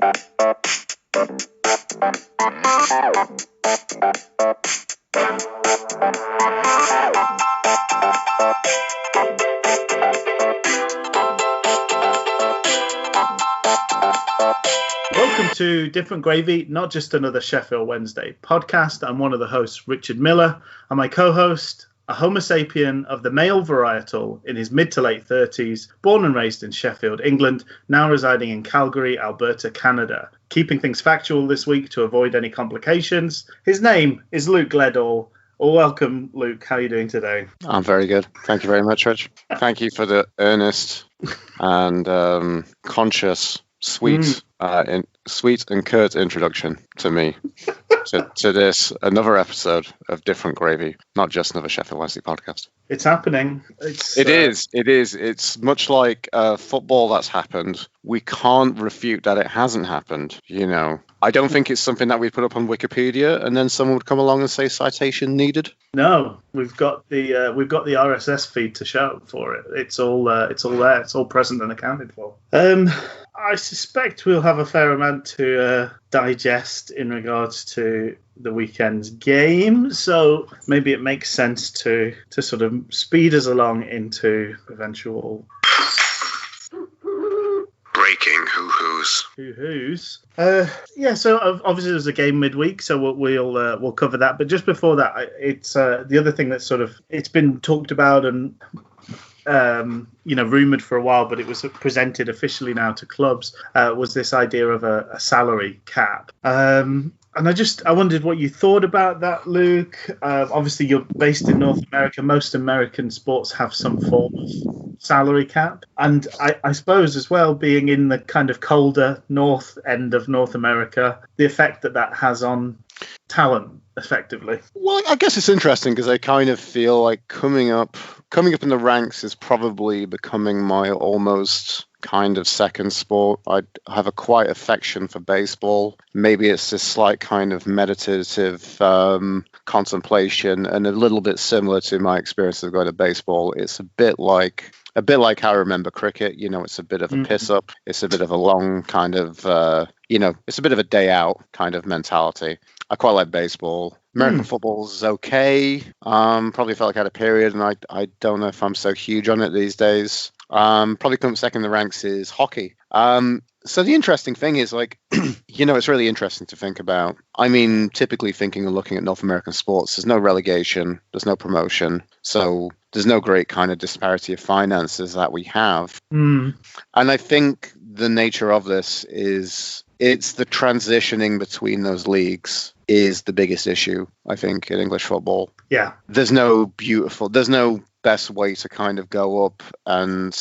Welcome to Different Gravy, not just another Sheffield Wednesday podcast. I'm one of the hosts, Richard Miller, and my co-host, a Homo sapien of the male varietal in his mid to late 30s, born and raised in Sheffield, England, now residing in Calgary, Alberta, Canada. Keeping things factual this week to avoid any complications. His name is Luke Gledall. Welcome, Luke. How are you doing today? I'm very good. Thank you very much, Rich. Thank you for the earnest and conscious, sweet and curt introduction to me. To this, another episode of Different Gravy, not just another Sheffield Wednesday podcast. It's happening. It is. It's much like football that's happened. We can't refute that it hasn't happened. You know, I don't think it's something that we put up on Wikipedia and then someone would come along and say citation needed. No, we've got the RSS feed to show for it. It's all there. It's all present and accounted for. I suspect we'll have a fair amount to digest in regards to the weekend's game, so maybe it makes sense to sort of speed us along into eventual breaking hoo-hoos. So obviously there's a game midweek, so we'll cover that. But just before that, it's the other thing that's sort of it's been talked about and rumoured for a while, but it was presented officially now to clubs, was this idea of a salary cap. And I wondered what you thought about that, Luke. Obviously, you're based in North America. Most American sports have some form of salary cap. And I suppose as well, being in the kind of colder north end of North America, the effect that has on talent, effectively. Well, I guess it's interesting because I kind of feel like coming up in the ranks is probably becoming my almost kind of second sport. I have a quite affection for baseball. Maybe it's this slight kind of meditative contemplation, and a little bit similar to my experience of going to baseball. It's a bit like how I remember cricket. You know, it's a bit of a piss up. It's a bit of a long kind of, it's a bit of a day out kind of mentality. I quite like baseball. American football is okay. Probably felt like I had a period, and I don't know if I'm so huge on it these days. Probably coming second in the ranks is hockey. So the interesting thing is, like, it's really interesting to think about. I mean, typically thinking and looking at North American sports, there's no relegation, there's no promotion. So there's no great kind of disparity of finances that we have. And I think the nature of this is it's the transitioning between those leagues is the biggest issue, I think, in English football. Yeah. There's no best way to kind of go up and,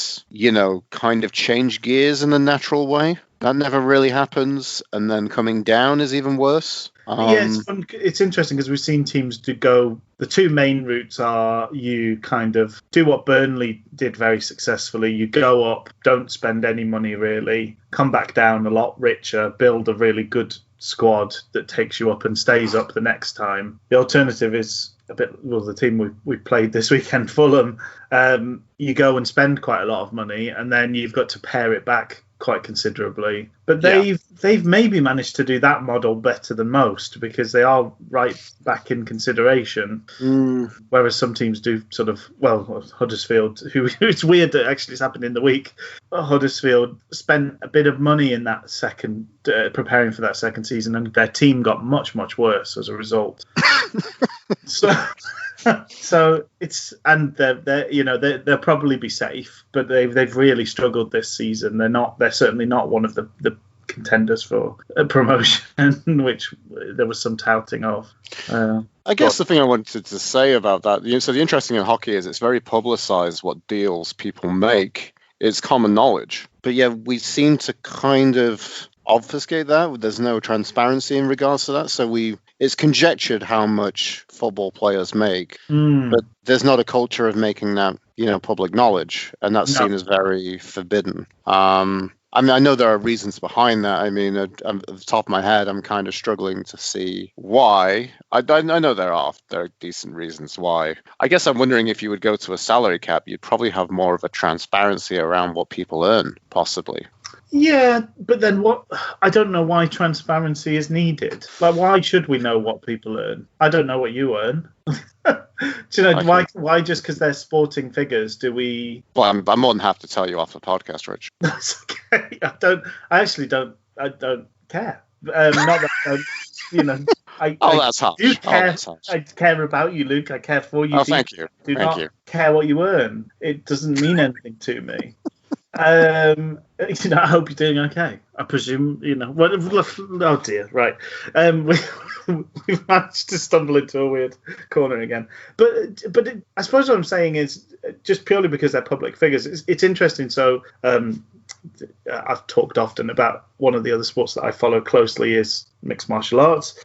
kind of change gears in a natural way. That never really happens. And then coming down is even worse. It's interesting because we've seen teams go. The two main routes are you kind of do what Burnley did very successfully. You go up, don't spend any money really, come back down a lot richer, build a really good squad that takes you up and stays up the next time. The alternative is the team we played this weekend, Fulham. You go and spend quite a lot of money, and then you've got to pare it back quite considerably. But they've maybe managed to do that model better than most because they are right back in consideration. Whereas some teams do sort of, Huddersfield, who it's weird that actually it's happened in the week. Huddersfield spent a bit of money in that second, preparing for that second season, and their team got much, much worse as a result. So it's, and they'll probably be safe, but they've really struggled this season. They're certainly not one of the contenders for a promotion, which there was some touting of. I guess the thing I wanted to say about that, so the interesting in hockey is it's very publicized what deals people make. It's common knowledge, but we seem to kind of obfuscate that. There's no transparency in regards to that, so it's conjectured how much football players make, but there's not a culture of making that, public knowledge, and that's seen as very forbidden. I mean, I know there are reasons behind that. I mean, at the top of my head, I'm kind of struggling to see why. I know there are decent reasons why. I guess I'm wondering if you would go to a salary cap, you'd probably have more of a transparency around what people earn, possibly. Yeah, but then what? I don't know why transparency is needed. Like, why should we know what people earn? I don't know what you earn. Do you know why? Just because they're sporting figures, do we? Well, I'm more than happy to tell you off the podcast, Rich. That's okay. I don't care. Not that I don't, that's harsh. Do care. I care about you, Luke. I care for you. Oh, thank you. Do not care what you earn. It doesn't mean anything to me. I hope you're doing okay. I presume, oh dear, right. We've managed to stumble into a weird corner again. But I suppose what I'm saying is, just purely because they're public figures, it's interesting. So I've talked often about one of the other sports that I follow closely is mixed martial arts.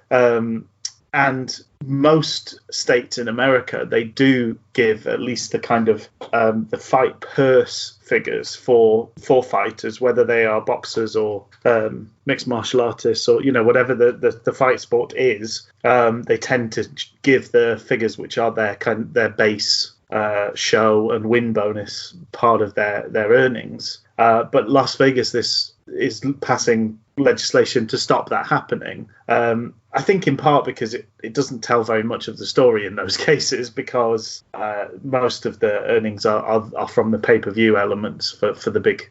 And most states in America, they do give at least the kind of the fight purse figures for fighters, whether they are boxers or mixed martial artists or whatever the fight sport is. They tend to give the figures which are their base show and win bonus part of their earnings. But Las Vegas, this is passing legislation to stop that happening. I think in part because it doesn't tell very much of the story in those cases, because most of the earnings are from the pay-per-view elements for the big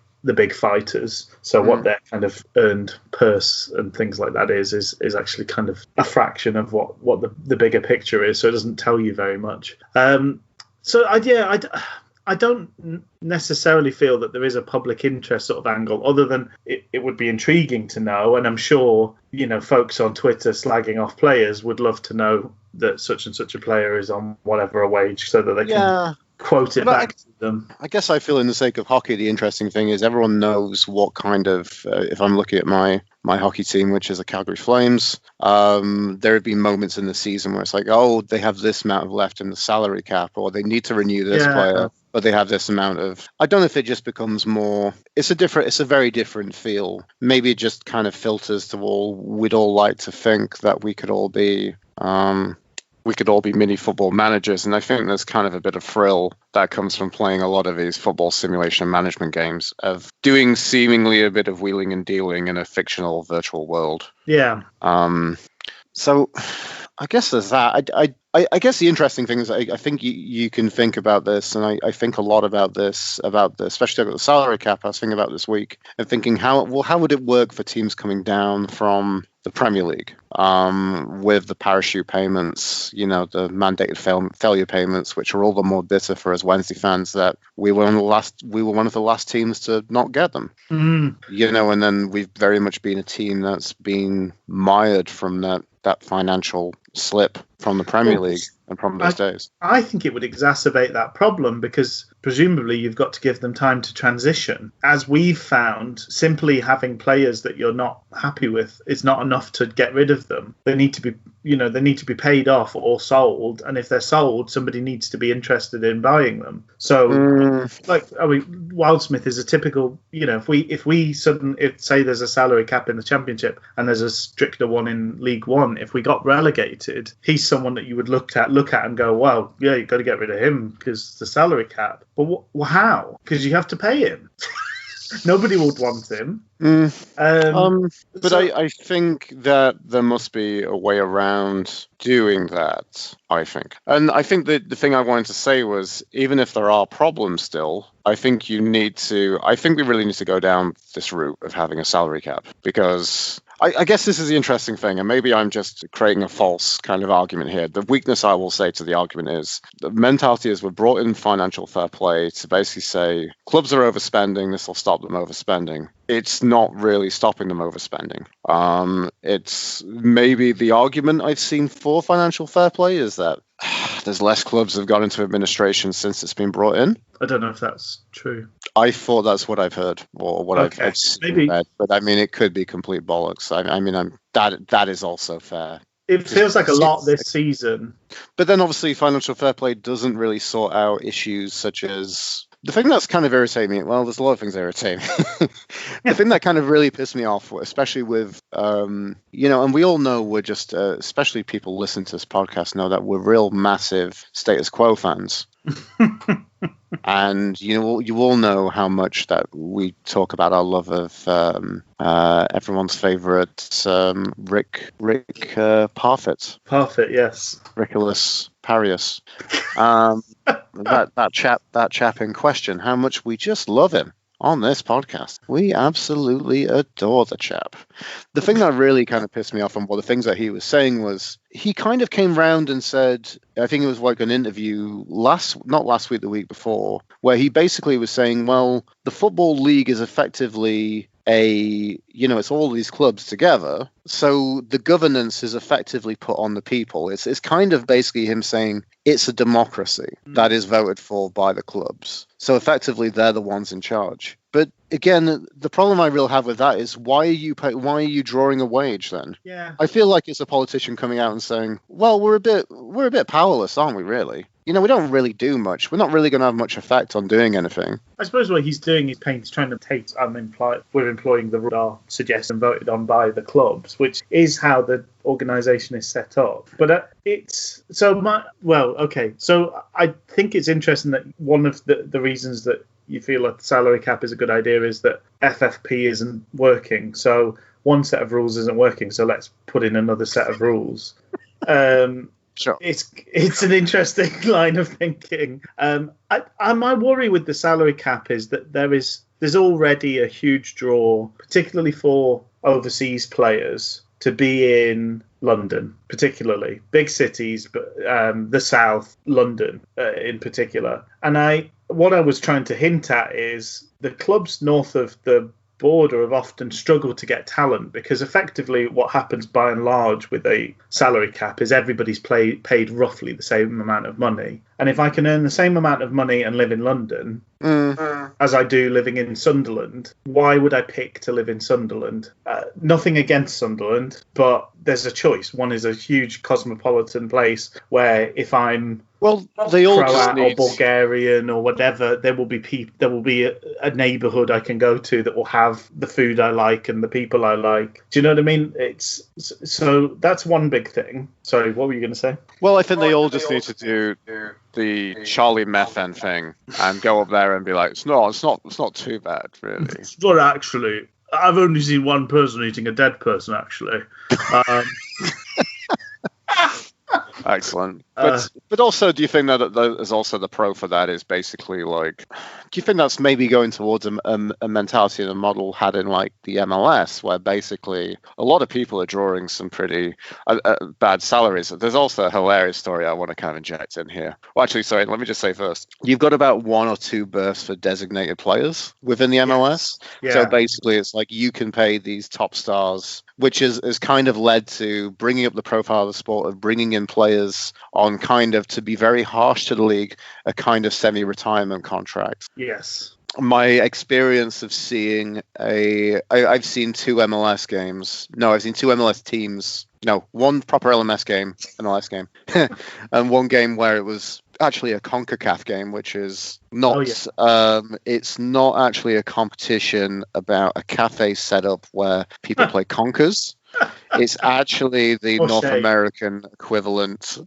fighters. So what their kind of earned purse and things like that is actually kind of a fraction of what the bigger picture is. So it doesn't tell you very much. I don't necessarily feel that there is a public interest sort of angle, other than it would be intriguing to know. And I'm sure, folks on Twitter slagging off players would love to know that such and such a player is on whatever a wage, so that they can quote it back to them. I guess I feel, in the sake of hockey, the interesting thing is everyone knows what kind of, if I'm looking at my hockey team, which is the Calgary Flames, there have been moments in the season where it's like, oh, they have this amount left in the salary cap, or they need to renew this player, but they have this amount of. I don't know if it just becomes more. It's a very different feel. Maybe it just kind of filters to we'd all like to think that we could all be. We could all be mini football managers, and I think there's kind of a bit of thrill that comes from playing a lot of these football simulation management games, of doing seemingly a bit of wheeling and dealing in a fictional virtual world. Yeah. So I guess there's that. I guess the interesting thing is I think you can think about this, and I think a lot about this, especially about the salary cap. I was thinking about this week and thinking how would it work for teams coming down from the Premier League with the parachute payments, the mandated failure payments, which are all the more bitter for us Wednesday fans that we were one of the last teams to not get them. And then we've very much been a team that's been mired from that financial slip from the Premier League and from those days. I think it would exacerbate that problem, because presumably you've got to give them time to transition. As we've found, simply having players that you're not happy with is not enough to get rid of them. They need to be paid off or sold, and if they're sold, somebody needs to be interested in buying them. So Wildsmith is a typical, if we say there's a salary cap in the Championship and there's a stricter one in League One, if we got relegated, he's someone that you would look at and go, well, yeah, you've got to get rid of him because the salary cap. But how? Because you have to pay him. Nobody would want him. But I think that there must be a way around doing that, I think. And I think that the thing I wanted to say was, even if there are problems still, I think we really need to go down this route of having a salary cap, because I guess this is the interesting thing, and maybe I'm just creating a false kind of argument here. The weakness I will say to the argument is the mentality is we've brought in financial fair play to basically say clubs are overspending, this will stop them overspending. It's not really stopping them overspending. It's maybe the argument I've seen for financial fair play is that there's less clubs that have gone into administration since it's been brought in. I don't know if that's true. I thought that's what I've heard, or what I've seen read, but I mean, it could be complete bollocks. That is also fair. It feels like a lot this season. But then obviously financial fair play doesn't really sort out issues such as the thing that's kind of irritating me. Well, there's a lot of things that irritate me. The thing that kind of really pissed me off, especially with, and we all know we're just, especially people listening to this podcast know that we're real massive status quo fans. And you all know how much that we talk about our love of everyone's favourite Rick Parfitt. Parfitt, yes. Rickolas Parius. That chap in question, how much we just love him on this podcast. We absolutely adore the chap. The thing that really kind of pissed me off on the things that he was saying was he kind of came round and said, I think it was like an interview not last week, the week before, where he basically was saying, well, the Football League is effectively it's all these clubs together. So the governance is effectively put on the people. It's kind of basically him saying it's a democracy that is voted for by the clubs. So effectively, they're the ones in charge. But again, the problem I really have with that is why are you drawing a wage then? Yeah. I feel like it's a politician coming out and saying, well, we're a bit powerless, aren't we, really? We don't really do much. We're not really going to have much effect on doing anything. I suppose what he's doing is trying to take we're employing the rule suggested and voted on by the clubs, which is how the organisation is set up. But so I think it's interesting that one of the reasons that you feel like the salary cap is a good idea is that FFP isn't working. So one set of rules isn't working, so let's put in another set of rules. Sure. It's an interesting line of thinking. My worry with the salary cap is that there's already a huge draw, particularly for overseas players, to be in London, particularly big cities, but the South, London in particular. And what I was trying to hint at is the clubs north of the border have often struggled to get talent, because effectively what happens by and large with a salary cap is everybody's paid roughly the same amount of money. And if I can earn the same amount of money and live in London as I do living in Sunderland, why would I pick to live in Sunderland? Nothing against Sunderland, but there's a choice. One is a huge cosmopolitan place where if I'm they all Croat or Bulgarian or whatever, there will be a neighbourhood I can go to that will have the food I like and the people I like. Do you know what I mean? So that's one big thing. Sorry, what were you going to say? Well, I think they all just need to do the Charlie Methan thing and go up there and be like, it's not too bad, really. It's not actually. I've only seen one person eating a dead person, actually. Excellent. But also, do you think that there's also the pro for that is basically like, do you think that's maybe going towards a mentality and a model had in like the MLS, where basically a lot of people are drawing some pretty bad salaries? There's also a hilarious story I want to kind of inject in here. Well, actually, sorry, let me just say first, you've got about 1 or 2 berths for designated players within the MLS. Yeah. So basically, it's like you can pay these top stars, which has kind of led to bringing up the profile of the sport, of bringing in players on kind of, to be very harsh to the league, a kind of semi-retirement contract. Yes. My experience of seeing I've seen 2 MLS games. No, I've seen 2 MLS teams. No, one proper MLS game, and one game where it was actually a CONCACAF game, which is not. It's not actually a competition about a cafe setup where people play conkers. It's actually the North American equivalent,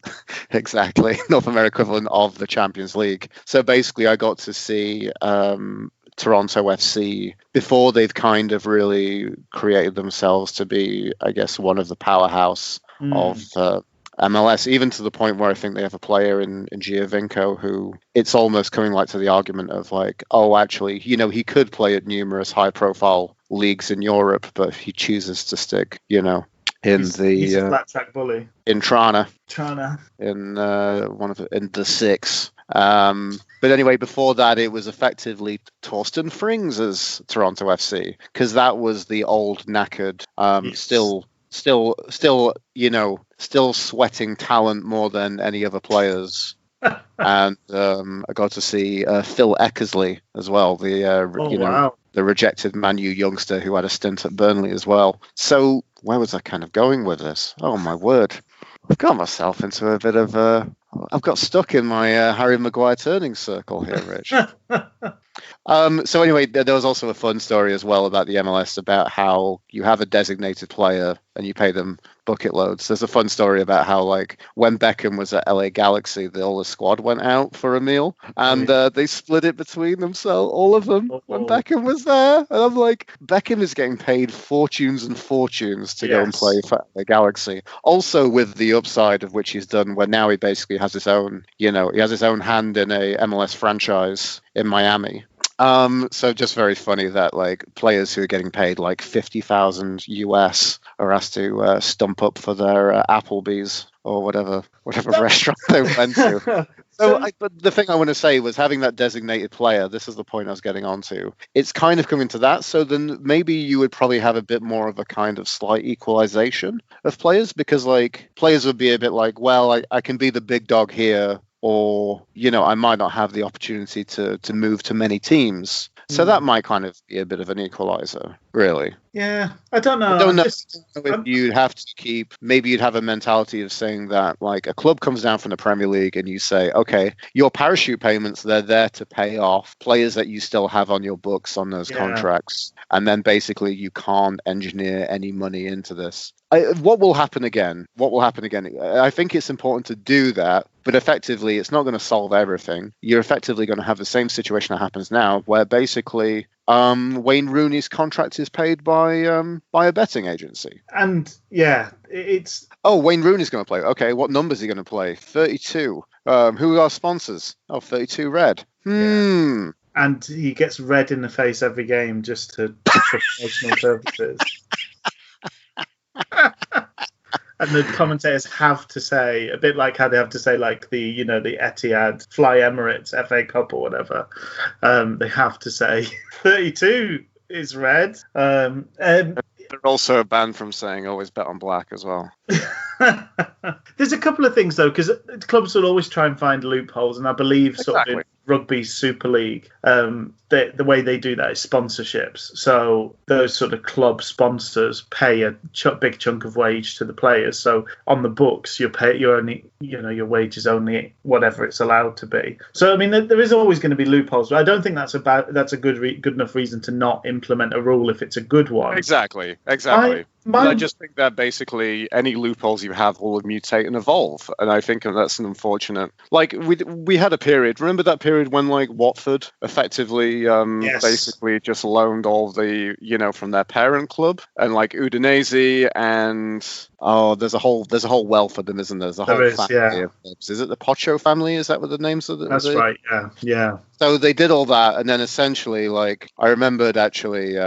exactly, North American equivalent of the Champions League. So basically, I got to see Toronto FC before they've kind of really created themselves to be, I guess, one of the powerhouse of MLS, even to the point where I think they have a player in Giovinco who it's almost coming like to the argument of like, oh, actually, he could play at numerous high-profile leagues in Europe, but he chooses to stick, he's a flat track bully in Trana in in the 6. But anyway, before that, it was effectively Torsten Frings' Toronto FC, because that was the old knackered, still sweating talent more than any other players. And I got to see Phil Eckersley as well, the rejected Man U youngster who had a stint at Burnley as well. So where was I kind of going with this? Oh my word, I've got myself into a bit of I've got stuck in my Harry Maguire turning circle here, Rich. So anyway, there was also a fun story as well about the MLS, about how you have a designated player and you pay them bucket loads. There's a fun story about how, like, when Beckham was at LA Galaxy, the whole squad went out for a meal, and they split it between themselves, all of them, when Beckham was there. And I'm like, Beckham is getting paid fortunes and fortunes to go and play for LA Galaxy. Also, with the upside of which he's done, where now he basically has his own, he has his own hand in a MLS franchise in Miami. So just very funny that, like, players who are getting paid like 50,000 US are asked to stump up for their Applebee's or whatever restaurant they went to. But the thing I want to say was, having that designated player, this is the point I was getting onto, it's kind of coming to that. So then maybe you would probably have a bit more of a kind of slight equalization of players, because, like, players would be a bit like, well, I can be the big dog here, or, I might not have the opportunity to move to many teams. So that might kind of be a bit of an equalizer, really. Yeah, I don't know. I don't know if you'd have to keep, maybe you'd have a mentality of saying that, like, a club comes down from the Premier League and you say, okay, your parachute payments, they're there to pay off players that you still have on your books on those contracts. And then basically you can't engineer any money into this. What will happen again? I think it's important to do that, but effectively it's not going to solve everything. You're effectively going to have the same situation that happens now, where basically Wayne Rooney's contract is paid by a betting agency. And it's... Oh, Wayne Rooney's going to play. Okay, what numbers is he going to play? 32. Who are our sponsors? Oh, 32 red. Yeah. And he gets red in the face every game just for promotional purposes. And the commentators have to say, a bit like how they have to say, like, the Etihad, Fly Emirates, FA Cup or whatever, they have to say 32 is red. They're also banned from saying always bet on black as well. There's a couple of things, though, because clubs will always try and find loopholes, and I believe sort of in Rugby Super League, the way they do that is sponsorships. So those sort of club sponsors pay a big chunk of wage to the players. So on the books, your wage is only whatever it's allowed to be. So I mean, there is always going to be loopholes, but I don't think that's a good enough reason to not implement a rule if it's a good one. Exactly. I just think that basically any loopholes you have will mutate and evolve, and I think that's an unfortunate. Like, we had a period. Remember that period when, like, Watford effectively basically just loaned all the from their parent club, and, like, Udinese and there's a whole wealth of them, isn't there? There's a whole family of clubs. Is it the Pocho family? Is that what the names of the? That's right. Yeah. So they did all that, and then essentially, like, I remembered actually.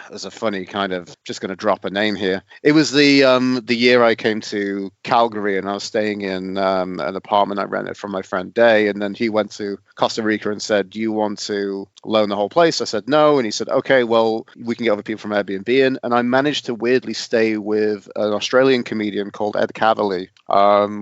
There's a funny kind of, just going to drop a name here. It was the year I came to Calgary, and I was staying in an apartment I rented from my friend Day, and then he went to Costa Rica and said, "Do you want to loan the whole place?" I said no, and he said, "Okay, well, we can get other people from Airbnb in." And I managed to weirdly stay with an Australian comedian called Ed Cavalier,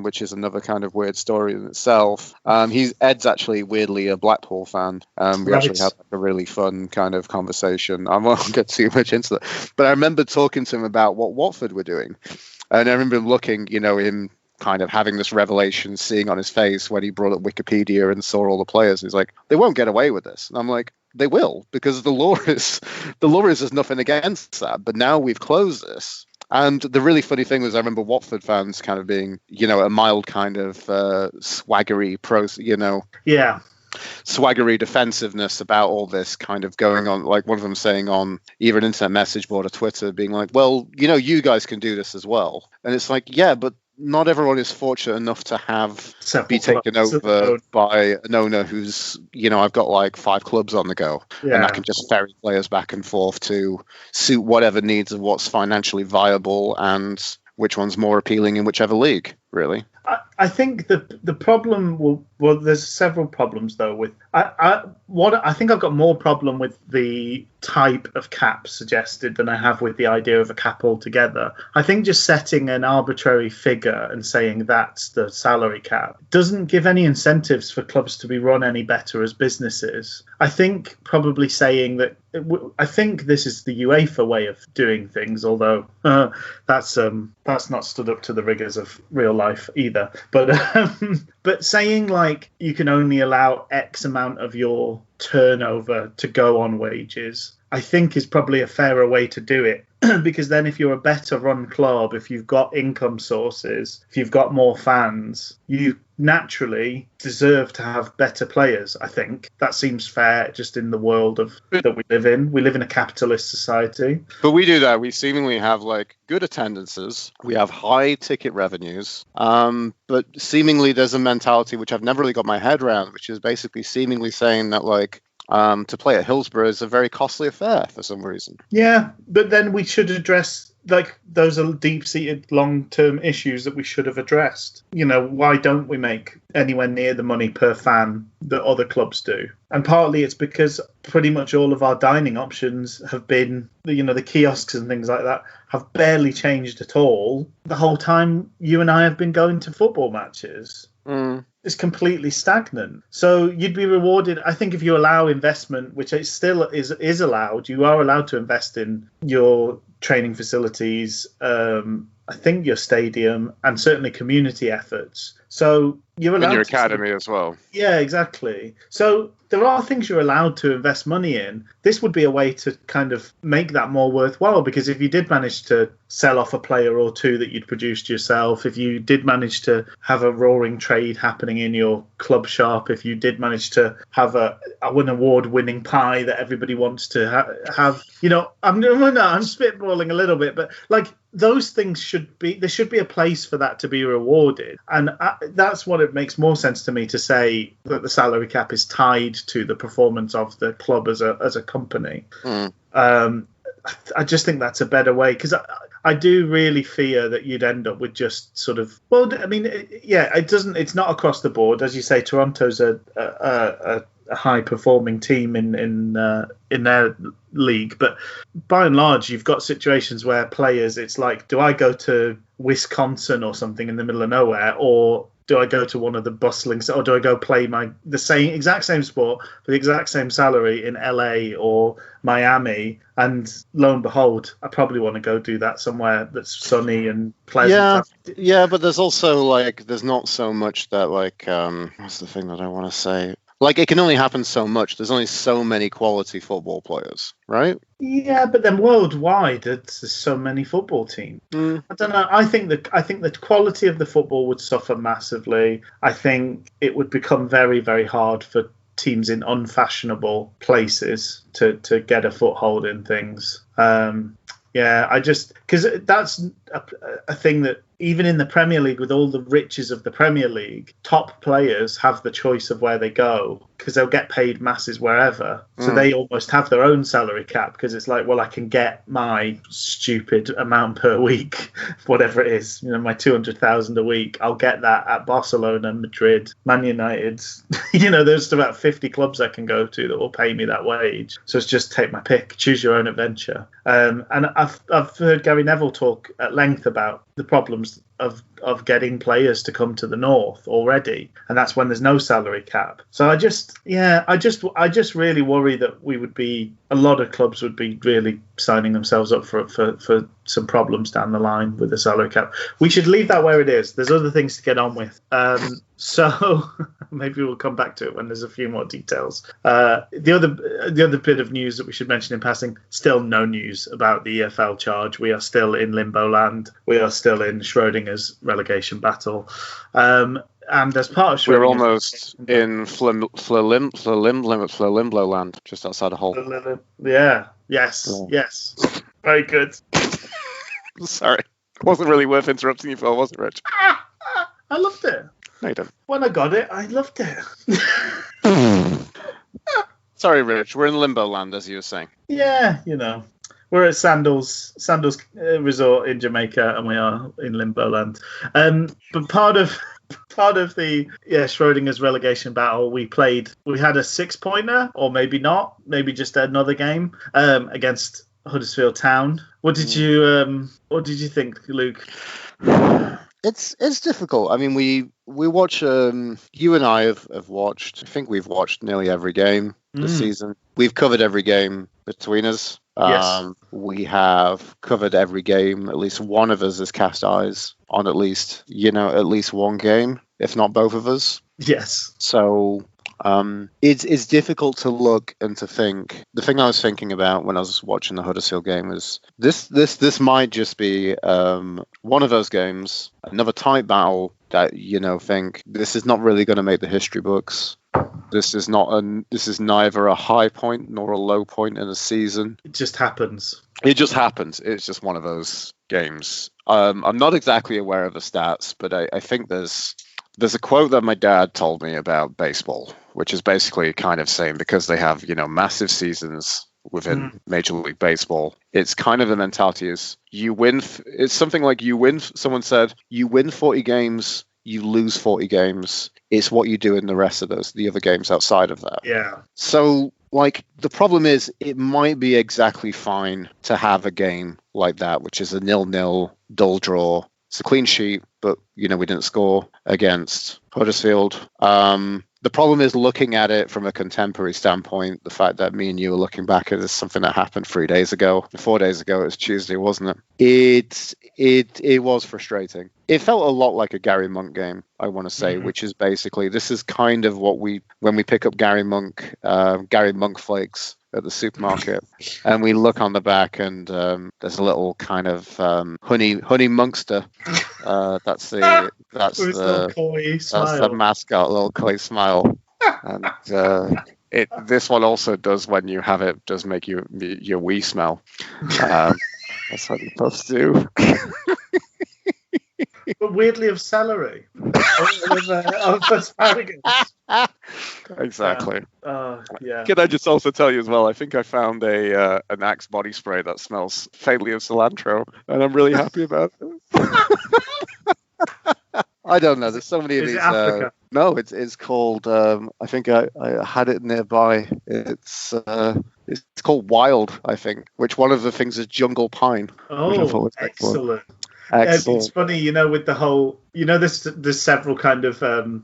which is another kind of weird story in itself. Ed's actually weirdly a Blackpool fan. We actually had like a really fun kind of conversation. I won't get too much into that, but I remember talking to him about what Watford were doing, and I remember looking, him kind of having this revelation, seeing on his face when he brought up Wikipedia and saw all the players. He's like, they won't get away with this, and I'm like, they will, because the law is there's nothing against that, but now we've closed this. And the really funny thing was, I remember Watford fans kind of being, a mild kind of swaggery swaggery defensiveness about all this kind of going on. Like, one of them saying on either an internet message board or Twitter, being like, well, you guys can do this as well. And it's like, yeah, but not everyone is fortunate enough to be taken over by an owner who's, I've got like 5 clubs on the go, and I can just ferry players back and forth to suit whatever needs of what's financially viable and which one's more appealing in whichever league, really. I think the problem well, there's several problems though with I think I've got more problem with the type of cap suggested than I have with the idea of a cap altogether. I think just setting an arbitrary figure and saying that's the salary cap doesn't give any incentives for clubs to be run any better as businesses. I think probably saying that I think this is the UEFA way of doing things, although that's not stood up to the rigors of real life either. But saying like you can only allow X amount of your turnover to go on wages, I think is probably a fairer way to do it. Because then if you're a better run club, if you've got income sources, if you've got more fans, you naturally deserve to have better players. I think that seems fair just in the world that we live in. We live in a capitalist society. But we do that. We seemingly have like good attendances. We have high ticket revenues. But seemingly there's a mentality which I've never really got my head around, which is basically seemingly saying that like, to play at Hillsborough is a very costly affair for some reason. Yeah, but then we should address, like, those are deep-seated long-term issues that we should have addressed. You know, why don't we make anywhere near the money per fan that other clubs do? And partly it's because pretty much all of our dining options have been, you know, the kiosks and things like that have barely changed at all the whole time you and I have been going to football matches. Is completely stagnant. So you'd be rewarded. I think if you allow investment, which it still is allowed, you are allowed to invest in your training facilities, I think your stadium, and certainly community efforts. So you're allowed in your academy as well. Yeah, exactly. So there are things you're allowed to invest money in. This would be a way to kind of make that more worthwhile, because if you did manage to sell off a player or two that you'd produced yourself, if you did manage to have a roaring trade happening in your club shop, if you did manage to have an award-winning pie that everybody wants to have, you know, I'm spitballing a little bit, but like those things there should be a place for that to be rewarded. And that's what it makes more sense to me to say that the salary cap is tied to the performance of the club as a company. I just think that's a better way, because I do really fear that you'd end up with just sort of, well, I mean, it's not across the board. As you say, Toronto's a high performing team in their league, but by and large you've got situations where players, it's like, do I go to Wisconsin or something in the middle of nowhere, or do I go to one of the bustling, or do I go play the exact same sport for the exact same salary in LA or Miami? And lo and behold, I probably want to go do that somewhere that's sunny and pleasant. Yeah, but there's also like, there's not so much that like, what's the thing that I want to say? Like, it can only happen so much. There's only so many quality football players, right? Yeah, but then worldwide, there's so many football teams. I don't know. I think the quality of the football would suffer massively. I think it would become very, very hard for teams in unfashionable places to get a foothold in things. Because that's a thing that even in the Premier League, with all the riches of the Premier League, top players have the choice of where they go, because they'll get paid masses wherever. So they almost have their own salary cap, because it's like, well, I can get my stupid amount per week, whatever it is, you know, my 200,000 a week. I'll get that at Barcelona, Madrid, Man United. You know, there's about 50 clubs I can go to that will pay me that wage. So it's just take my pick, choose your own adventure. And I've heard Gary Neville talk at length about the problems of getting players to come to the north already, and that's when there's no salary cap. So I just really worry that a lot of clubs would be really signing themselves up for some problems down the line with the salary cap. We should leave that where it is. There's other things to get on with. So maybe we'll come back to it when there's a few more details. The other bit of news that we should mention in passing, still no news about the EFL charge. We are still in limbo land. We are still in Schrodinger's relegation battle. And as part of Schrodinger's, we're almost in Flalimbo land, just outside of Hull. Yeah. Yes. Very good. Sorry. It wasn't really worth interrupting you for, was it, Rich? I loved it. No, you didn't. When I got it, I loved it. Sorry, Rich. We're in limbo land, as you were saying. Yeah, you know. We're at Sandals Resort in Jamaica, and we are in limbo land. But part of the Schrodinger's relegation battle, we had a 6-pointer, or maybe not, maybe just another game against Huddersfield Town. What did you think, Luke? It's difficult. I mean, we watch. You and I have watched. I think we've watched nearly every game this season. We've covered every game between us. Yes. We have covered every game. At least one of us has cast eyes on at least one game, if not both of us. Yes. So It's difficult to look and to think. The thing I was thinking about when I was watching the Huddersfield game was this might just be one of those games, another tight battle that think this is not really going to make the history books. This is neither a high point nor a low point in a season. It just happens. It just happens. It's just one of those games. I'm not exactly aware of the stats, but I think there's a quote that my dad told me about baseball, which is basically kind of saying because they have, massive seasons within Major League Baseball, it's kind of the mentality is you win. It's something like you win. Someone said you win 40 games, you lose 40 games. It's what you do in the rest of the other games outside of that. Yeah. So, the problem is it might be exactly fine to have a game like that, which is a 0-0 dull draw. It's a clean sheet, but, we didn't score against Huddersfield. The problem is looking at it from a contemporary standpoint, the fact that me and you are looking back at it as something that happened 3 days ago. 4 days ago, it was Tuesday, wasn't it? It was frustrating. It felt a lot like a Gary Monk game, I want to say, which is basically, this is kind of what when we pick up Gary Monk flakes at the supermarket, and we look on the back, and there's a little kind of honey monkster. That's the mascot, little coy smile, and this one also does when you have it does make your wee smell. That's what you're supposed to do. But weirdly of celery. of asparagus. Exactly. Yeah. Can I just also tell you as well, I think I found an Axe body spray that smells faintly of cilantro, and I'm really happy about it. I don't know. There's so many of these. Africa? No, it's called. I think I had it nearby. It's called Wild, I think. Which one of the things is jungle pine? Oh, excellent. It's funny, with the whole, there's several kind of, in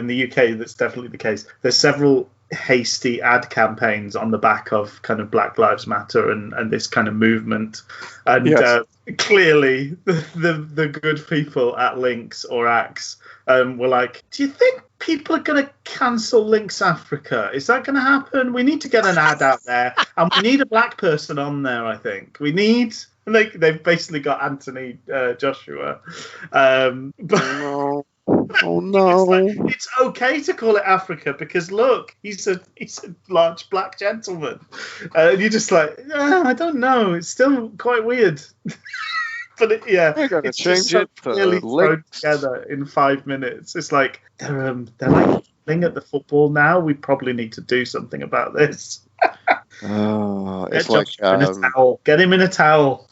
the UK, that's definitely the case. There's several hasty ad campaigns on the back of kind of Black Lives Matter and this kind of movement. And yes. Clearly the good people at Lynx or Axe were like, do you think people are going to cancel Lynx Africa? Is that going to happen? We need to get an ad out there, and we need a black person on there, I think. We need... They've basically got Anthony Joshua. But oh no! It's okay to call it Africa because look, he's a large black gentleman. And you're just like, I don't know. It's still quite weird. But it's just so clearly thrown together in 5 minutes. It's like they're like playing at the football now. We probably need to do something about this. It's like get him in a towel.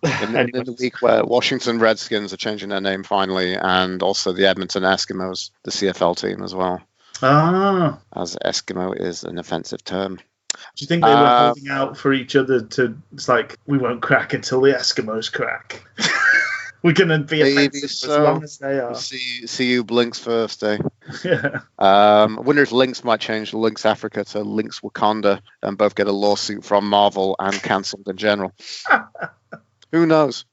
In the week where Washington Redskins are changing their name finally, and also the Edmonton Eskimos, the CFL team as well. As Eskimo is an offensive term. Do you think they were holding out for each other to? It's like we won't crack until the Eskimos crack. We're gonna be offensive as long as they are. See you Blinks first, eh? Yeah. I wonder if Lynx might change Lynx Africa to Lynx Wakanda and both get a lawsuit from Marvel and cancelled in general. Who knows?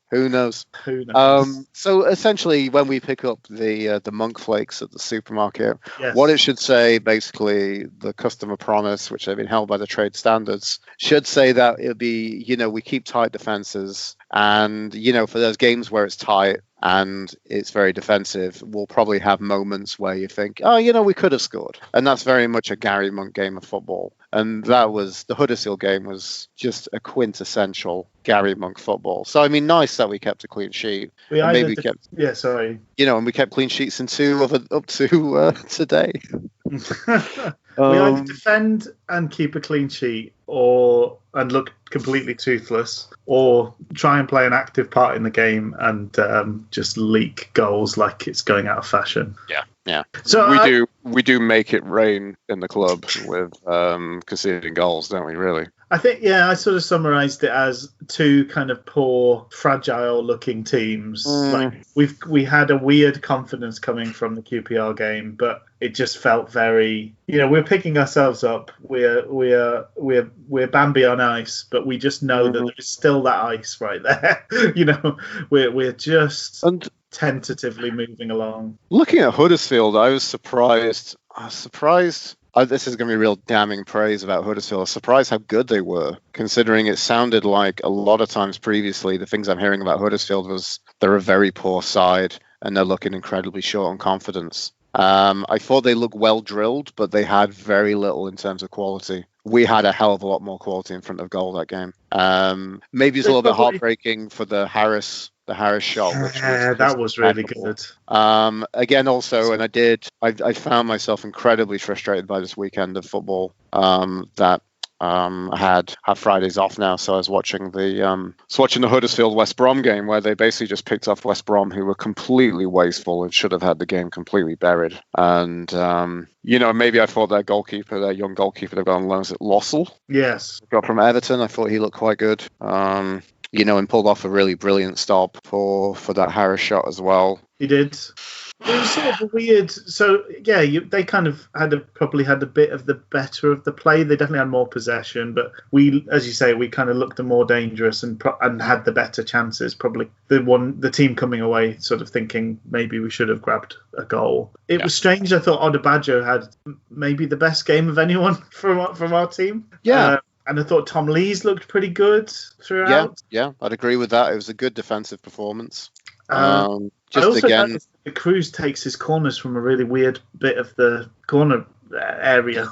So essentially, when we pick up the Monk Flakes at the supermarket, yes. What it should say, basically, the customer promise, which they've been held by the trade standards, should say that it'll be, we keep tight defenses, and for those games where it's tight and it's very defensive, we'll probably have moments where you think, we could have scored, and that's very much a Gary Monk game of football. And that was the Huddersfield game was just a quintessential Gary Monk football. So nice that we kept a clean sheet. And we kept clean sheets in two up to today. We either defend and keep a clean sheet, and look completely toothless, or try and play an active part in the game and just leak goals like it's going out of fashion. Yeah. So we do make it rain in the club with conceding goals, don't we? Really. I think, I sort of summarised it as two kind of poor, fragile-looking teams. Like we had a weird confidence coming from the QPR game, but it just felt very, we're picking ourselves up. We're Bambi on ice, but we just know that there is still that ice right there. We're just tentatively moving along. Looking at Huddersfield, I was surprised I was surprised. This is going to be real damning praise about Huddersfield. I was surprised how good they were, considering it sounded like a lot of times previously the things I'm hearing about Huddersfield was they're a very poor side and they're looking incredibly short on confidence. I thought they looked well drilled, but they had very little in terms of quality. We had a hell of a lot more quality in front of goal that game. Maybe it's a little bit heartbreaking for the Harris shot, which was that was really good. Again, also, and I found myself incredibly frustrated by this weekend of football. That I have Fridays off now, so I was watching the Huddersfield West Brom game where they basically just picked off West Brom, who were completely wasteful and should have had the game completely buried. And maybe I thought their young goalkeeper, they've got on loans at Lossell. Yes, Got from Everton. I thought he looked quite good. And pulled off a really brilliant stop for that Harris shot as well. He did. It was sort of a weird. So yeah, they kind of probably had a bit of the better of the play. They definitely had more possession, but we, as you say, we kind of looked more dangerous and had the better chances. Probably the team coming away sort of thinking maybe we should have grabbed a goal. It was strange. I thought Odebajo had maybe the best game of anyone from our team. Yeah. And I thought Tom Lees looked pretty good throughout. Yeah, I'd agree with that. It was a good defensive performance. I also noticed that Cruz takes his corners from a really weird bit of the corner area.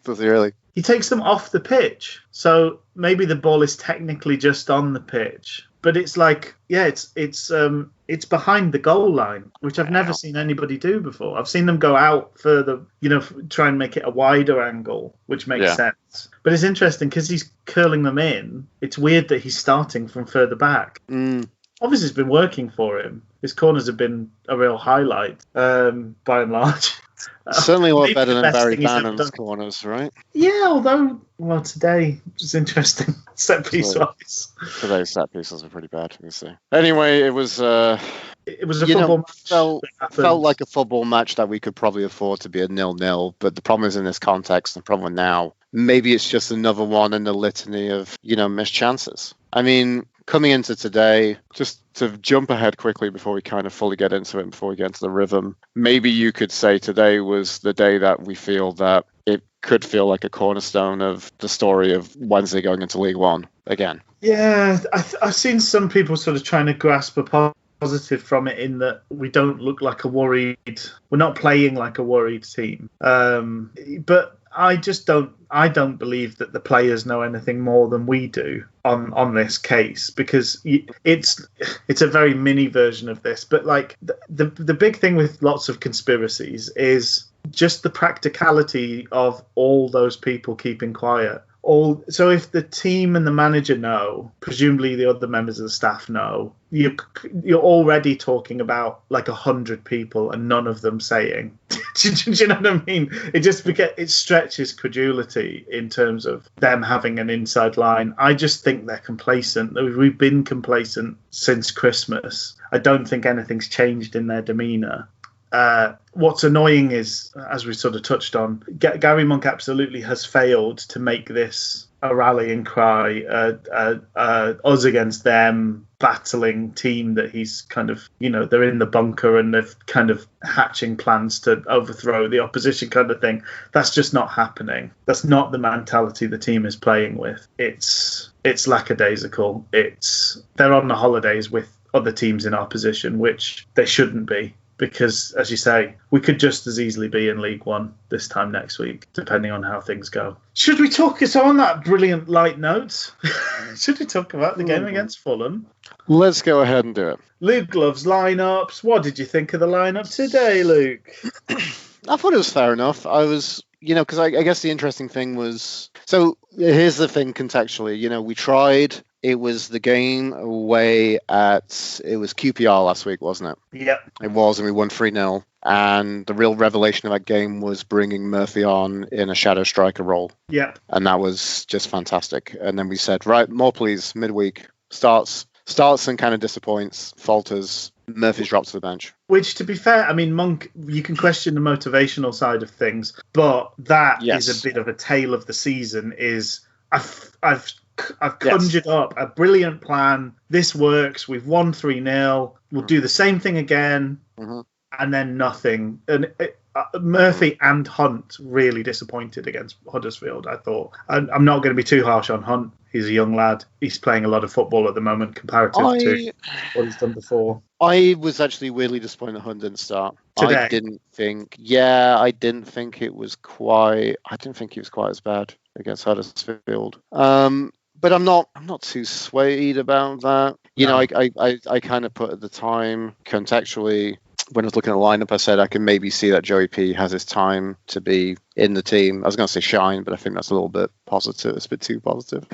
Does he really? He takes them off the pitch. So maybe the ball is technically just on the pitch. But it's like, it's behind the goal line, which I've never seen anybody do before. I've seen them go out further, try and make it a wider angle, which makes sense. But it's interesting because he's curling them in. It's weird that he's starting from further back. Obviously, it's been working for him. His corners have been a real highlight, by and large. Certainly a lot better than Barry Bannon's corners, right? Yeah, although, today was interesting, set piece wise. Today's set pieces were pretty bad, we see. Anyway, it was a football match. Felt like a football match that we could probably afford to be a 0-0, but the problem is in this context, the problem now, maybe it's just another one in the litany of, missed chances. I mean, coming into today, just to jump ahead quickly before we kind of fully get into it, before we get into the rhythm, maybe you could say today was the day that we feel that it could feel like a cornerstone of the story of Wednesday going into League One again. Yeah, I've seen some people sort of trying to grasp a positive from it in that we don't look like we're not playing like a worried team. But I don't believe that the players know anything more than we do on this case, because it's a very mini version of this. But like the big thing with lots of conspiracies is just the practicality of all those people keeping quiet. So if the team and the manager know, presumably the other members of the staff know, you're already talking about like 100 people and none of them saying. Do you know what I mean? It stretches credulity in terms of them having an inside line. I just think they're complacent. We've been complacent since Christmas. I don't think anything's changed in their demeanour. What's annoying is, as we sort of touched on, Gary Monk absolutely has failed to make this a rallying cry, us against them battling team that he's kind of, they're in the bunker and they're kind of hatching plans to overthrow the opposition kind of thing. That's just not happening. That's not the mentality the team is playing with. It's lackadaisical. They're on the holidays with other teams in our position, which they shouldn't be. Because, as you say, we could just as easily be in League One this time next week, depending on how things go. Should we talk? So on that brilliant light note, should we talk about the game against Fulham? Let's go ahead and do it. Luke loves lineups. What did you think of the lineup today, Luke? I thought it was fair enough. I was, because I guess the interesting thing was... So here's the thing contextually. We tried... It was the game away it was QPR last week, wasn't it? Yeah. It was, and we won 3-0. And the real revelation of that game was bringing Murphy on in a shadow striker role. Yeah. And that was just fantastic. And then we said, right, more please, midweek. Starts and kind of disappoints, falters. Murphy's dropped to the bench. Which, to be fair, I mean, Monk, you can question the motivational side of things, but that is a bit of a tale of the season, I've conjured up a brilliant plan. This works. We've won 3-0. We'll do the same thing again, and then nothing. And Murphy and Hunt really disappointed against Huddersfield, I thought. I'm not going to be too harsh on Hunt. He's a young lad. He's playing a lot of football at the moment comparative to what he's done before. I was actually weirdly disappointed Hunt didn't start. Today? I didn't think he was quite as bad against Huddersfield. But I'm not too swayed about that. You know, I kind of put at the time contextually when I was looking at the lineup, I said I can maybe see that Joey P has his time to be in the team. I was going to say shine, but I think that's a little bit positive. It's a bit too positive.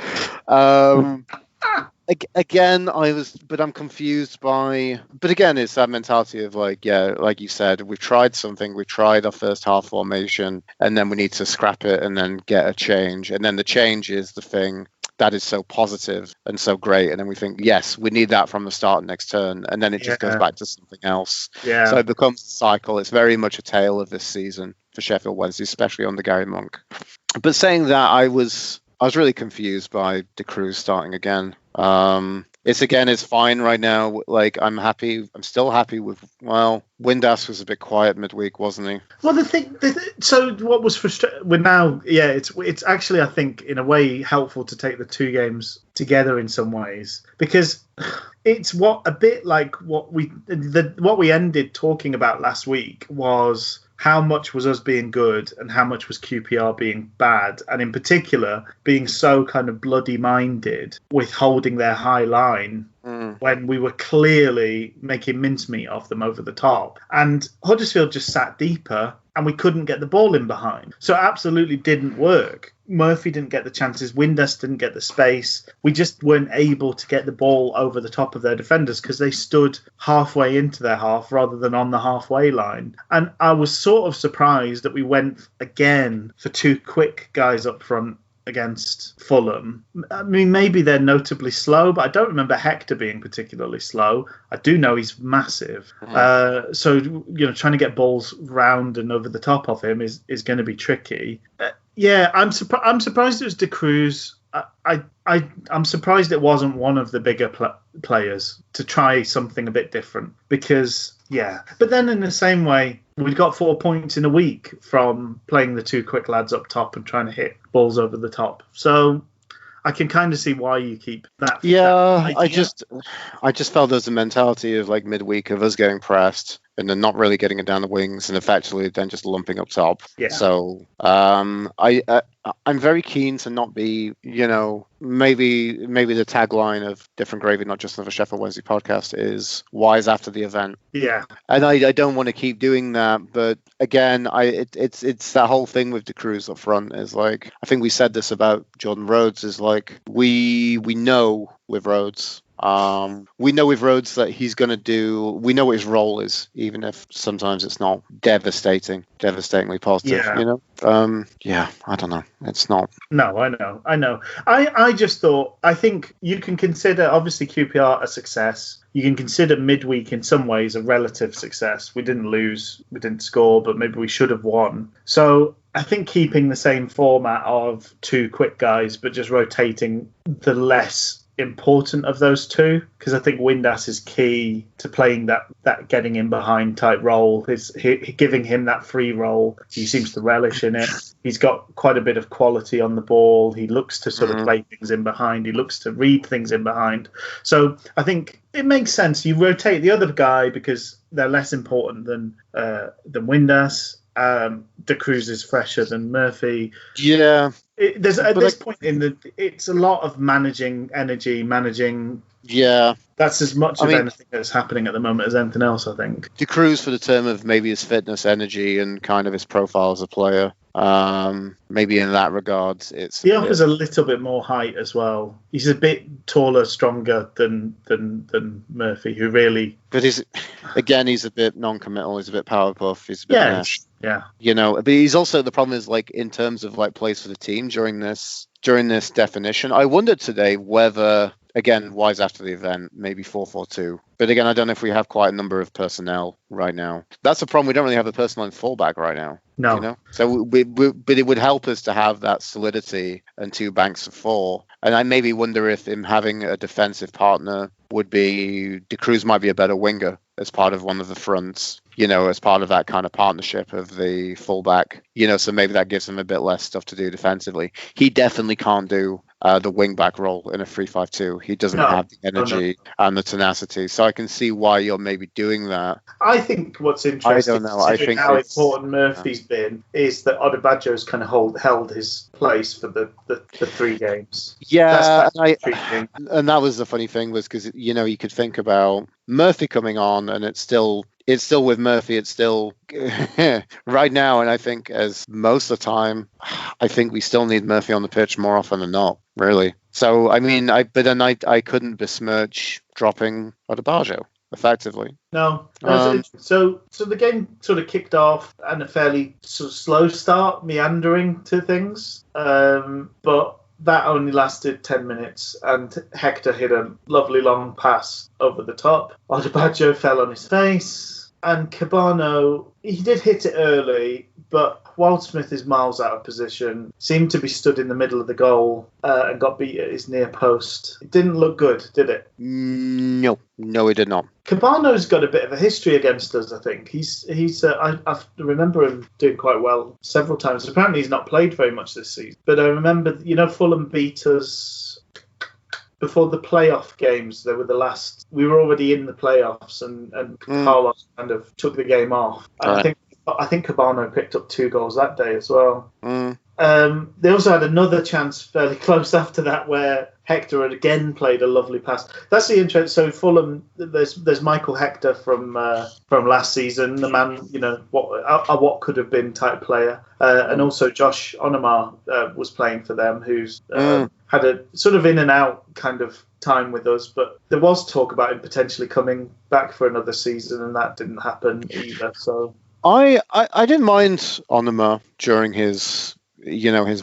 Again, I'm confused by. But again, it's that mentality of like you said, we've tried something. We've tried our first half formation, and then we need to scrap it and then get a change, and then the change is the thing that is so positive and so great, and then we think, yes, we need that from the start next turn, and then it just goes back to something else. Yeah. So it becomes a cycle. It's very much a tale of this season for Sheffield Wednesday, especially under Gary Monk. But saying that, I was really confused by De Cruz starting again. It's fine right now. Like, I'm still happy with, Windass was a bit quiet midweek, wasn't he? Well, so what was frustrating, it's actually, I think, in a way helpful to take the two games together in some ways, because it's a bit like what we ended talking about last week was how much was us being good and how much was QPR being bad, and in particular being so kind of bloody minded with holding their high line when we were clearly making mincemeat of them over the top. And Huddersfield just sat deeper and we couldn't get the ball in behind. So it absolutely didn't work. Murphy didn't get the chances. Windass didn't get the space. We just weren't able to get the ball over the top of their defenders because they stood halfway into their half rather than on the halfway line. And I was sort of surprised that we went again for two quick guys up front against Fulham. I mean, maybe they're notably slow, but I don't remember Hector being particularly slow. I do know he's massive. So, trying to get balls round and over the top of him is going to be tricky. I'm surprised it was De Cruz. I'm surprised it wasn't one of the bigger players to try something a bit different because, But then in the same way, we got 4 points in a week from playing the two quick lads up top and trying to hit balls over the top. So I can kind of see why you keep that. Yeah, I just felt there's a mentality of like midweek of us getting pressed and then not really getting it down the wings and effectively then just lumping up top. Yeah. So I'm very keen to not be, maybe the tagline of Different Gravy, not just of a Sheffield Wednesday podcast, is wise after the event. Yeah. And I don't want to keep doing that, but again, it's that whole thing with De Cruz up front is like, I think we said this about Jordan Rhodes, is like we know with Rhodes. We know with Rhodes that he's going to do. We know what his role is, even if sometimes it's not devastatingly positive. Yeah. I don't know. It's not. No, I know. I just thought. I think you can consider obviously QPR a success. You can consider midweek in some ways a relative success. We didn't lose, we didn't score, but maybe we should have won. So I think keeping the same format of two quick guys, but just rotating the less important of those two, because I think Windass is key to playing that getting in behind type role. Giving him that free role, he seems to relish in it. He's got quite a bit of quality on the ball. He looks to sort of play things in behind. He looks to read things in behind. So I think it makes sense. You rotate the other guy because they're less important than Windass. De Cruz is fresher than Murphy. Yeah. It's a lot of managing energy, Yeah. That's as much of anything that's happening at the moment as anything else, I think. De Cruz for the term of maybe his fitness, energy, and kind of his profile as a player. Maybe in that regard, he offers a little bit more height as well. He's a bit taller, stronger than Murphy, who really. But he's a bit non-committal. He's a bit power puff. He's a bit mesh. Yeah. But he's also, the problem is like in terms of like plays for the team during this definition. I wondered today whether, again, wise after the event, maybe 4-4-2. But again, I don't know if we have quite a number of personnel right now. That's the problem. We don't really have a person on fullback right now. No. So but it would help us to have that solidity and two banks of four. And I maybe wonder if him having a defensive partner would be, De Cruz might be a better winger as part of one of the fronts. as part of that kind of partnership of the fullback, so maybe that gives him a bit less stuff to do defensively. He definitely can't do the wing-back role in a 3-5-2. He doesn't have the energy and the tenacity. So I can see why you're maybe doing that. I think what's interesting, I don't know. I think how important Murphy's been, is that Odebajo's kind of held his place for the 3 games. Yeah, that's and that was the funny thing was because, you could think about Murphy coming on and it's still with Murphy. It's still right now. And I think as most of the time, I think we still need Murphy on the pitch more often than not, really. So, I mean, I couldn't besmirch dropping Odebajo effectively. No. So the game sort of kicked off and a fairly sort of slow start, meandering to things. But that only lasted 10 minutes, and Hector hit a lovely long pass over the top. Odebajo fell on his face, and Cabano, he did hit it early, but Wildsmith is miles out of position, seemed to be stood in the middle of the goal and got beat at his near post. It didn't look good, did it? No, it did not. Cabano's got a bit of a history against us, I think. I remember him doing quite well several times. Apparently he's not played very much this season. But I remember, Fulham beat us before the playoff games. They were the last. We were already in the playoffs, and Carlos kind of took the game off. And I think Cabano picked up 2 goals that day as well. They also had another chance fairly close after that where Hector had again played a lovely pass. That's the interest. So Fulham, there's Michael Hector from last season, the man, what could have been type player, and also Josh Onomar was playing for them, who's had a sort of in and out kind of time with us, but there was talk about him potentially coming back for another season, and that didn't happen either. So I didn't mind Onomar during his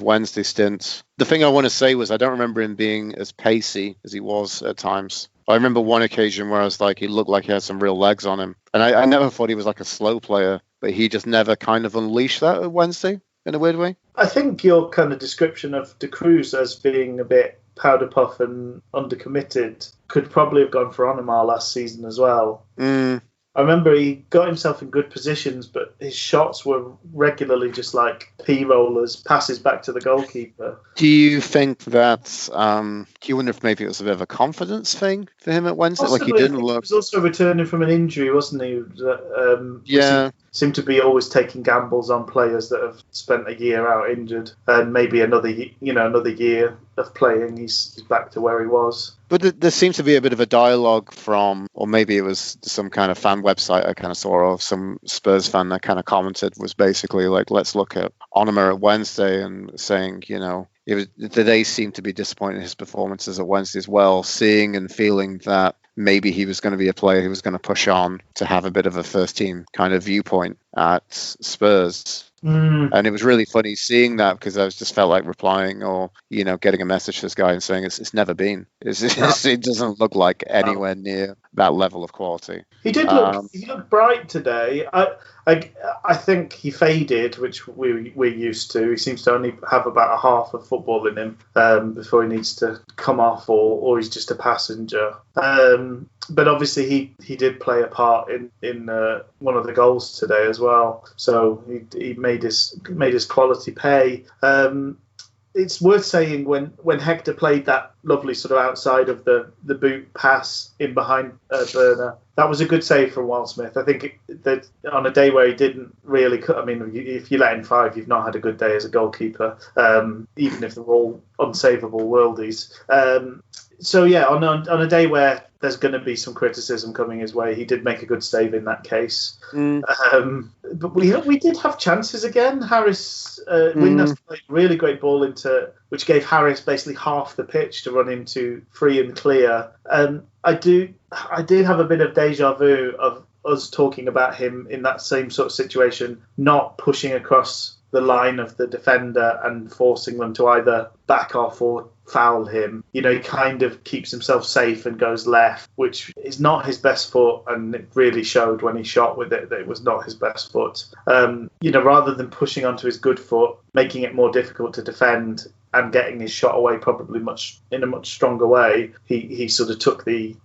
Wednesday stint. The thing I want to say was I don't remember him being as pacey as he was at times. I remember one occasion where I was like, he looked like he had some real legs on him. And I never thought he was like a slow player, but he just never kind of unleashed that at Wednesday in a weird way. I think your kind of description of De Cruz as being a bit powder puff and undercommitted could probably have gone for Onomar last season as well. I remember he got himself in good positions, but his shots were regularly just like P-rollers, passes back to the goalkeeper. Do you think that, do you wonder if maybe it was a bit of a confidence thing for him at Wednesday? Possibly, like he didn't look... He was also returning from an injury, wasn't he? Yeah. Seemed to be always taking gambles on players that have spent a year out injured, and maybe another year of playing, he's back to where he was. But there seems to be a bit of a dialogue from, or maybe it was some kind of fan website I kind of saw, or some Spurs fan that kind of commented, was basically like, let's look at Onomar at Wednesday and saying, they seemed to be disappointed in his performances at Wednesday as well, seeing and feeling that maybe he was going to be a player who was going to push on to have a bit of a first team kind of viewpoint at Spurs. And it was really funny seeing that, because I just felt like replying or, getting a message to this guy and saying it's never been. It doesn't look like anywhere near that level of quality. He did look he looked bright today. I think he faded, which we're used to. He seems to only have about a half of football in him before he needs to come off, or he's just a passenger. But obviously he did play a part in one of the goals today as well. So he made his quality pay. It's worth saying when Hector played that lovely sort of outside of the boot pass in behind Burner, that was a good save from Wildsmith. I think that on a day where he didn't really cut, if you let in 5, you've not had a good day as a goalkeeper, even if they're all unsavable worldies. So yeah, on a day where there's going to be some criticism coming his way, he did make a good save in that case. But we did have chances again. Harris, Windass played a really great ball which gave Harris basically half the pitch to run into free and clear. I did have a bit of deja vu of us talking about him in that same sort of situation, not pushing across the line of the defender and forcing them to either back off or foul him. He kind of keeps himself safe and goes left, which is not his best foot, and it really showed when he shot with it that it was not his best foot. Rather than pushing onto his good foot, making it more difficult to defend and getting his shot away probably in a much stronger way, he sort of took the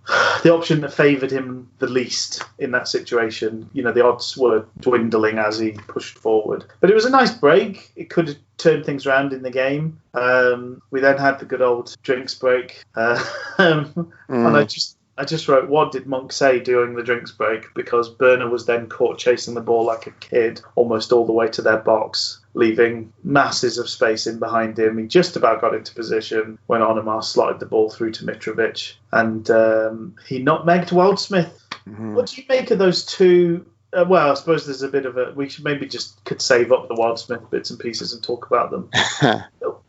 option that favoured him the least in that situation. The odds were dwindling as he pushed forward. But it was a nice break. It could have turned things around in the game. We then had the good old drinks break. And I just wrote, what did Monk say during the drinks break? Because Burner was then caught chasing the ball like a kid almost all the way to their box, leaving masses of space in behind him. He just about got into position when Onomar slotted the ball through to Mitrovic, and he nutmegged Wildsmith. Mm-hmm. What do you make of those two? Well, I suppose there's a bit of we should maybe could save up the Wildsmith bits and pieces and talk about them.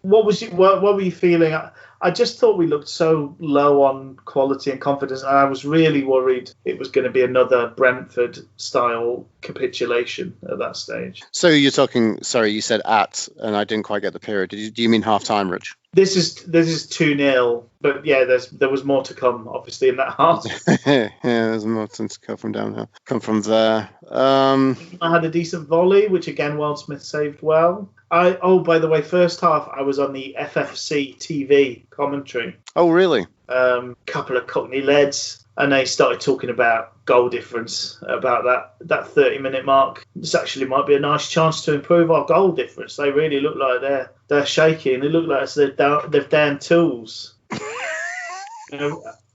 What were you feeling? I just thought we looked so low on quality and confidence, and I was really worried it was going to be another Brentford-style capitulation at that stage. So you're talking, sorry, you said at, and I didn't quite get the period. Do you mean half-time, Rich? This is 2-0, but yeah, there was more to come, obviously, in that half. Yeah, there's more to come from downhill. Come from there. I had a decent volley, which again, Wildsmith saved well. By the way, first half I was on the FFC TV commentary. Oh, really? Couple of Cockney lads, and they started talking about goal difference, about that 30-minute mark. This actually might be a nice chance to improve our goal difference. They really look like they're shaky, and they look like they've down tools.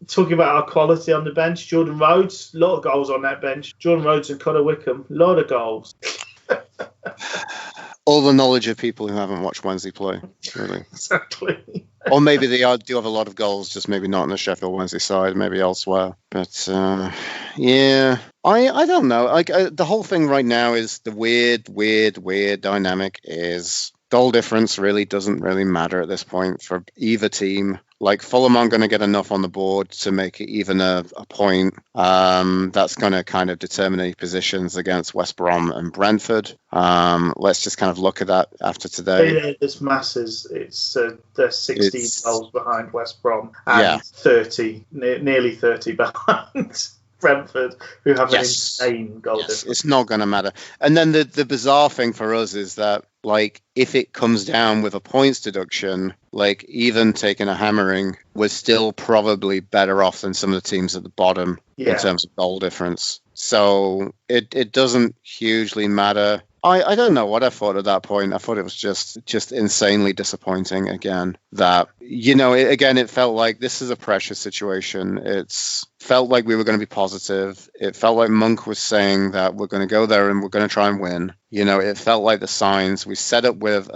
Talking about our quality on the bench, Jordan Rhodes, a lot of goals on that bench. Jordan Rhodes and Conor Wickham, a lot of goals. All the knowledge of people who haven't watched Wednesday play, really. Exactly. Or maybe they do have a lot of goals, just maybe not on the Sheffield Wednesday side, maybe elsewhere. But yeah, I don't know. The whole thing right now is the weird dynamic is goal difference really doesn't really matter at this point for either team. Like Fulham aren't going to get enough on the board to make it even a point. That's going to kind of determine any positions against West Brom and Brentford. Let's just kind of look at that after today. Yeah, there's masses. It's they're 16 goals behind West Brom and 30, nearly 30 behind Brentford, who have an insane goal difference. It's not going to matter. And then the bizarre thing for us is that, like, if it comes down with a points deduction, like, even taking a hammering, we're still probably better off than some of the teams at the bottom in terms of goal difference. So it doesn't hugely matter. I don't know what I thought at that point. I thought it was just insanely disappointing again. That, it felt like this is a pressure situation. It's felt like we were going to be positive. It felt like Monk was saying that we're going to go there and we're going to try and win. It felt like the signs. We set up with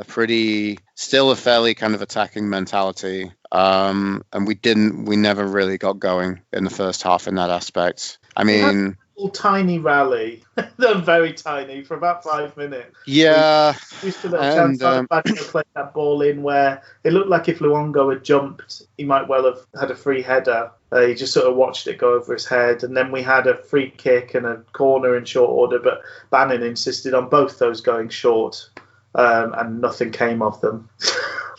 still a fairly kind of attacking mentality. And we never really got going in the first half in that aspect. I mean, tiny rally. They're very tiny for about 5 minutes. Yeah. We still had a chance to play that ball in where it looked like if Luongo had jumped, he might well have had a free header. He just sort of watched it go over his head. And then we had a free kick and a corner in short order, but Bannon insisted on both those going short, and nothing came of them.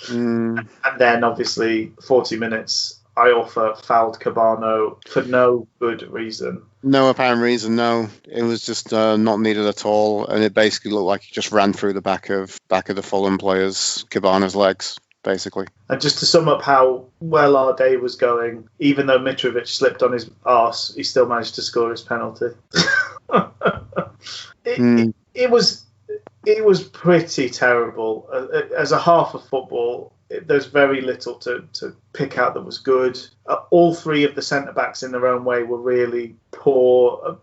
And then, obviously, 40 minutes, Iorfa fouled Cabano for no good reason. No apparent reason, no. It was just not needed at all, and it basically looked like he just ran through the back of the Fulham players, Cabano's legs, basically. And just to sum up how well our day was going, even though Mitrovic slipped on his arse, he still managed to score his penalty. It was pretty terrible. As a half of football, there's very little to pick out that was good. All three of the centre-backs in their own way were really poor,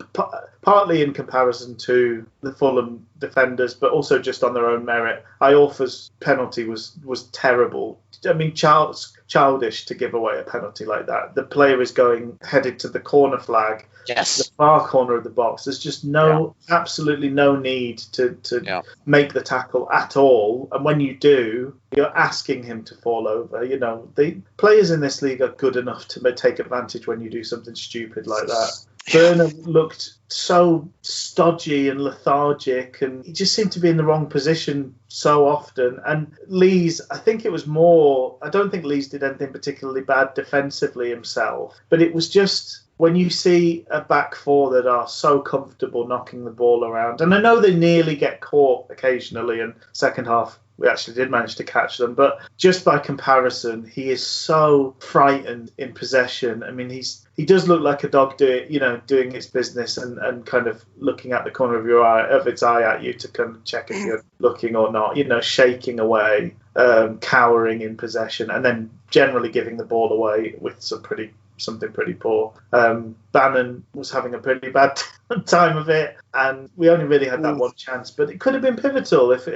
partly in comparison to the Fulham defenders, but also just on their own merit. Iorfa's penalty was terrible. I mean, childish to give away a penalty like that. The player is headed to the corner flag, the far corner of the box. There's just absolutely no need to make the tackle at all. And when you do, you're asking him to fall over. The players in this league are good enough to take advantage when you do something stupid like that. Burner looked so stodgy and lethargic, and he just seemed to be in the wrong position so often. And Lees, I think it was more, I don't think Lees did anything particularly bad defensively himself, but it was just, when you see a back four that are so comfortable knocking the ball around, and I know they nearly get caught occasionally, and second half we actually did manage to catch them. But just by comparison, he is so frightened in possession. I mean, he does look like a dog doing its business and kind of looking at the corner of its eye at you to kind of check if you're looking or not, shaking away, cowering in possession, and then generally giving the ball away with something pretty poor. Bannon was having a pretty bad time of it, and we only really had that one chance, but it could have been pivotal if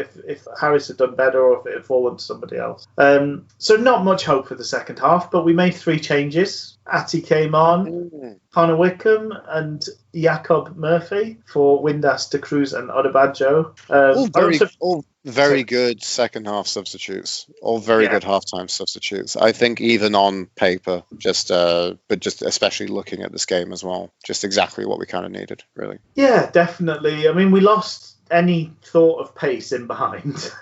Harris had done better or if it had fallen to somebody else. So not much hope for the second half, but we made 3 changes. Atty came on, Connor Wickham and Jacob Murphy for Windass, De Cruz and Odebajo. All very good second half substitutes. All very good halftime substitutes. I think even on paper, but just especially looking at this game as well, just exactly what we kind of needed, really. Yeah, definitely. I mean, we lost any thought of pace in behind.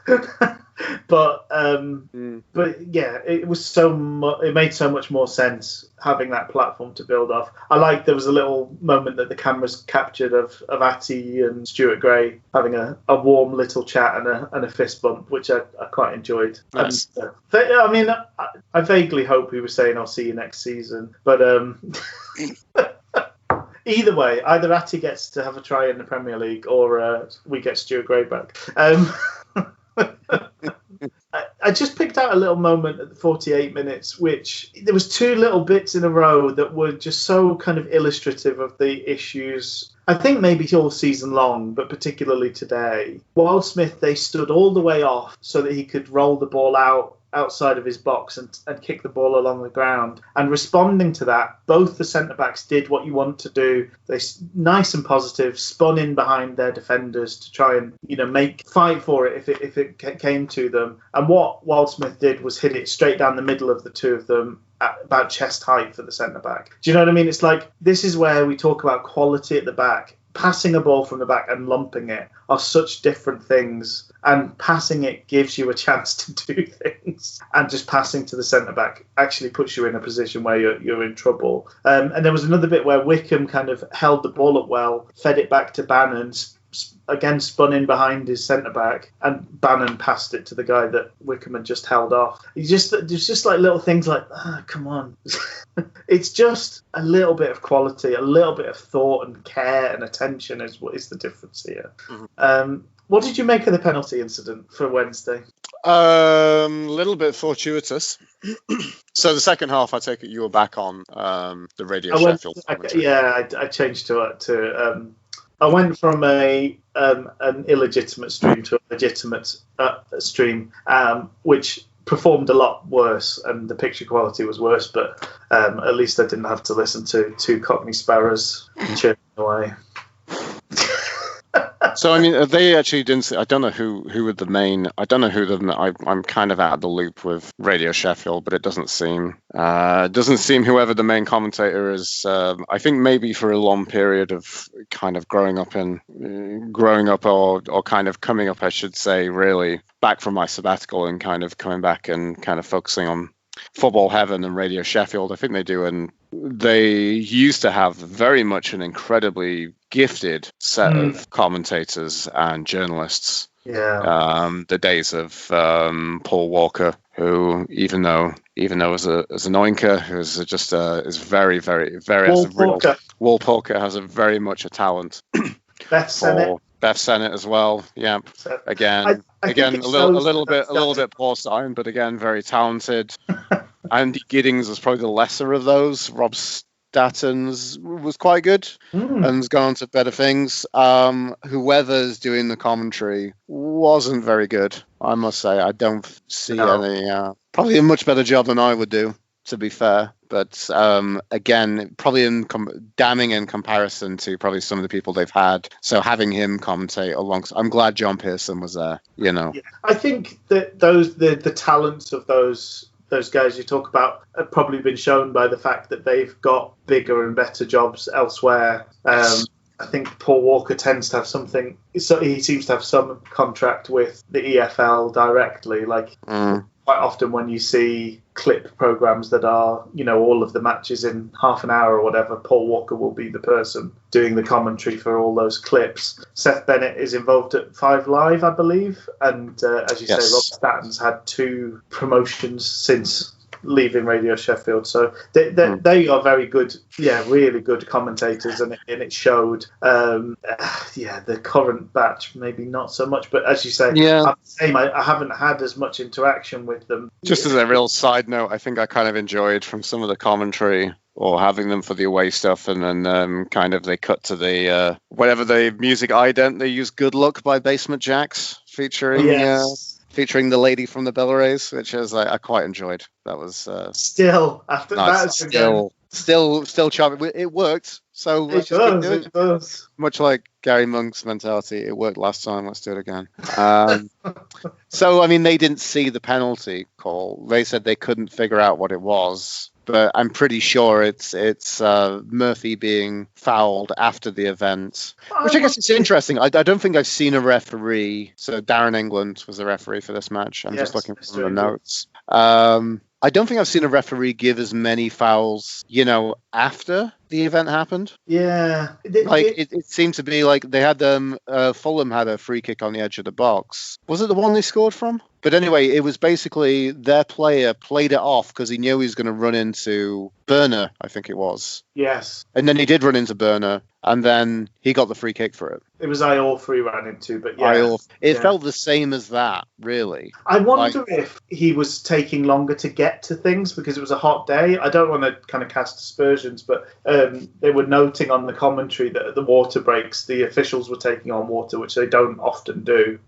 But yeah, it was it made so much more sense having that platform to build off. I like there was a little moment that the cameras captured of Atty and Stuart Gray having a warm little chat and a fist bump, which I quite enjoyed. Nice. And, I vaguely hope he was saying I'll see you next season, but either way, either Atty gets to have a try in the Premier League or we get Stuart Gray back. I just picked out a little moment at the 48 minutes, which there was 2 little bits in a row that were just so kind of illustrative of the issues. I think maybe all season long, but particularly today. Wildsmith, they stood all the way off so that he could roll the ball outside of his box and kick the ball along the ground. And responding to that, both the centre-backs did what you want to do. They nice and positive, spun in behind their defenders to try and fight for it if it came to them. And what Wildsmith did was hit it straight down the middle of the 2 of them at about chest height for the centre-back. Do you know what I mean? It's like, this is where we talk about quality at the back. Passing a ball from the back and lumping it are such different things, and passing it gives you a chance to do things, and just passing to the centre-back actually puts you in a position where you're in trouble. And there was another bit where Wickham kind of held the ball up well, fed it back to Bannon, again spun in behind his centre-back, and Bannon passed it to the guy that Wickham had just held off. There's just like little things like, come on. It's just a little bit of quality, a little bit of thought and care and attention is what is the difference here. Mm-hmm. What did you make of the penalty incident for Wednesday? A little bit fortuitous. So the second half, I take it you were back on the Radio Sheffield commentary. I changed to I went from an illegitimate stream to a legitimate stream, which performed a lot worse, and the picture quality was worse, but at least I didn't have to listen to 2 Cockney sparrows chirping away. So, I mean, they actually didn't say, I don't know who were the main, I don't know who I'm kind of out of the loop with Radio Sheffield, but it doesn't seem whoever the main commentator is, I think maybe for a long period of kind of growing up or kind of coming up, I should say, really back from my sabbatical and kind of coming back and kind of focusing on Football Heaven and Radio Sheffield. I think they do, and they used to have very much an incredibly gifted set of commentators and journalists. Yeah. The days of Paul Walker, who even though as an oinker, who's just is very, very, very Wal Polker has a very much a talent. Beth Sennett as well. Yeah. Again, a little bit poor sign, but again, very talented. Andy Giddings was probably the lesser of those. Rob Statton's was quite good and has gone on to better things. Whoever's doing the commentary wasn't very good, I must say. I don't see any. Probably a much better job than I would do, to be fair. But again, probably damning in comparison to probably some of the people they've had. So having him commentate alongside, I'm glad John Pearson was there. Yeah. I think that the talents of those guys you talk about have probably been shown by the fact that they've got bigger and better jobs elsewhere. I think Paul Walker tends to have something. So he seems to have some contract with the EFL directly. Like quite often when you see clip programs that are, all of the matches in half an hour or whatever, Paul Walker will be the person doing the commentary for all those clips. Seth Bennett is involved at 5 Live, I believe, and as you say, Rob Statton's had 2 promotions since leaving Radio Sheffield, so they are very good, really good commentators, and it showed. The current batch maybe not so much, but as you say, I'm the same. I haven't had as much interaction with them. Just as a real side note, I think I kind of enjoyed from some of the commentary, or having them for the away stuff, and then kind of they cut to the whatever the music ident they use, "Good Luck" by Basement Jaxx, featuring the lady from the Bellerays, which is I quite enjoyed. That was still after nice. that still charming. It worked, so let's just keep doing it. Does. Much like Gary Monk's mentality, it worked last time. Let's do it again. So I mean, they didn't see the penalty call. They said they couldn't figure out what it was. But I'm pretty sure it's Murphy being fouled after the event, which I guess is interesting. I don't think I've seen a referee. So Darren England was the referee for this match. I'm just looking for the notes. I don't think I've seen a referee give as many fouls, after the event happened. Yeah. It seemed to be like they had Fulham had a free kick on the edge of the box. Was it the one they scored from? But anyway, it was basically their player played it off because he knew he was going to run into Burner, I think it was. Yes. And then he did run into Burner, and then he got the free kick for it. It was Iorfa he ran into, but yeah. It felt the same as that, really. I wonder if he was taking longer to get to things because it was a hot day. I don't want to kind of cast aspersions, but they were noting on the commentary that at the water breaks, the officials were taking on water, which they don't often do.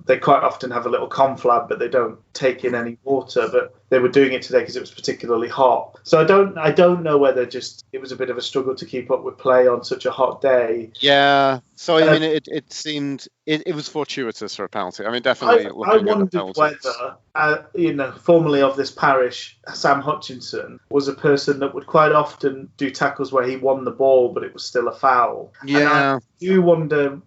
They quite often have a little conflab, but they don't take in any water. But they were doing it today because it was particularly hot. So I don't know whether just it was a bit of a struggle to keep up with play on such a hot day. Yeah. So I mean, it seemed it was fortuitous for a penalty. I mean, definitely. I wondered whether, formerly of this parish, Sam Hutchinson was a person that would quite often do tackles where he won the ball, but it was still a foul. Yeah. And I do wonder.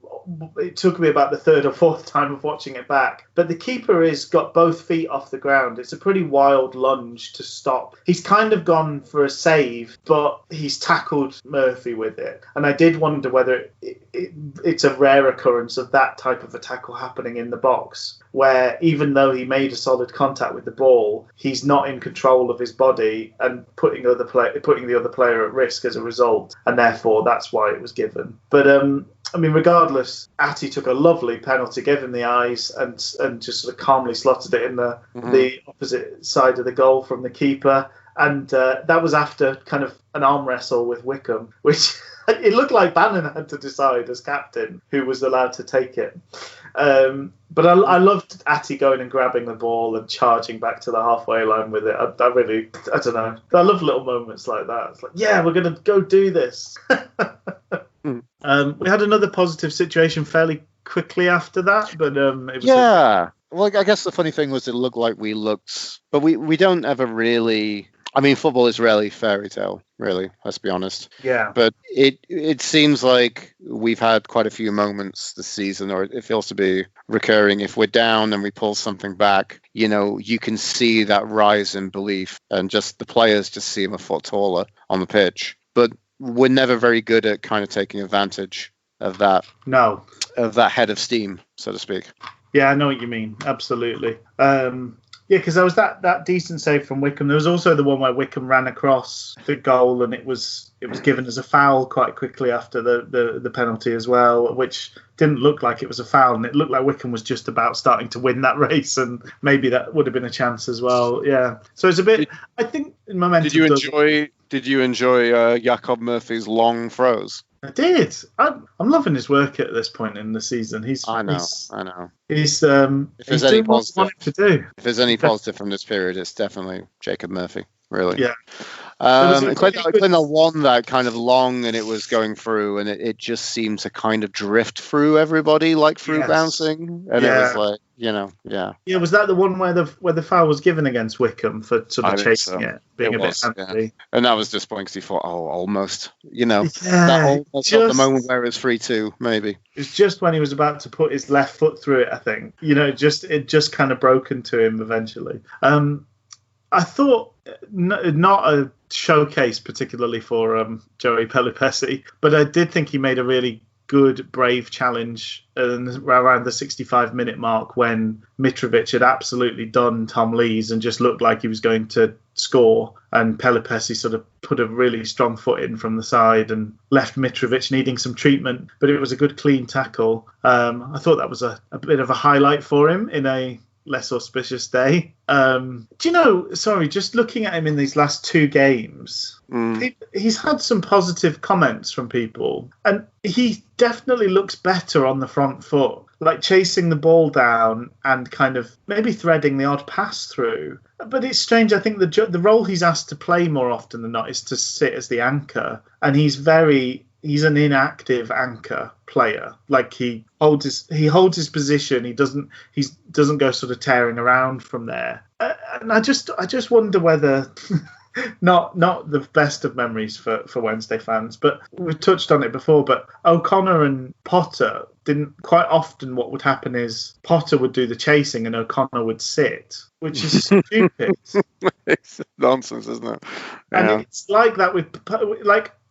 It took me about the 3rd or 4th time of watching it back. But the keeper has got both feet off the ground. It's a pretty wild lunge to stop. He's kind of gone for a save, but he's tackled Murphy with it. And I did wonder whether it's a rare occurrence of that type of a tackle happening in the box, where even though he made a solid contact with the ball, he's not in control of his body and putting the other player at risk as a result. And therefore, that's why it was given. But I mean, regardless, Atty took a lovely penalty, gave him the eyes, and just sort of calmly slotted it in the opposite side of the goal from the keeper. And that was after kind of an arm wrestle with Wickham, which it looked like Bannon had to decide as captain who was allowed to take it. But I loved Atty going and grabbing the ball and charging back to the halfway line with it. I don't know. I love little moments like that. It's like, yeah, we're going to go do this. We had another positive situation fairly quickly after that, but it was well, I guess the funny thing was it looked like we looked, but we don't ever really. I mean, football is rarely fairy tale, really. Let's be honest. Yeah. But it seems like we've had quite a few moments this season, or it feels to be recurring. If we're down and we pull something back, you can see that rise in belief, and just the players just seem a foot taller on the pitch. But we're never very good at kind of taking advantage of that. No. Of that head of steam, so to speak. Yeah, I know what you mean. Absolutely. Because there was that decent save from Wickham. There was also the one where Wickham ran across the goal and it was given as a foul quite quickly after the penalty as well, which didn't look like it was a foul, and it looked like Wickham was just about starting to win that race, and maybe that would have been a chance as well. Yeah. So it's a bit. I think momentum. Did you enjoy Jakob Murphy's long throws? I did. I'm loving his work at this point in the season. I know. He's if there's any doing what he wanted to do. If there's any positive from this period, it's definitely Jacob Murphy. really. Yeah. Quentin won that kind of long, and it was going through, and it just seemed to kind of drift through everybody, like through bouncing, and it was like, yeah. Yeah, was that the one where the foul was given against Wickham for sort of chasing it, being a bit antsy? Yeah. And that was disappointing because he thought, almost, that almost the moment where it was 3-2, maybe. It was just when he was about to put his left foot through it, I think. It just kind of broken to him eventually. I thought not a showcase particularly for Joey Pelupessy, but I did think he made a really good, brave challenge around the 65-minute mark when Mitrovic had absolutely done Tom Lees and just looked like he was going to score, and Pelupessy sort of put a really strong foot in from the side and left Mitrovic needing some treatment, but it was a good, clean tackle. I thought that was a bit of a highlight for him in a less auspicious day. Just looking at him in these last two games, he's had some positive comments from people, and he definitely looks better on the front foot, like chasing the ball down and kind of maybe threading the odd pass through. But it's strange. I think the role he's asked to play more often than not is to sit as the anchor, and he's an inactive anchor player. Like he holds his position. He doesn't go sort of tearing around from there. And I just wonder whether not the best of memories for Wednesday fans, but we've touched on it before. But O'Connor and Potter didn't quite often. What would happen is Potter would do the chasing and O'Connor would sit, which is stupid. It's nonsense, isn't it? Yeah. And it's like that with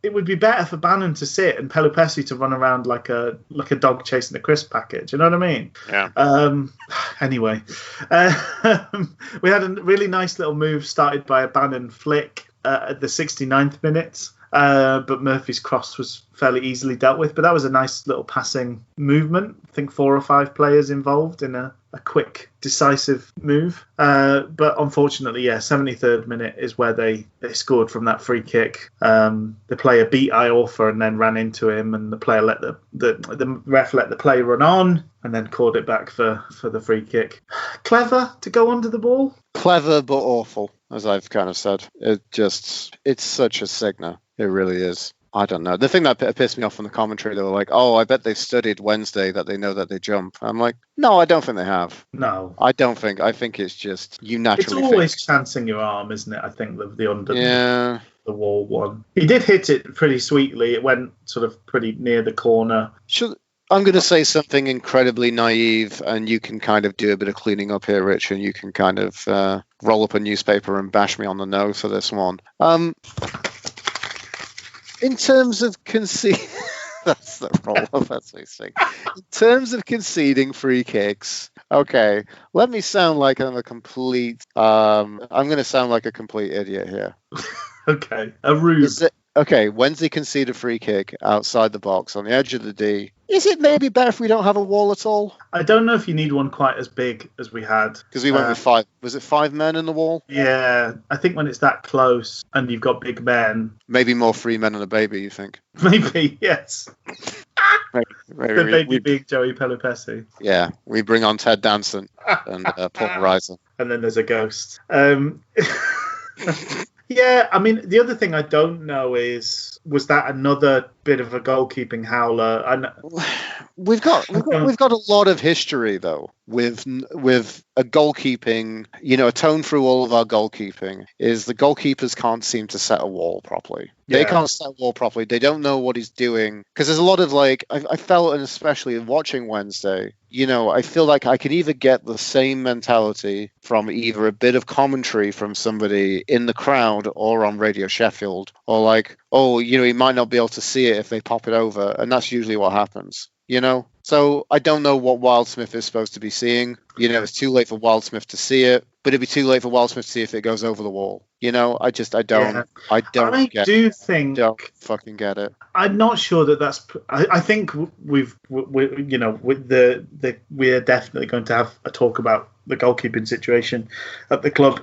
it would be better for Bannon to sit and Pelupessy to run around like a dog chasing a crisp packet. You know what I mean? Yeah. Anyway, we had a really nice little move started by a Bannon flick at the 69th minute. But Murphy's cross was fairly easily dealt with. But that was a nice little passing movement. I think 4 or 5 players involved in a quick, decisive move. But unfortunately, 73rd minute is where they scored from that free kick. The player beat Iorfa and then ran into him, and the player let the ref let the play run on and then called it back for the free kick. Clever to go under the ball. Clever but awful, as I've kind of said. It's such a signer. It really is. I don't know. The thing that pissed me off on the commentary, they were like, I bet they've studied Wednesday that they know that they jump. I'm like, no, I don't think they have. No. I don't think. I think it's just you naturally It's always chancing your arm, isn't it? I think the under the wall one. He did hit it pretty sweetly. It went sort of pretty near the corner. I'm going to say something incredibly naive, and you can kind of do a bit of cleaning up here, Rich, and you can kind of roll up a newspaper and bash me on the nose for this one. In terms of conceding, that's the roll-up, that's what he's saying. In terms of conceding free kicks, okay, let me sound like I'm I'm going to sound like a complete idiot here. Okay, a rube. Okay, Wednesday conceded a free kick outside the box on the edge of the D. Is it maybe better if we don't have a wall at all? I don't know if you need one quite as big as we had. Because we went with 5. Was it 5 men in the wall? Yeah, I think when it's that close and you've got big men. Maybe more 3 men and a baby, you think? Maybe, yes. maybe the baby being Joey Pelupessy. Yeah, we bring on Ted Danson and Paul Reiser. And then there's a ghost. Yeah, I mean, the other thing I don't know was that another bit of a goalkeeping howler? We've got a lot of history though with a goalkeeping. A tone through all of our goalkeeping is the goalkeepers can't seem to set a wall properly. They can't set a wall properly. They don't know what he's doing because there's a lot of I felt, and especially watching Wednesday, I feel like I can either get the same mentality from either a bit of commentary from somebody in the crowd or on Radio Sheffield, or he might not be able to see it if they pop it over, and that's usually what happens. So I don't know what Wildsmith is supposed to be seeing. It's too late for Wildsmith to see it, but it'd be too late for Wildsmith to see if it goes over the wall. I don't fucking get it. I'm not sure that's. I think we are definitely going to have a talk about the goalkeeping situation at the club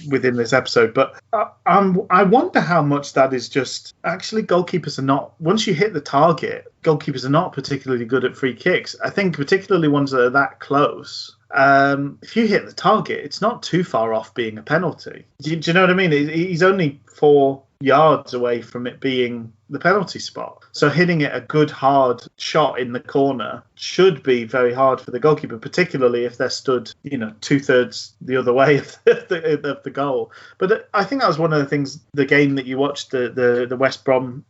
within this episode, but I wonder how much that is just actually goalkeepers are not. Once you hit the target, goalkeepers are not particularly good at free kicks. I think particularly ones that are that close. if you hit the target, it's not too far off being a penalty. Do you know what I mean? He's only 4 yards away from it being the penalty spot. So hitting it a good hard shot in the corner should be very hard for the goalkeeper, particularly if they're stood, 2/3 the other way of the goal. But I think that was one of the things, the game that you watched, the West Brom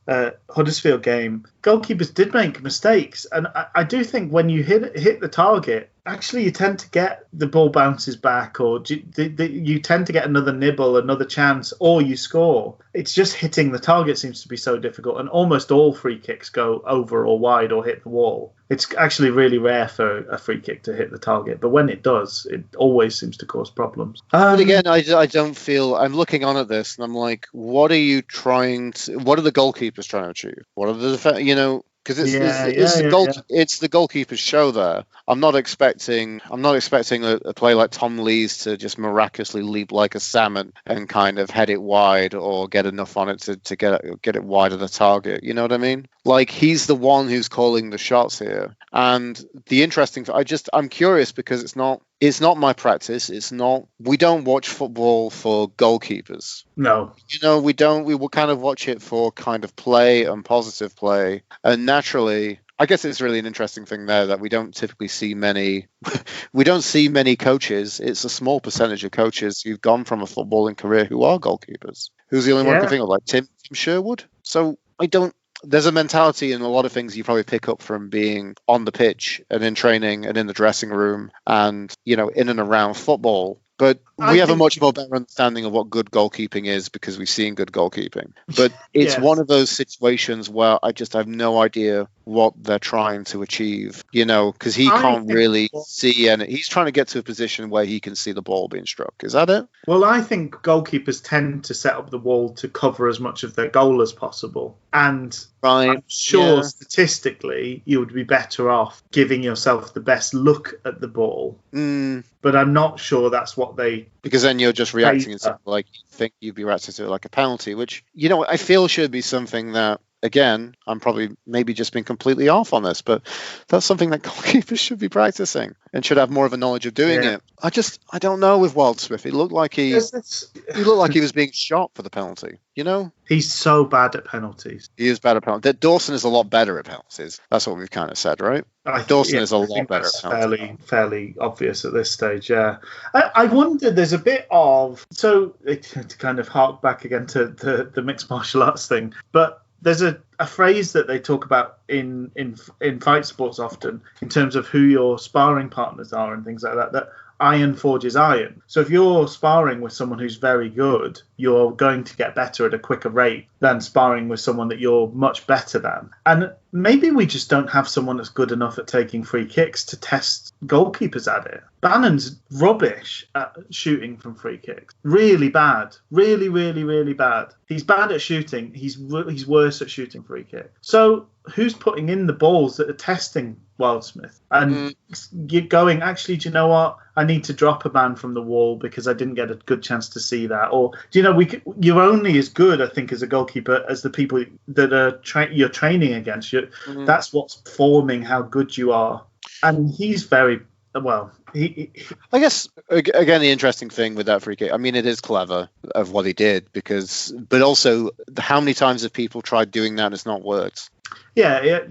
Huddersfield game, goalkeepers did make mistakes. And I do think when you hit the target, actually you tend to get the ball bounces back, or you tend to get another nibble, another chance, or you score. It's just hitting the target seems to be so difficult, and almost all free kicks go over or wide or hit the wall. It's actually really rare for a free kick to hit the target, but when it does, it always seems to cause problems. But again, I don't feel, I'm looking on at this and I'm like, what are the goalkeepers trying to achieve? What are the because it's the goalkeeper's show there. I'm not expecting a play like Tom Lee's to just miraculously leap like a salmon and kind of head it wide or get enough on it to get it wide of the target. You know what I mean? Like, he's the one who's calling the shots here. And the interesting, I'm curious because it's not my practice. We don't watch football for goalkeepers. No. We don't. We will kind of watch it for kind of play and positive play. And naturally, I guess it's really an interesting thing there that we don't typically see many. We don't see many coaches. It's a small percentage of coaches who've gone from a footballing career who are goalkeepers. Who's the only one I can think of? Like Tim Sherwood. So there's a mentality in a lot of things you probably pick up from being on the pitch and in training and in the dressing room and, in and around football. But we have a much more better understanding of what good goalkeeping is because we've seen good goalkeeping. But it's one of those situations where I just have no idea what they're trying to achieve, because he can't really see, and he's trying to get to a position where he can see the ball being struck. Is that it? Well, I think goalkeepers tend to set up the wall to cover as much of their goal as possible. And I'm sure statistically you would be better off giving yourself the best look at the ball. But I'm not sure that's what they... Because then you're just reacting in something like you think you'd be reacting to it like a penalty, which, I feel should be something that, again, I'm probably maybe just being completely off on this, but that's something that goalkeepers should be practicing and should have more of a knowledge of doing it. I don't know with Wildsmith. It looked like he was being shot for the penalty, He's so bad at penalties. He is bad at penalties. Dawson is a lot better at penalties. That's what we've kind of said, right? Dawson is a lot better at penalties. Fairly obvious at this stage, yeah. I wonder, there's a bit of... So, to kind of hark back again to the mixed martial arts thing, but there's a phrase that they talk about in fight sports often in terms of who your sparring partners are and things like that iron forges iron. So if you're sparring with someone who's very good, you're going to get better at a quicker rate than sparring with someone that you're much better than. And maybe we just don't have someone that's good enough at taking free kicks to test goalkeepers at it. Bannon's rubbish at shooting from free kicks. Really bad. Really, really, really bad. He's bad at shooting. He's worse at shooting free kicks. So who's putting in the balls that are testing Wildsmith? And you're going, actually, do you know what? I need to drop a man from the wall because I didn't get a good chance to see that. Or, you're only as good, I think, as a goalkeeper as the people that are you're training against. That's what's forming how good you are. And he's very... Well, I guess, again, the interesting thing with that free kick, I mean, it is clever of what he did, but also, how many times have people tried doing that and it's not worked? Yeah.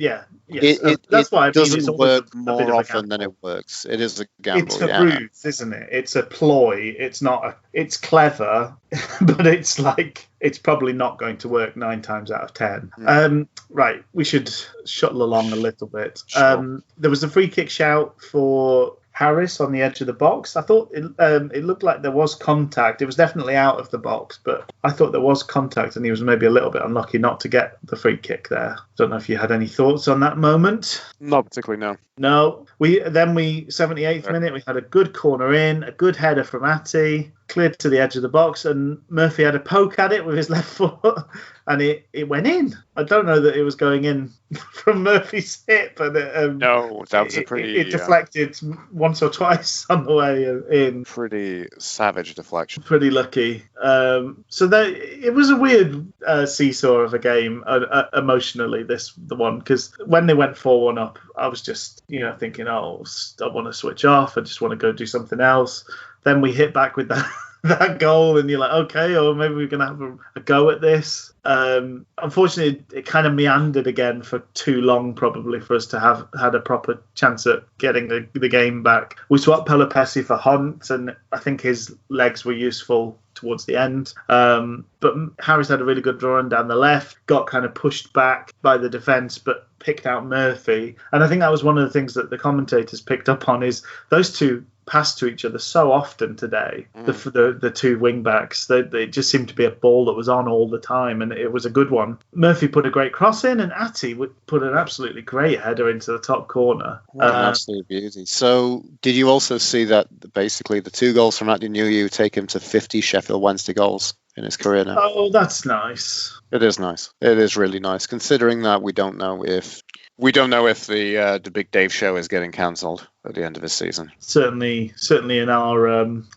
That's why it doesn't work more often than it works. It is a gamble. It's a ruse, isn't it? It's a ploy. It's clever, but it's probably not going to work 9 times out of 10. Right, we should shuttle along a little bit. Sure. There was a free kick shout for Harris on the edge of the box. I thought it looked like there was contact. It was definitely out of the box, but I thought there was contact, and he was maybe a little bit unlucky not to get the free kick there. Don't know if you had any thoughts on that moment. Not particularly, no. No. 78th minute, we had a good corner in, a good header from Atty. cleared to the edge of the box, and Murphy had a poke at it with his left foot, and it went in. I don't know that it was going in from Murphy's hip, but no, that was a pretty. It deflected once or twice on the way in. Pretty savage deflection. Pretty lucky. So it was a weird seesaw of a game emotionally. The one, because when they went 4-1 up, I was just thinking, oh, I want to switch off. I just want to go do something else. Then we hit back with that goal, and you're like, okay, or maybe we're going to have a go at this. Unfortunately, it kind of meandered again for too long, probably, for us to have had a proper chance at getting the game back. We swapped Pelopessi for Hunt, and I think his legs were useful towards the end. But Harris had a really good run down the left, got kind of pushed back by the defence, but picked out Murphy. And I think that was one of the things that the commentators picked up on, is those two pass to each other so often today. The two wing backs, they just seemed to be a ball that was on all the time, and it was a good one. Murphy put a great cross in, and Atty put an absolutely great header into the top corner. Absolute beauty. So did you also see that basically the 2 goals from Atty Nuhiu take him to 50 Sheffield Wednesday goals in his career now? Oh, that's nice. It is nice. It is really nice, considering that we don't know if the Big Dave show is getting cancelled at the end of his season. Certainly in our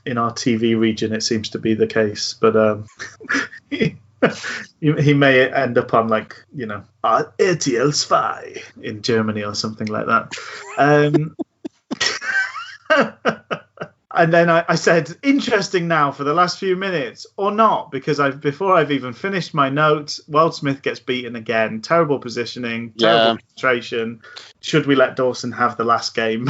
TV region, it seems to be the case. But he may end up on RTL Spy in Germany or something like that. And then I said, interesting now for the last few minutes, or not, because before I've even finished my notes, Wildsmith gets beaten again. Terrible positioning, terrible concentration. Should we let Dawson have the last game?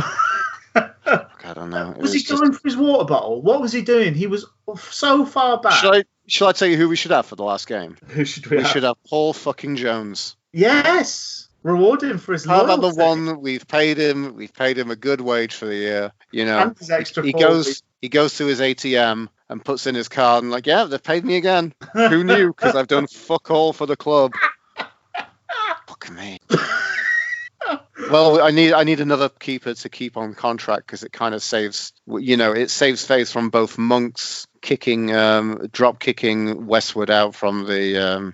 I don't know. Was he going for his water bottle? What was he doing? He was so far back. Shall I tell you who we should have for the last game? Who should we have? We should have Paul fucking Jones. Yes! Reward him for his loyalty. How about the one we've paid him? We've paid him a good wage for the year. And his extra he goes to his ATM and puts in his card and yeah, they've paid me again. Who knew? Because I've done fuck all for the club. Fuck me. Well, I need another keeper to keep on contract, because it kind of saves face from both Monk's drop kicking westward out from the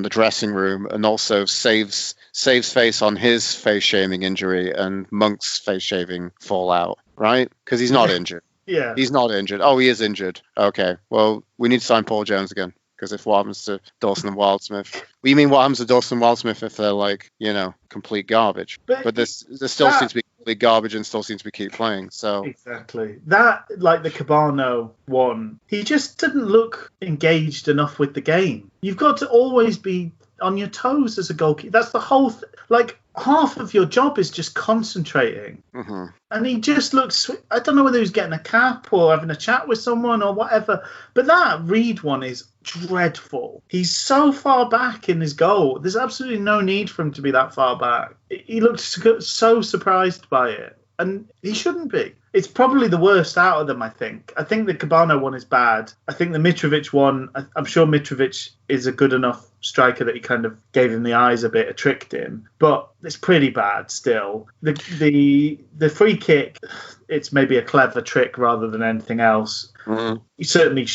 dressing room, and also saves face on his face shaming injury and Monk's face shaving fallout, right? Because he's not injured. Yeah, he's not injured. Oh, he is injured. Okay, well, we need to sign Paul Jones again. Because if what happens to Dawson and Wildsmith, you mean what happens to Dawson and Wildsmith if they're complete garbage? But there still seems to be complete garbage and still seems to keep playing. So exactly that, the Cabano one, he just didn't look engaged enough with the game. You've got to always be on your toes as a goalkeeper. That's the whole half of your job is just concentrating. Mm-hmm. And he just looks, I don't know whether he was getting a cap or having a chat with someone or whatever, but that Reed one is dreadful. He's so far back in his goal. There's absolutely no need for him to be that far back. He looked so surprised by it. And he shouldn't be. It's probably the worst out of them, I think. I think the Cabano one is bad. I think the Mitrovic one, I'm sure Mitrovic is a good enough striker that he kind of gave him the eyes a bit, tricked him. But it's pretty bad still. The free kick, it's maybe a clever trick rather than anything else. Mm-hmm. Certainly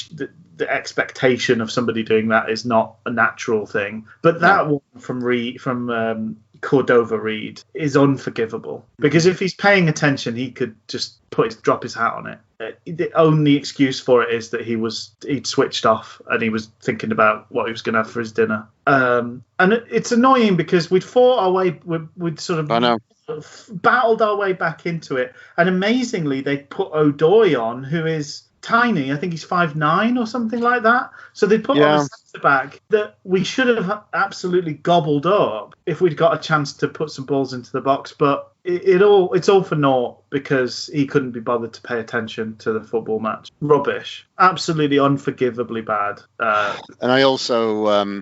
the expectation of somebody doing that is not a natural thing. But that one from Cordova Reed is unforgivable, because if he's paying attention, he could just drop his hat on it. The only excuse for it is that he'd switched off and he was thinking about what he was going to have for his dinner. And it's annoying because we'd fought our way, we'd sort of battled our way back into it, and amazingly they put O'Doy on, who is tiny. I think he's 5'9" or something like that. So they put on a centre back that we should have absolutely gobbled up if we'd got a chance to put some balls into the box. But it's all for naught because he couldn't be bothered to pay attention to the football match. Rubbish. Absolutely unforgivably bad. And I also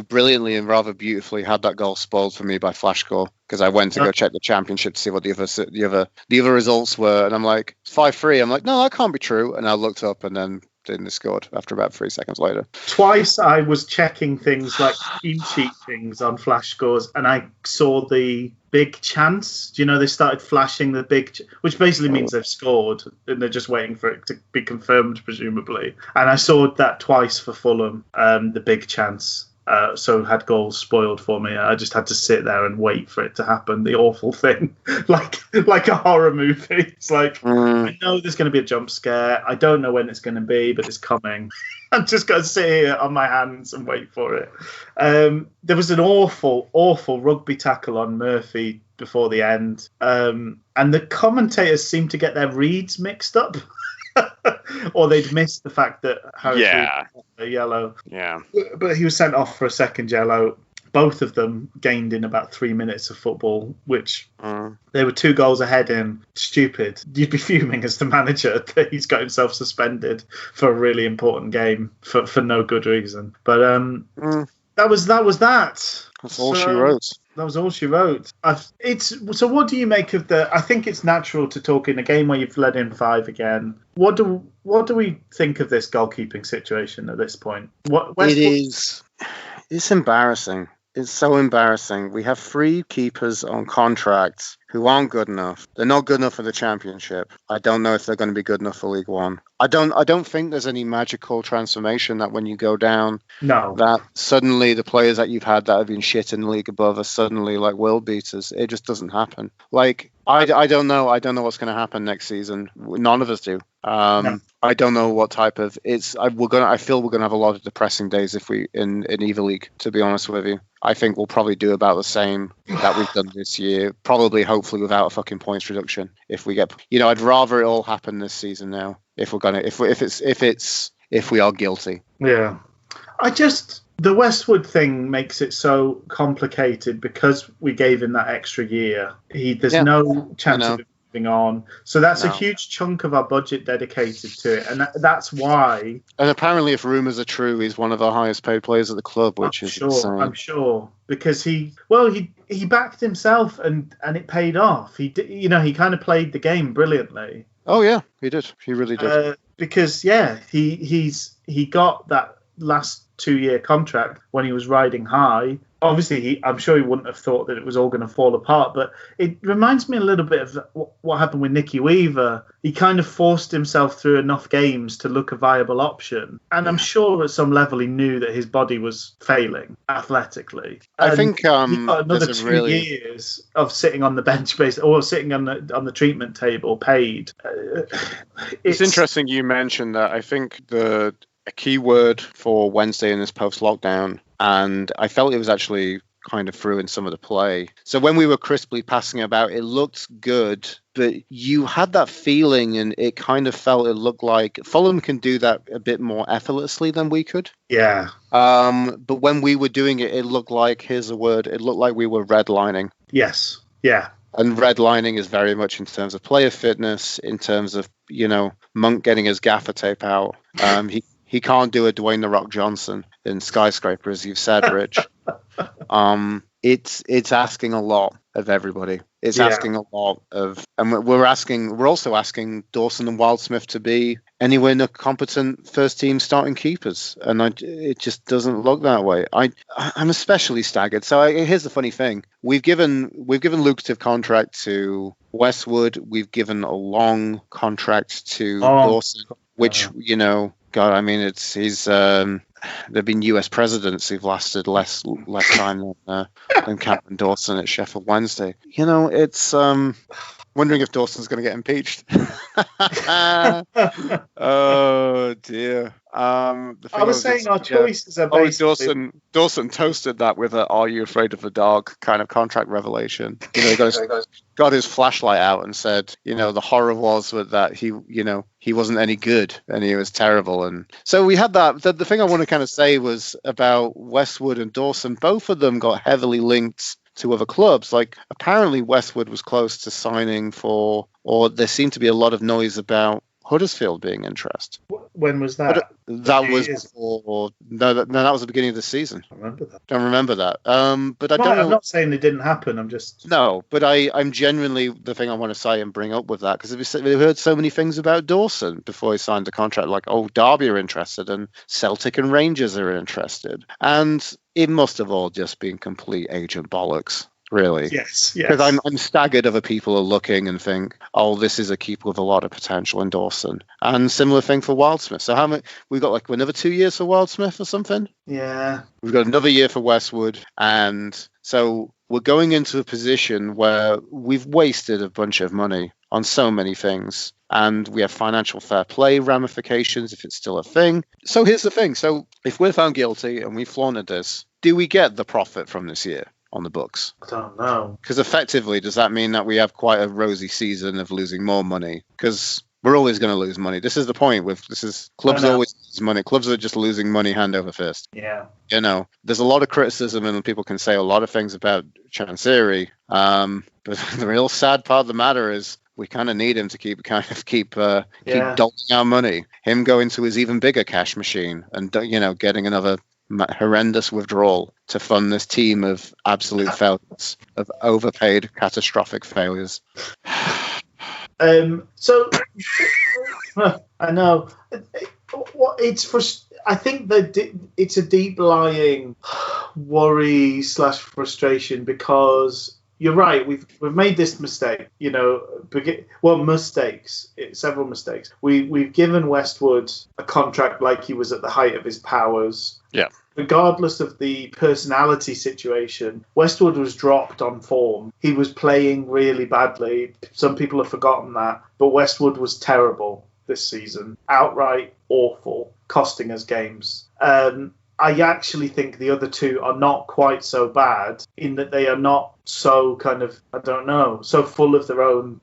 brilliantly and rather beautifully had that goal spoiled for me by flash score, because I went to go check the championship to see what the other results were, and I'm like, 5-3. I'm like, no, that can't be true. And I looked up, and then then they scored after about 3 seconds later. Twice I was checking things like team sheet things on Flash Scores, and I saw the big chance. Do you know they started flashing the big, which basically means they've scored and they're just waiting for it to be confirmed, presumably. And I saw that twice for Fulham, the big chance. So had goals spoiled for me. I just had to sit there and wait for it to happen. The awful thing, like a horror movie. It's like I know there's going to be a jump scare. I don't know when it's going to be, but it's coming. I'm just going to sit here on my hands and wait for it. There was an awful rugby tackle on Murphy before the end, and the commentators seemed to get their reads mixed up. Or they'd missed the fact that Harris got a yellow. Yeah. But he was sent off for a second yellow. Both of them gained in about 3 minutes of football, which they were 2 goals ahead in. Stupid. You'd be fuming as the manager that he's got himself suspended for a really important game for no good reason. But that was that. That's all she wrote. That was all she wrote. So what do you make of the... I think it's natural to talk in a game where you've let in 5 again. What do we think of this goalkeeping situation at this point? It's embarrassing. It's so embarrassing. We have 3 keepers on contracts who aren't good enough. They're not good enough for the Championship. I don't know if they're going to be good enough for League One. I don't think there's any magical transformation that when you go down, that suddenly the players that you've had that have been shit in the league above are suddenly like world beaters. It just doesn't happen. Like I don't know. I don't know what's going to happen next season. None of us do. No. I don't know what type of I feel we're gonna have a lot of depressing days if we in either league. To be honest with you, I think we'll probably do about the same that we've done this year. Probably, hopefully, without a fucking points reduction. If we get, I'd rather it all happen this season now. If we are guilty. Yeah, the Westwood thing makes it so complicated because we gave him that extra year. There's no chance of it moving on. So that's a huge chunk of our budget dedicated to it. And that's why... And apparently, if rumours are true, he's one of the highest paid players at the club, which is insane. I'm sure. Because he backed himself and it paid off. He kind of played the game brilliantly. Oh, yeah, he did. He really did. Because, he got that last 2-year contract when he was riding high. Obviously, I'm sure he wouldn't have thought that it was all going to fall apart, but it reminds me a little bit of what happened with Nicky Weaver. He kind of forced himself through enough games to look a viable option. And I'm sure at some level he knew that his body was failing athletically. And I think he got another 2 years of sitting on the bench or sitting on the treatment table paid. It's interesting you mentioned that. I think a key word for Wednesday in this post-lockdown, and I felt it was actually kind of through in some of the play. So when we were crisply passing about, it looked good, but you had that feeling and it kind of felt, it looked like Fulham can do that a bit more effortlessly than we could. Yeah. But when we were doing it, it looked like, here's a word, it looked like we were redlining. Yes. Yeah. And redlining is very much in terms of player fitness, in terms of, Monk getting his gaffer tape out. He can't do a Dwayne The Rock Johnson in Skyscraper, as you've said, Rich. It's asking a lot of everybody. It's asking a lot of, and we're also asking Dawson and Wildsmith to be anywhere near competent first team starting keepers, and it just doesn't look that way. I'm especially staggered. So here's the funny thing: we've given lucrative contract to Westwood. We've given a long contract to Dawson, which God, I mean, there've been US presidents who've lasted less time than Cameron Dawson at Sheffield Wednesday. It's wondering if Dawson's going to get impeached. Oh dear. I was saying our choices are basically... Dawson toasted that with a "Are you afraid of the dog?" kind of contract revelation. He got his flashlight out and said, the horror was that he wasn't any good and he was terrible. And so we had that. The thing I want to kind of say was about Westwood and Dawson. Both of them got heavily linked to other clubs. Like apparently Westwood was close to signing for, or there seemed to be a lot of noise about Huddersfield being interested. When was that? That was Years. before. No, that was the beginning of the season. I remember that. Don't remember that. But I don't Right, know. I'm not saying it didn't happen. I'm just No, but I'm genuinely the thing I want to say and bring up with that, because we've heard so many things about Dawson before he signed the contract, like, oh, Derby are interested and Celtic and Rangers are interested, and it must have all just been complete agent bollocks, really. yes. Because I'm staggered other people are looking and think, oh, this is a keeper with a lot of potential in Dawson. And similar thing for Wildsmith. So how many? We've got like another 2 years for Wildsmith or something? Yeah. We've got another year for Westwood. And so we're going into a position where we've wasted a bunch of money on so many things. And we have financial fair play ramifications if it's still a thing. So here's the thing. So if we're found guilty and we flaunted this, do we get the profit from this year on the books? I don't know. Because effectively, does that mean that we have quite a rosy season of losing more money? Because we're always going to lose money. This is the point. Clubs always lose money. Clubs are just losing money hand over fist. Yeah. You know, there's a lot of criticism and people can say a lot of things about Chansiri. But the real sad part of the matter is we kind of need him to keep doling our money. Him going to his even bigger cash machine and, getting another horrendous withdrawal to fund this team of absolute failures, of overpaid catastrophic failures. So I know I think that it's a deep lying worry / frustration, because you're right. We've made this mistake, several mistakes. We've given Westwood a contract like he was at the height of his powers. Yeah. Regardless of the personality situation, Westwood was dropped on form. He was playing really badly. Some people have forgotten that, but Westwood was terrible this season. Outright awful, costing us games. I actually think the other two are not quite so bad, in that they are not so kind of, so full of their own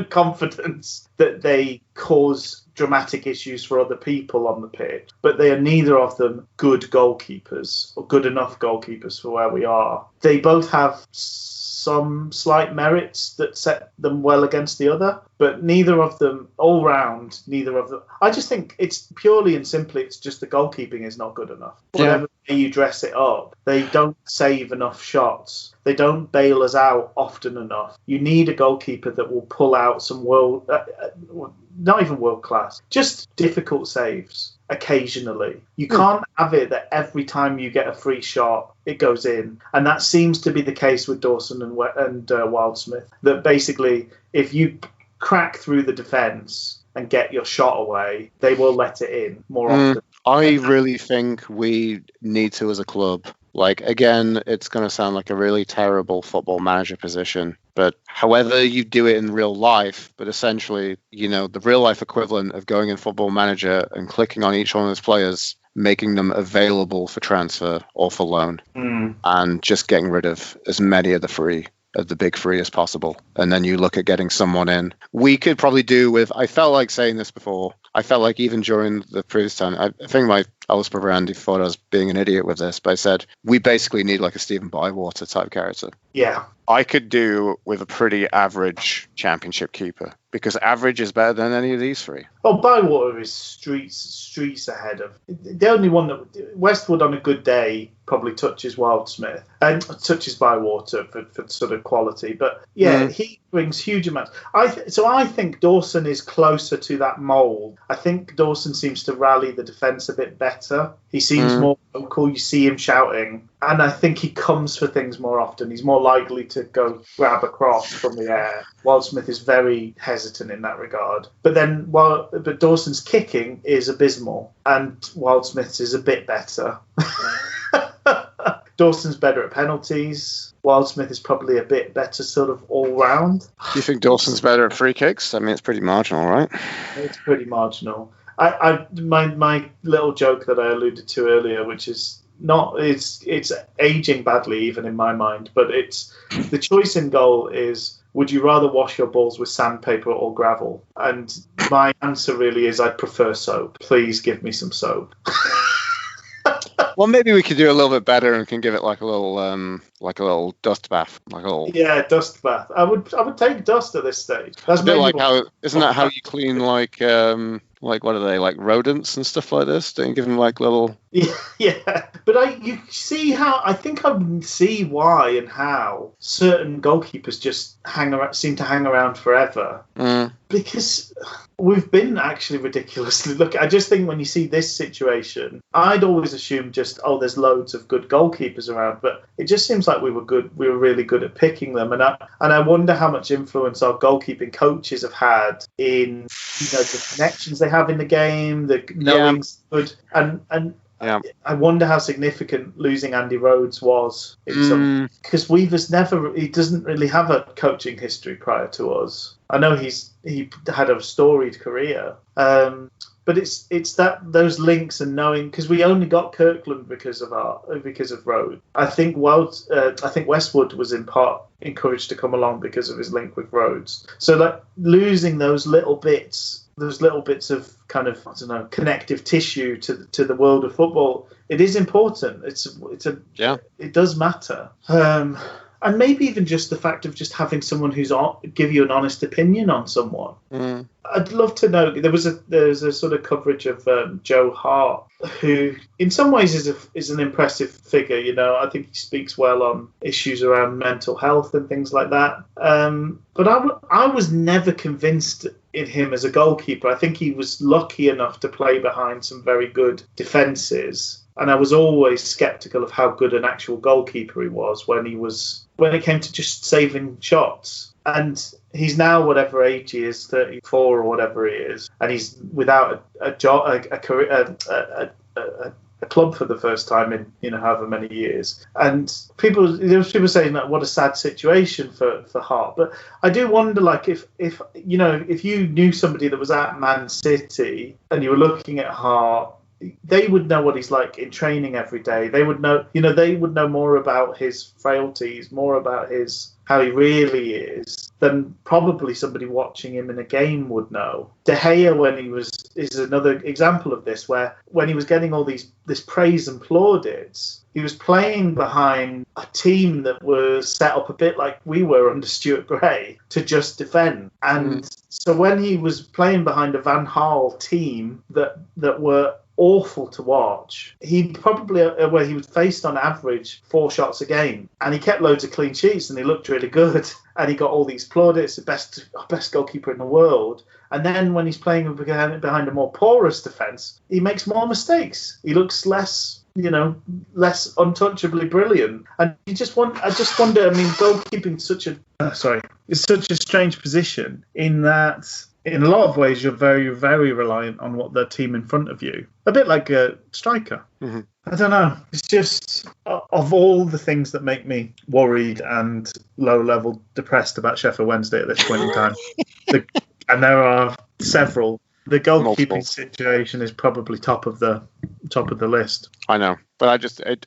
confidence that they cause dramatic issues for other people on the pitch. But they are neither of them good goalkeepers, or good enough goalkeepers for where we are. They both have some slight merits that set them well against the other, but neither of them, all round, I just think it's purely and simply, it's just the goalkeeping is not good enough. Whatever way you dress it up, they don't save enough shots. They don't bail us out often enough. You need a goalkeeper that will pull out some not even world class, just difficult saves occasionally. You can't have it that every time you get a free shot, it goes in. And that seems to be the case with Dawson and Wildsmith, that basically if you crack through the defence and get your shot away, they will let it in more often. I really think we need to, as a club, again, it's going to sound like a really terrible football manager position, but however you do it in real life, but essentially, the real life equivalent of going in Football Manager and clicking on each one of those players, making them available for transfer or for loan, and just getting rid of as many of the big three as possible. And then you look at getting someone in. We could probably do with, I felt like saying this before, I felt like even during the previous time, I think my eldest brother Andy thought I was being an idiot with this, but I said, we basically need like a Stephen Bywater type character. Yeah. I could do with a pretty average championship keeper, because average is better than any of these three. Oh, Bywater is streets ahead of. The only one that Westwood on a good day probably touches Wildsmith and touches Bywater for sort of quality. But he brings huge amounts. I think Dawson is closer to that mould. I think Dawson seems to rally the defence a bit better. He seems more vocal. You see him shouting. And I think he comes for things more often. He's more likely to go grab a cross from the air. Wildsmith is very hesitant in that regard. But Dawson's kicking is abysmal, and Wildsmith's is a bit better. Dawson's better at penalties. Wildsmith is probably a bit better sort of all round. Do you think Dawson's better at free kicks? I mean, it's pretty marginal, right? It's pretty marginal. My little joke that I alluded to earlier, which is it's aging badly even in my mind, but it's the choice in goal is, would you rather wash your balls with sandpaper or gravel? And my answer really is, I'd prefer soap. Please give me some soap. Well, maybe we could do a little bit better and can give it like a little dust bath, dust bath. I would take dust at this stage. That's a bit like isn't that how you clean Like, what are they, like rodents and stuff like this? Don't you give them like little... Yeah. But you see how, I think I can see why and how certain goalkeepers just seem to hang around forever. Because we've been actually ridiculously lucky. I just think when you see this situation, I'd always assumed just, there's loads of good goalkeepers around, but it just seems like we were really good at picking them. And I wonder how much influence our goalkeeping coaches have had in, the connections they have in the game, the knowing good, and I wonder how significant losing Andy Rhodes was in some, because he doesn't really have a coaching history prior to us. I know he had a storied career, but it's those links and knowing, because we only got Kirkland because of Rhodes. I think Westwood was in part encouraged to come along because of his link with Rhodes. So like losing those little bits of kind of, I don't know, connective tissue to the world of football, it is important. It does matter. And maybe even just the fact of just having someone who's give you an honest opinion on someone. I'd love to know. There's a sort of coverage of Joe Hart, who in some ways is an impressive figure. I think he speaks well on issues around mental health and things like that. But I was never convinced in him as a goalkeeper. I think he was lucky enough to play behind some very good defences. And I was always sceptical of how good an actual goalkeeper he was when it came to just saving shots. And he's now whatever age he is, 34 or whatever he is, and he's without a job, a career, a club for the first time in however many years. And there was people saying that what a sad situation for Hart. But I do wonder, like, if you knew somebody that was at Man City and you were looking at Hart, they would know what he's like in training every day. They would know, they would know more about his frailties, more about how he really is, than probably somebody watching him in a game would know. De Gea, is another example of this, where when he was getting all this praise and plaudits, he was playing behind a team that was set up a bit like we were under Stuart Gray to just defend. And so when he was playing behind a Van Gaal team that were awful to watch, he probably where he was faced on average 4 shots a game, and he kept loads of clean sheets and he looked really good, and he got all these plaudits, the best goalkeeper in the world. And then when he's playing behind a more porous defence, he makes more mistakes. He looks less untouchably brilliant. And I just wonder, goalkeeping is such a strange position, in that in a lot of ways you're very, very reliant on what the team in front of you. A bit like a striker. Mm-hmm. I don't know. It's just, of all the things that make me worried and low-level depressed about Sheffield Wednesday at this point in time, and there are several, the goalkeeping situation is probably top of the list. I know, but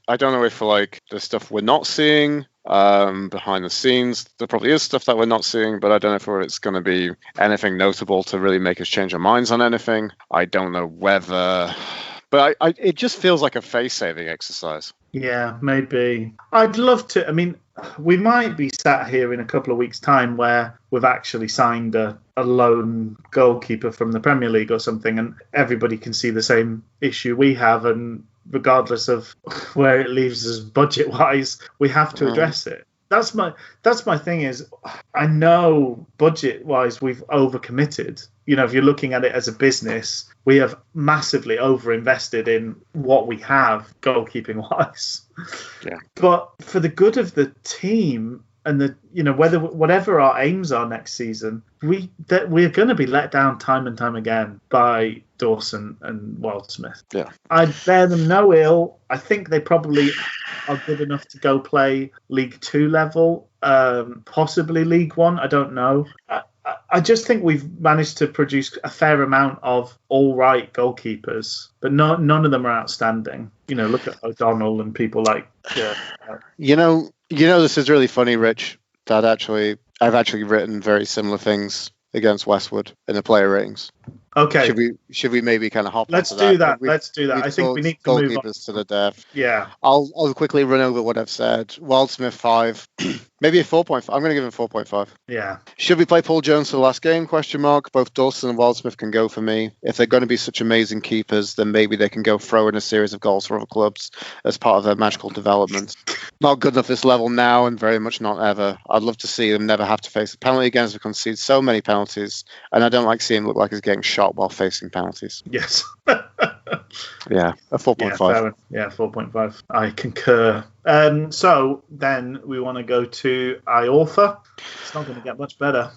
I don't know if like the stuff we're not seeing behind the scenes, there probably is stuff that we're not seeing, but I don't know if it's going to be anything notable to really make us change our minds on anything. I don't know whether, but it just feels like a face-saving exercise. Yeah, maybe. I'd love to. I mean, we might be sat here in a couple of weeks' time where we've actually signed a lone goalkeeper from the Premier League or something, and everybody can see the same issue we have, and regardless of where it leaves us budget-wise, we have to address it. That's my thing is, I know budget-wise we've overcommitted. If you're looking at it as a business, we have massively overinvested in what we have goalkeeping-wise. Yeah. But for the good of the team and whatever our aims are next season, we're going to be let down time and time again by Dawson and Wildsmith. Yeah, I bear them no ill. I think they probably are good enough to go play League 2 level, possibly League 1. I don't know. I just think we've managed to produce a fair amount of all right goalkeepers, but none of them are outstanding. Look at O'Donnell and people like. This is really funny, Rich. That I've actually written very similar things against Westwood in the player ratings. Okay. Should we maybe kind of hop Let's onto do that? that. Let's do that. I think we need to move on. Goalkeepers to the death. Yeah. I'll quickly run over what I've said. Wildsmith 5, maybe a 4.5. I'm going to give him 4.5. Yeah. Should we play Paul Jones for the last game? Question mark. Both Dawson and Wildsmith can go for me. If they're going to be such amazing keepers, then maybe they can go throw in a series of goals for other clubs as part of their magical development. Not good enough this level now, and very much not ever. I'd love to see them never have to face a penalty again, as we concede so many penalties, and I don't like seeing him look like he's getting shot while facing penalties. Yes. Yeah, a 4.5. Yeah, 4.5. I concur. So then we want to go to Iorfa. It's not going to get much better.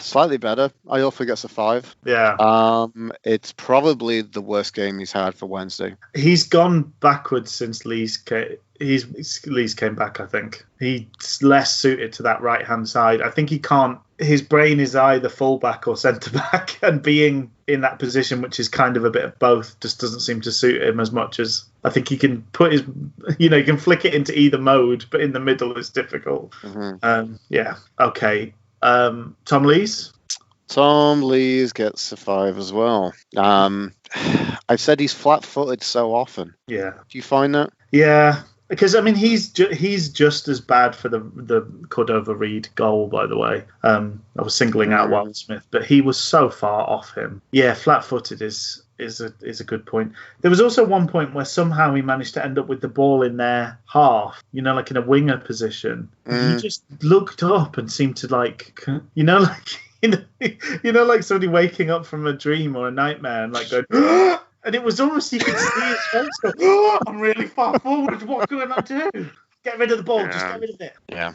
Slightly better. Iorfa gets a 5. Yeah. It's probably the worst game he's had for Wednesday. He's gone backwards since Lees came back, I think. He's less suited to that right-hand side. I think he can't... His brain is either full-back or centre-back, and being in that position, which is kind of a bit of both, just doesn't seem to suit him as much as... I think he can put his... he can flick it into either mode, but in the middle it's difficult. Mm-hmm. Yeah, okay. Tom Lees? Tom Lees gets a 5 as well. I've said he's flat-footed so often. Yeah. Do you find that? Yeah. Because, I mean, he's just as bad for the Cordova-Reed goal, by the way. I was singling out Wildsmith, but he was so far off him. Yeah, flat-footed is a good point. There was also one point where somehow he managed to end up with the ball in their half, like in a winger position. He just looked up and seemed to like somebody waking up from a dream or a nightmare and like going, and it was almost, you could see his face go, oh, I'm really far forward. What can I do? Get rid of the ball. Yeah. Just get rid of it. Yeah.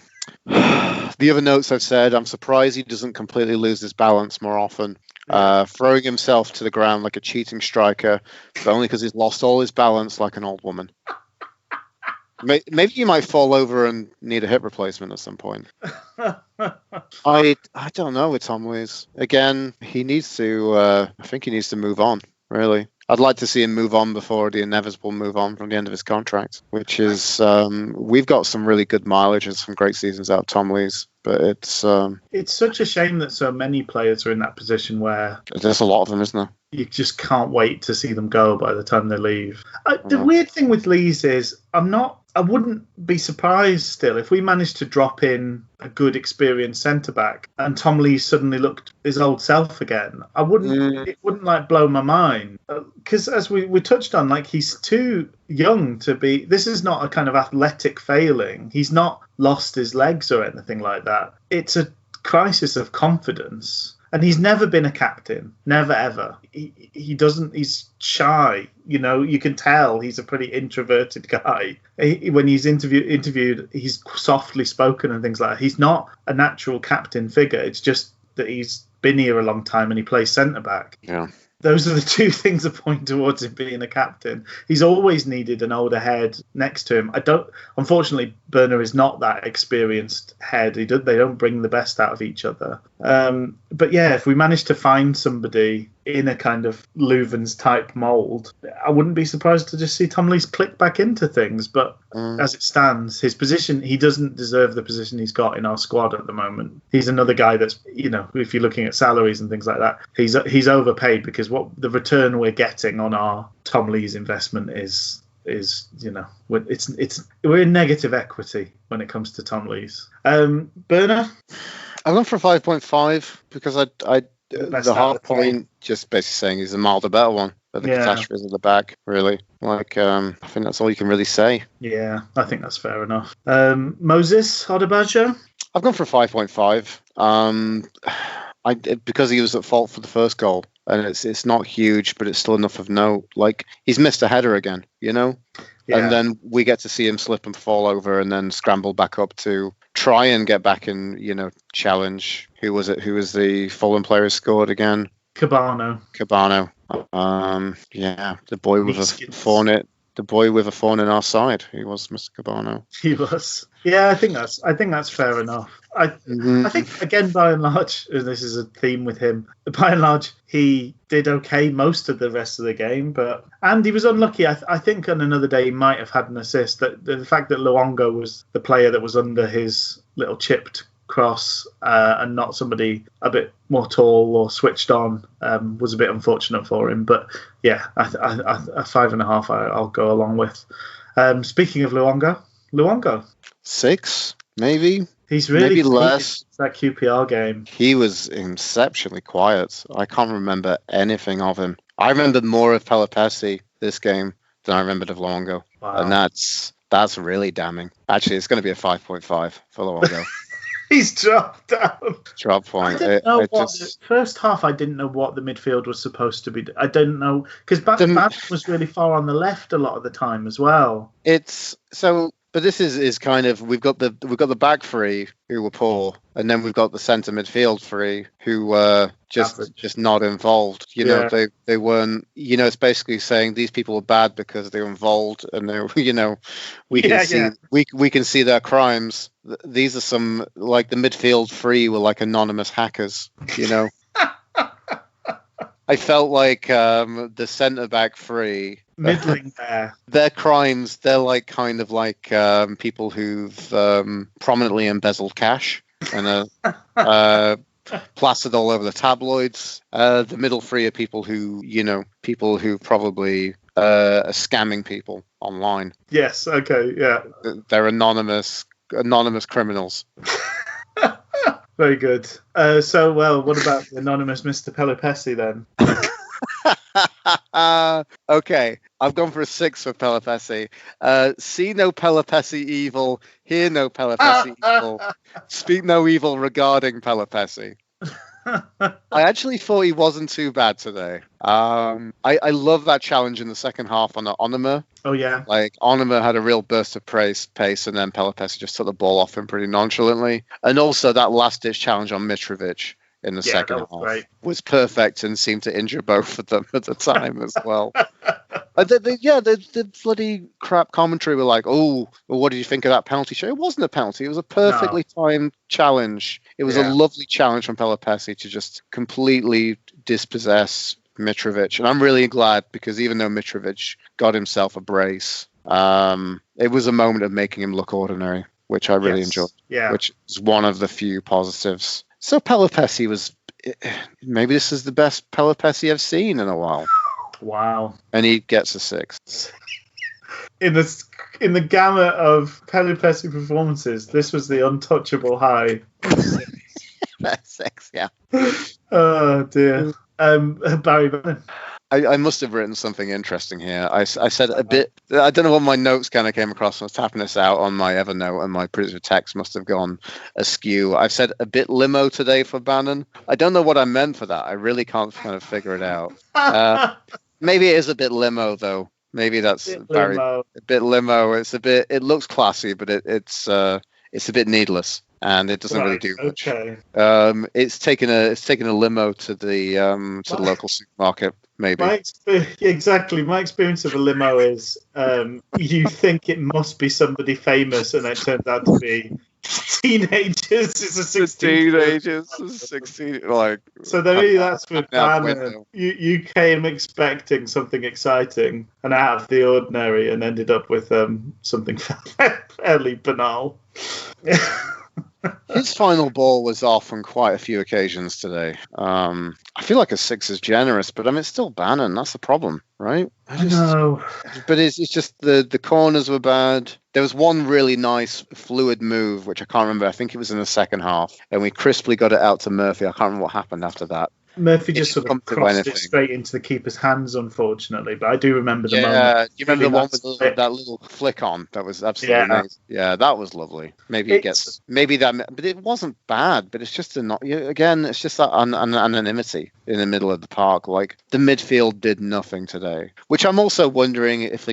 The other notes I've said, I'm surprised he doesn't completely lose his balance more often. Throwing himself to the ground like a cheating striker, but only because he's lost all his balance like an old woman. Maybe you might fall over and need a hip replacement at some point. I don't know with Tom Lees. Again, he needs to. I think he needs to move on. Really, I'd like to see him move on before the inevitable move on from the end of his contract. Which is, we've got some really good mileage and some great seasons out of Tom Lees. But it's such a shame that so many players are in that position where there's a lot of them, isn't there? You just can't wait to see them go by the time they leave. The weird thing with Lees is I wouldn't be surprised still if we managed to drop in a good experienced centre-back and Tom Lees suddenly looked his old self again. It wouldn't like blow my mind. Because as we touched on, like he's too young to be, this is not a kind of athletic failing. He's not lost his legs or anything like that. It's a crisis of confidence. And he's never been a captain, never ever. He's shy, you can tell he's a pretty introverted guy. When he's interviewed, he's softly spoken and things like that. He's not a natural captain figure. It's just that he's been here a long time and he plays centre-back. Yeah. Those are the two things that point towards him being a captain. He's always needed an older head next to him. Unfortunately, Burner is not that experienced head. They don't bring the best out of each other. But yeah, if we manage to find somebody in a kind of Leuven's type mould, I wouldn't be surprised to just see Tom Lees click back into things. But as it stands, his position, he doesn't deserve the position he's got in our squad at the moment. He's another guy that's, if you're looking at salaries and things like that, he's overpaid because what the return we're getting on our Tom Lees investment is we're in negative equity when it comes to Tom Lees. Burner? I went for 5.5 because the half point just basically saying he's a milder better one. But the catastrophes at the back, really. I think that's all you can really say. Yeah, I think that's fair enough. Moses Odebajo? I've gone for 5.5. Because he was at fault for the first goal. And it's not huge, but it's still enough of note. Like, he's missed a header again, Yeah. And then we get to see him slip and fall over and then scramble back up to try and get back and, challenge. Who was it? Who was the Fulham player who scored again? Cabano. The boy with a thorn in our side. He was Mr. Cabano. He was. Yeah, I think that's fair enough. I think, again, by and large, and this is a theme with him, by and large, he did okay most of the rest of the game, and he was unlucky. I think on another day he might have had an assist. That the fact that Luongo was the player that was under his little chipped cross and not somebody a bit more tall or switched on was a bit unfortunate for him. But yeah, a 5.5 I'll go along with. Speaking of Luongo. 6, maybe. He's really maybe less. That QPR game. He was exceptionally quiet. I can't remember anything of him. I remembered more of Pelopessi this game than I remembered of Luongo. Wow. And that's really damning. Actually, it's going to be a 5.5 for Luongo. He's dropped down. Drop point. First half, I didn't know what the midfield was supposed to be. I didn't know because Bannon was really far on the left a lot of the time as well. But this is kind of we've got the back three who were poor, and then we've got the centre midfield three who were just not involved. You know, they weren't. You know, it's basically saying these people are bad because they're involved, and they're we can see their crimes. These are some like the midfield three were like anonymous hackers. You know. I felt like the centre back three. Middling there. Their crimes, they're like kind of like people who've prominently embezzled cash and plastered all over the tabloids. The middle three are people who probably are scamming people online. Yes. Okay. Yeah. They're anonymous criminals. Very good. What about the anonymous Mr. Pelopessi then? Okay, I've gone for a 6 for Pelopessi. See no Pelopessi evil, hear no Pelopessi evil, speak no evil regarding Pelopessi. I actually thought he wasn't too bad today. I love that challenge in the second half on Onuma. Oh yeah, like Onuma had a real burst of pace, and then Pelopessi just took the ball off him pretty nonchalantly. And also that last-ditch challenge on Mitrovic in the second half was perfect and seemed to injure both of them at the time as well. The bloody crap commentary were like, oh, well, what did you think of that penalty show? It wasn't a penalty. It was a perfectly timed challenge. It was a lovely challenge from Pelopessi to just completely dispossess Mitrovic. And I'm really glad because even though Mitrovic got himself a brace, it was a moment of making him look ordinary, which I really enjoyed, which is one of the few positives. So Pelopessi maybe this is the best Pelopessi I've seen in a while. Wow. And he gets a 6. In the gamut of Pelopessi performances, this was the untouchable high. 6, yeah. Oh dear. Barry Bannon. I must have written something interesting here. I said a bit. I don't know what my notes kind of came across. I was tapping this out on my Evernote, and my producer text must have gone askew. I've said a bit limo today for Bannon. I don't know what I meant for that. I really can't kind of figure it out. Maybe it is a bit limo, though. Maybe that's a bit limo. It looks classy, but it's a bit needless. And it doesn't really do much. Okay. It's taken a limo to the local supermarket. Maybe. Exactly. My experience of a limo is you think it must be somebody famous, and it turns out to be teenagers. It's a 16. Teenagers, 16. Like. So that's with Bannon. You came expecting something exciting and out of the ordinary, and ended up with something fairly banal. His final ball was off on quite a few occasions today. I feel like a 6 is generous, but I mean, it's still Bannon. That's the problem, right? I know. But it's just the corners were bad. There was one really nice fluid move, which I can't remember. I think it was in the second half, and we crisply got it out to Murphy. I can't remember what happened after that. Murphy just sort of crossed it straight into the keeper's hands, unfortunately. But I do remember the moment. Yeah, you remember the one with that little flick on? That was absolutely amazing. Yeah, that was lovely. Maybe but it wasn't bad. But it's just it's just that anonymity in the middle of the park. Like the midfield did nothing today, which I'm also wondering if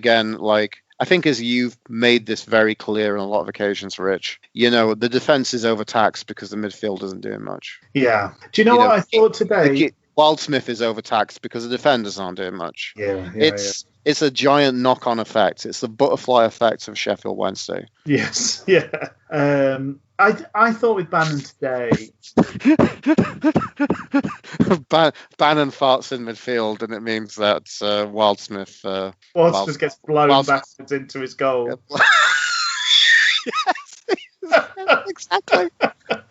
I think as you've made this very clear on a lot of occasions, Rich, the defence is overtaxed because the midfield isn't doing much. Yeah. Do you know what I thought today? Wildsmith is overtaxed because the defenders aren't doing much. It's a giant knock-on effect. It's the butterfly effect of Sheffield Wednesday. Yes. Yeah. I thought with Bannon today. Bannon farts in midfield, and it means that Wildsmith gets blown backwards into his goal. Yes. Exactly.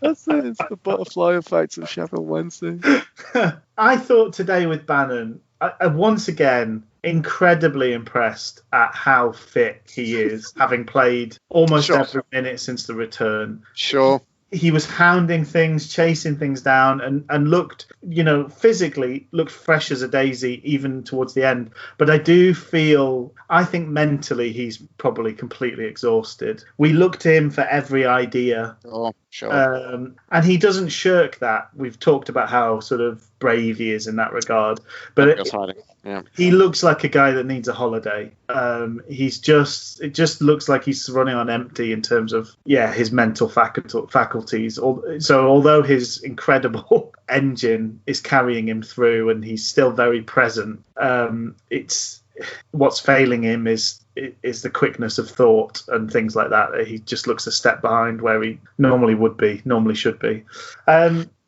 That's it. It's the butterfly effect of Sheffield Wednesday. I thought today with Bannon, I once again incredibly impressed at how fit he is, having played almost every minute since the return. Sure. He was hounding things, chasing things down, and looked, physically looked fresh as a daisy even towards the end. But I think mentally he's probably completely exhausted. We look to him for every idea. Oh, sure. And he doesn't shirk that. We've talked about how sort of brave he is in that regard. But he looks like a guy that needs a holiday. It just looks like he's running on empty in terms of his mental faculties. So although his incredible engine is carrying him through and he's still very present, it's what's failing him is the quickness of thought and things like that. He just looks a step behind where he normally should be.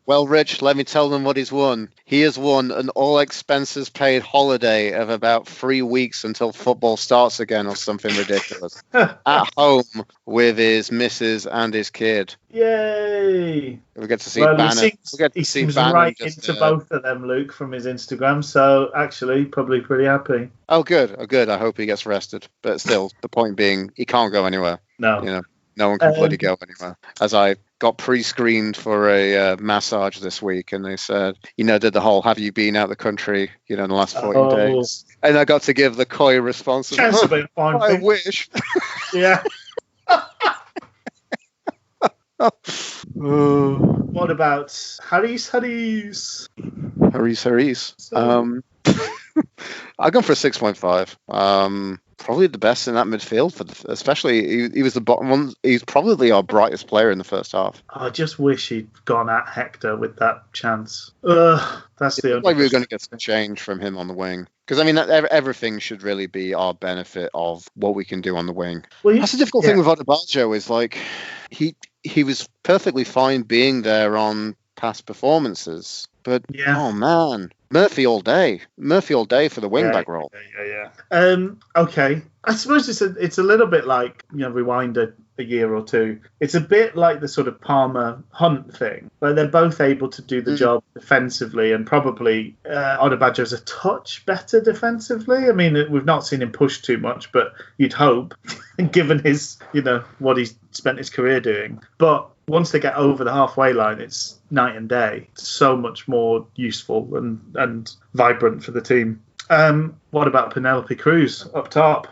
Well, Rich, let me tell them what he's won. He has won an all-expenses-paid holiday of about 3 weeks until football starts again or something ridiculous. At home with his missus and his kid. Yay! We get to see Bannon. He seems right into both of them, Luke, from his Instagram. So, actually, probably pretty happy. Oh, good. I hope he gets rested. But still, the point being, he can't go anywhere. No. No one can bloody go anywhere. As I got pre-screened for a massage this week, and they said, did the whole, have you been out of the country, in the last 40 days? And I got to give the coy response of, I wish. Yeah. What about Harry's? Harry's. I've gone for a 6.5. Probably the best in that midfield, especially he was the bottom one. He's probably our brightest player in the first half. I just wish he'd gone at Hector with that chance. That's the only. Like we were going to get some change from him on the wing, because everything should really be our benefit of what we can do on the wing. Well, that's the difficult thing with Odebajo is like he was perfectly fine being there on past performances, but oh man. Murphy all day for the wing-back role. Yeah. Okay. I suppose it's a little bit like, rewind a year or two. It's a bit like the sort of Palmer-Hunt thing, where they're both able to do the job defensively, and probably Odebajo's a touch better defensively. I mean, we've not seen him push too much, but you'd hope, given his, what he's spent his career doing. But once they get over the halfway line, it's night and day. It's so much more useful and vibrant for the team. What about Penelope Cruz up top?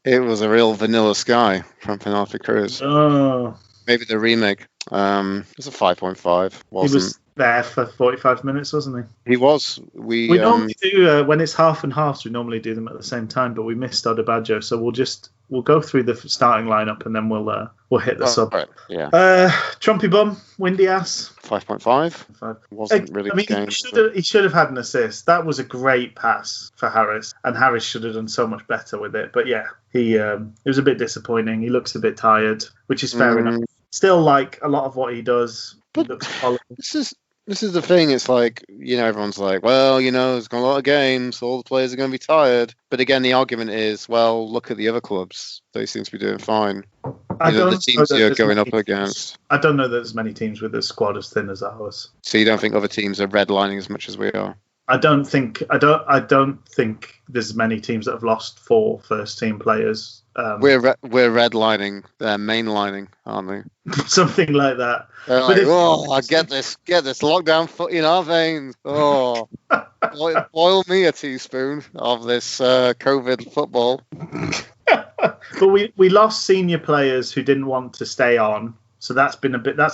It was a real vanilla sky from Penelope Cruz. Oh. Maybe the remake. It was a 5.5. He was there for 45 minutes, wasn't he? He was. We normally do, when it's half and halves, we normally do them at the same time, but we missed Odebajo, so we'll go through the starting lineup and then we'll hit the sub. Right. Yeah. Trumpy bum, windy ass. 5.5. Wasn't really. I mean, he should have had an assist. That was a great pass for Harris, and Harris should have done so much better with it. But yeah, it was a bit disappointing. He looks a bit tired, which is fair enough. Still, like a lot of what he does, but looks solid. This is the thing. It's like, everyone's like, well, there's gone a lot of games, so all the players are going to be tired. But again, the argument is, well, look at the other clubs. They seem to be doing fine. The teams you're going up against. I don't know that there's many teams with a squad as thin as ours. So you don't think other teams are redlining as much as we are? I don't think there's many teams that have lost 4 first-team players. We're redlining, they're mainlining, aren't we? Something like that. They're like, I get this lockdown foot in our veins. Oh, boil me a teaspoon of this COVID football. But we lost senior players who didn't want to stay on. So that's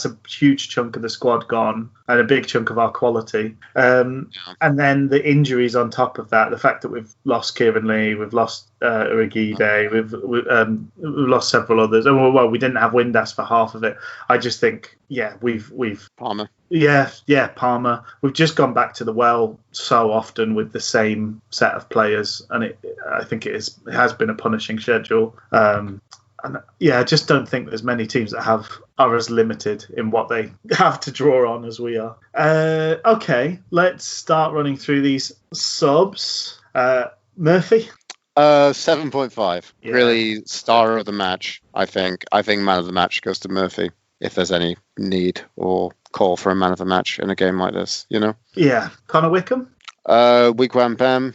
a huge chunk of the squad gone, and a big chunk of our quality. And then the injuries on top of that, the fact that we've lost Kieran Lee, we've lost Urigide, we've lost several others. And well, we didn't have Windass for half of it. I just think, we've Palmer. Yeah, Palmer. We've just gone back to the well so often with the same set of players, and I think it has been a punishing schedule. And I just don't think there's many teams that are as limited in what they have to draw on as we are. Okay, let's start running through these subs. Murphy? 7.5. Yeah. Really, star of the match. I think man of the match goes to Murphy if there's any need or call for a man of the match in a game like this. Yeah. Connor Wickham. Wigwam Bam.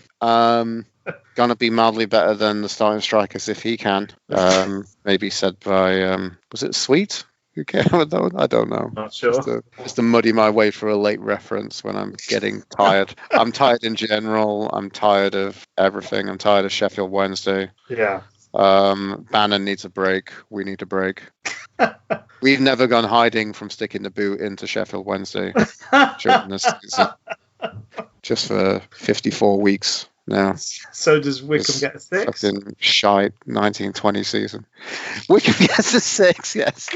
Gonna be mildly better than the starting strikers if he can. Maybe said by was it Sweet? Who cares with that one? I don't know. Not sure. Just to muddy my way for a late reference when I'm getting tired. I'm tired in general. I'm tired of everything. I'm tired of Sheffield Wednesday. Yeah. Bannon needs a break. We need a break. We've never gone hiding from sticking the boot into Sheffield Wednesday during this season. Just for 54 weeks now. So does Wickham get a 6? Fucking shite 1920 season. Wickham gets a 6, yes.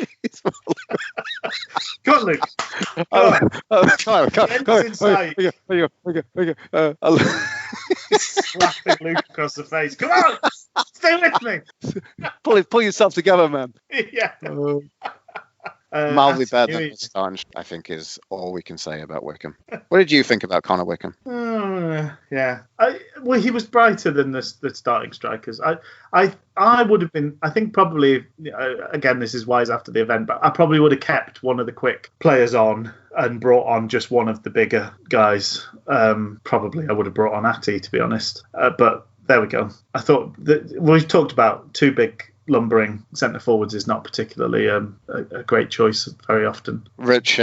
Go on, Luke. Come on. Slapping Luke across the face. Come on, stay with me. Pull yourself together, man. Yeah. Mildly better than the starting, I think, is all we can say about Wickham. What did you think about Connor Wickham? Yeah. Well, he was brighter than the starting strikers. I would have been. I think probably. Again, this is wise after the event, but I probably would have kept one of the quick players on and brought on just one of the bigger guys. Probably I would have brought on Atty, to be honest. But there we go. I thought that we've talked about two big lumbering centre forwards is not particularly a great choice very often. Rich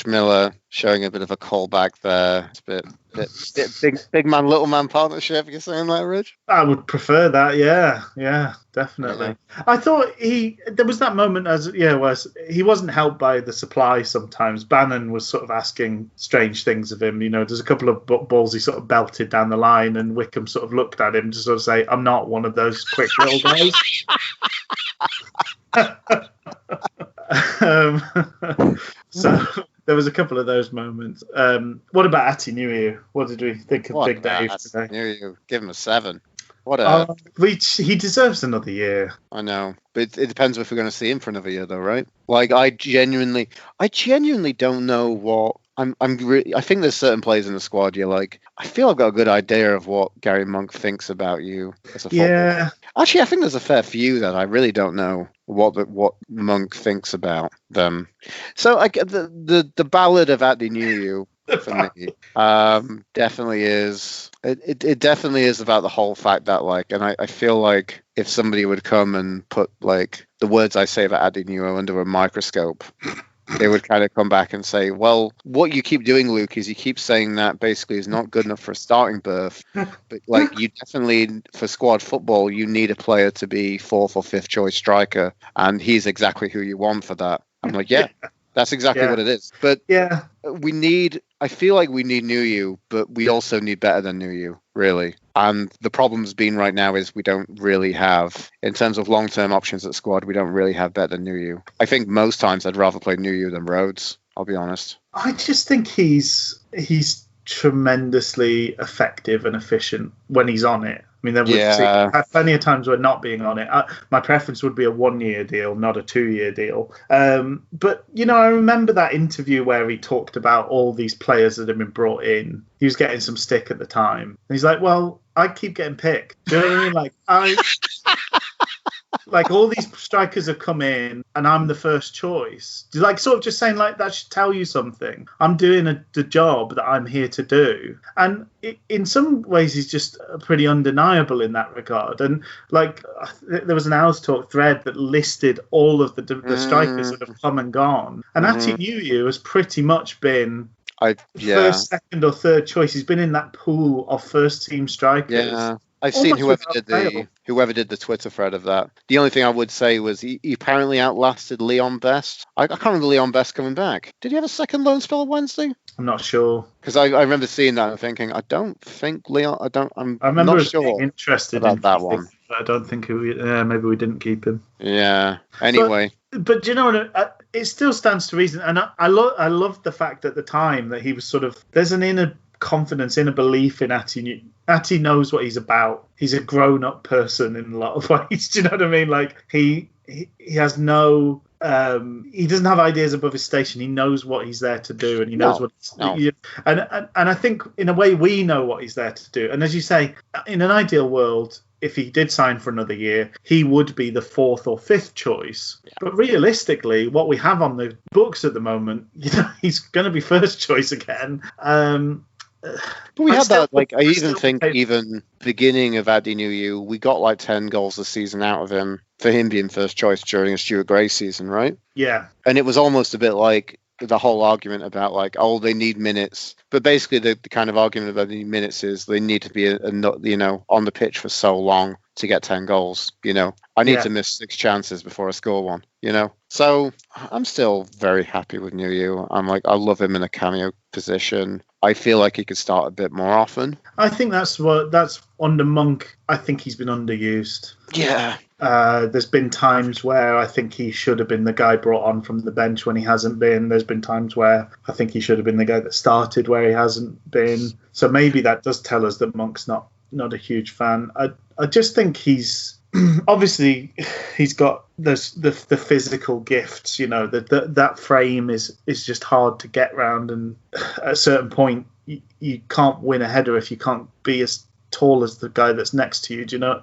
Miller showing a bit of a callback there. It's a bit big man, little man partnership. You're saying that, Rich? I would prefer that. Yeah, definitely. Yeah. I thought there was that moment where he wasn't helped by the supply sometimes. Bannon was sort of asking strange things of him. There's a couple of balls he sort of belted down the line, and Wickham sort of looked at him to sort of say, "I'm not one of those quick little guys." So there was a couple of those moments. What about Atty Nuhiu? What did we think of Big Dave today? Nuhiu, give him a 7. He deserves another year. I know, but it depends if we're going to see him for another year, though, right? Like, I genuinely don't know what. I think there's certain players in the squad you're like, I feel I've got a good idea of what Gary Monk thinks about you as a footballer. Yeah. Actually, I think there's a fair few that I really don't know what Monk thinks about them. So the ballad of Atty Nuhiu for me definitely is. It definitely is about the whole fact that and I feel like if somebody would come and put the words I say about Atty Nuhiu under a microscope, they would kind of come back and say, well, what you keep doing, Luke, is you keep saying that basically is not good enough for a starting berth. But you definitely, for squad football, you need a player to be 4th or 5th choice striker. And he's exactly who you want for that. I'm like, yeah. That's exactly what it is. But I feel like we need Nuhiu, but we also need better than Nuhiu, really. And the problem's been right now is we don't really have, in terms of long-term options at squad, we don't really have better than Nuhiu. I think most times I'd rather play Nuhiu than Rhodes, I'll be honest. I just think he's tremendously effective and efficient when he's on it. I mean, there was plenty of times where not being on it. My preference would be a 1-year deal, not a 2-year deal. But, I remember that interview where he talked about all these players that had been brought in. He was getting some stick at the time. And he's like, well, I keep getting picked. Do you know what I mean? Like all these strikers have come in and I'm the first choice. Sort of just saying that should tell you something. I'm doing the job that I'm here to do. And in some ways he's just pretty undeniable in that regard. And there was an Hours Talk thread that listed all of the strikers that have come and gone. And Atty Nuhiu has pretty much been first, second or third choice. He's been in that pool of first team strikers. Yeah. I've seen whoever did the Twitter thread of that. The only thing I would say was he apparently outlasted Leon Best. I can't remember Leon Best coming back. Did he have a second loan spell on Wednesday? I'm not sure. Because I remember seeing that and thinking, I remember not sure being interested about that one. But I don't think maybe we didn't keep him. Yeah. Anyway. But do you know what? It still stands to reason. And I love the fact at the time that he was sort of, there's an inner confidence, inner belief in Atty. Atty knows what he's about. He's a grown-up person in a lot of ways. Do you know what I mean? He has no... he doesn't have ideas above his station. He knows what he's there to do, and he knows and I think in a way we know what he's there to do. And as you say, in an ideal world, if he did sign for another year, he would be the 4th or 5th choice. Yeah. But realistically, what we have on the books at the moment, he's going to be first choice again. But we had that, I even think even beginning of Adi Nuyu, we got like 10 goals a season out of him for him being first choice during a Stuart Gray season, right? Yeah. And it was almost a bit like the whole argument about they need minutes. But basically the kind of argument about the minutes is they need to be, on the pitch for so long to get 10 goals, I need to miss 6 chances before I score one, So I'm still very happy with Nuyu. I love him in a cameo position. I feel like he could start a bit more often. I think that's under Monk. I think he's been underused. Yeah. There's been times where I think he should have been the guy brought on from the bench when he hasn't been. There's been times where I think he should have been the guy that started where he hasn't been. So maybe that does tell us that Monk's not a huge fan. I just think he's obviously he's got the physical gifts. That frame is just hard to get round, and at a certain point you can't win a header if you can't be as tall as the guy that's next to you. Do you know?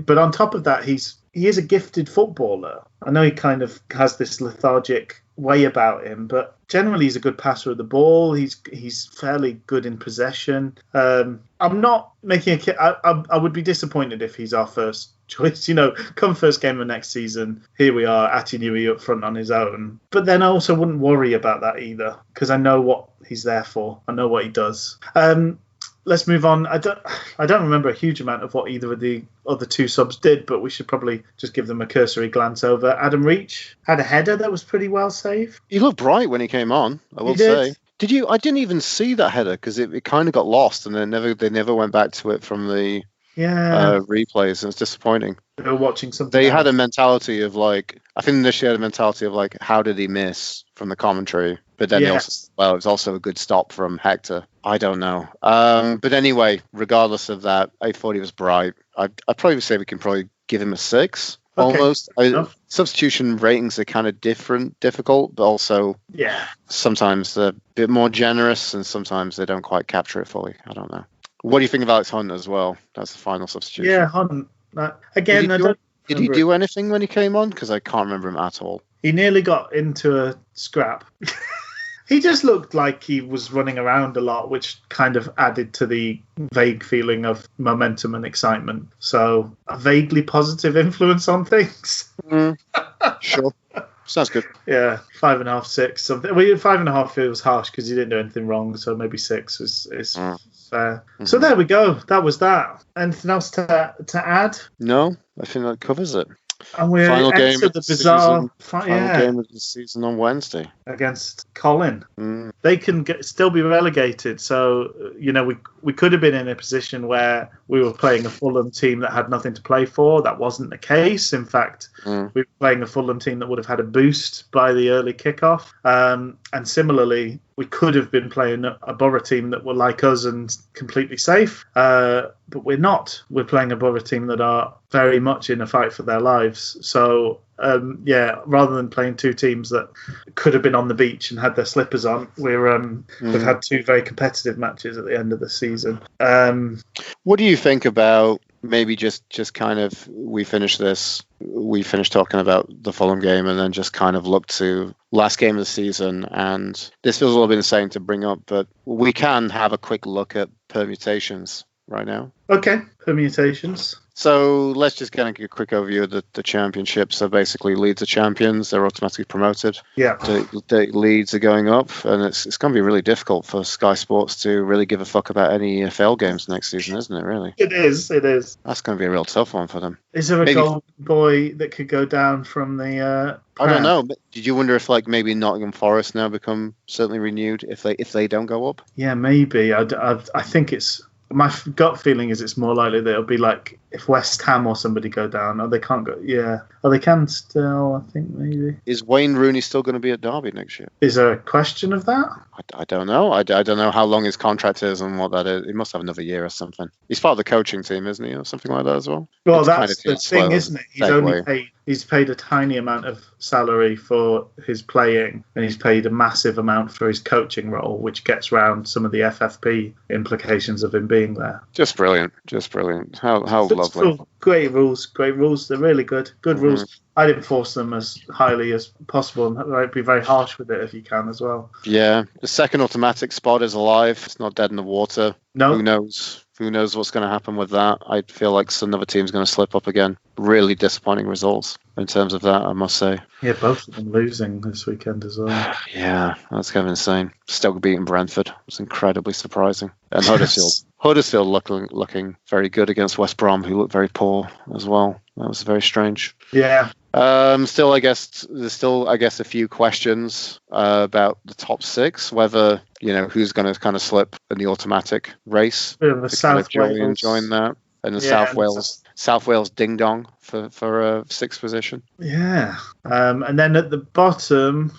But on top of that, he is a gifted footballer. I know he kind of has this lethargic way about him, but generally he's a good passer of the ball. He's fairly good in possession. I'm not making I would be disappointed if he's our first choice. Come first game of next season, here we are, Atinui up front on his own. But then I also wouldn't worry about that either, because I know what he's there for. I know what he does. Let's move on. I don't remember a huge amount of what either of the other 2 subs did, but we should probably just give them a cursory glance over. Adam Reach had a header that was pretty well saved. He looked bright when he came on, I will say. Did you? I didn't even see that header because it kind of got lost, and they never went back to it from the replays, and it's disappointing. They were watching something. They had a mentality of I think initially had a mentality of how did he miss from the commentary, but then it was also a good stop from Hector. I don't know. But anyway, regardless of that, I thought he was bright. I'd probably say we can probably give him a 6. Okay. Almost. Substitution ratings are kind of difficult, but also sometimes they're a bit more generous, and sometimes they don't quite capture it fully. I don't know. What do you think of Alex Hunt as well? That's the final substitution. Yeah, Hunt. Again, did he do anything when he came on? Because I can't remember him at all. He nearly got into a scrap. He just looked like he was running around a lot, which kind of added to the vague feeling of momentum and excitement. So a vaguely positive influence on things. Sure. Sounds good. Yeah, 5.5, 6. Something. Well, 5.5 feels harsh because he didn't do anything wrong, so maybe 6 is fair. Mm-hmm. So there we go. That was that. Anything else to add? No, I think that covers it. And we're final game of the bizarre game of the season on Wednesday against Colin. They can still be relegated. So we could have been in a position where we were playing a Fulham team that had nothing to play for. That wasn't the case. In fact, we were playing a Fulham team that would have had a boost by the early kickoff. And similarly, we could have been playing a Borough team that were like us and completely safe. But we're not. We're playing a Borough team that are very much in a fight for their lives. So, rather than playing 2 teams that could have been on the beach and had their slippers on, we've had 2 very competitive matches at the end of the season. What do you think about maybe just kind of we finish talking about the Fulham game and then just kind of look to last game of the season? And this feels a little bit insane to bring up, but we can have a quick look at permutations right now. Okay, permutations. So let's just kind of get a quick overview of the championship. So basically, Leeds are champions; they're automatically promoted. Yeah, the Leeds are going up, and it's going to be really difficult for Sky Sports to really give a fuck about any EFL games next season, isn't it? Really, it is. That's going to be a real tough one for them. Is there a golden boy that could go down from the? I don't know. But did you wonder if maybe Nottingham Forest now become certainly renewed if they don't go up? Yeah, maybe. I think it's. My gut feeling is it's more likely that it'll be like if West Ham or somebody go down. Oh, they can't go. Yeah. Oh, they can still, I think, maybe. Is Wayne Rooney still going to be at Derby next year? Is there a question of that? I don't know. I don't know how long his contract is and what that is. He must have another year or something. He's part of the coaching team, isn't he? Or something like that as well. Well, that's the thing, isn't it? He's only paid He's paid a tiny amount of salary for his playing, and he's paid a massive amount for his coaching role, which gets round some of the FFP implications of him being there. Just brilliant. How lovely. Cool. Great rules. They're really good. Good rules. I'd enforce them as highly as possible, and I'd be very harsh with it if you can as well. Yeah, the second automatic spot is alive. It's not dead in the water. No. Who knows? Who knows what's going to happen with that? I feel like another team's going to slip up again. Really disappointing results in terms of that, I must say. Yeah, both of them losing this weekend as well. Yeah, that's kind of insane. Stoke beating Brentford was incredibly surprising. And Huddersfield looking very good against West Brom, who looked very poor as well. That was very strange. Yeah. There's still a few questions about the top six, whether who's going to kind of slip in the automatic race. The South Wales join that, and the South Wales ding dong for sixth position. Yeah, and then at the bottom,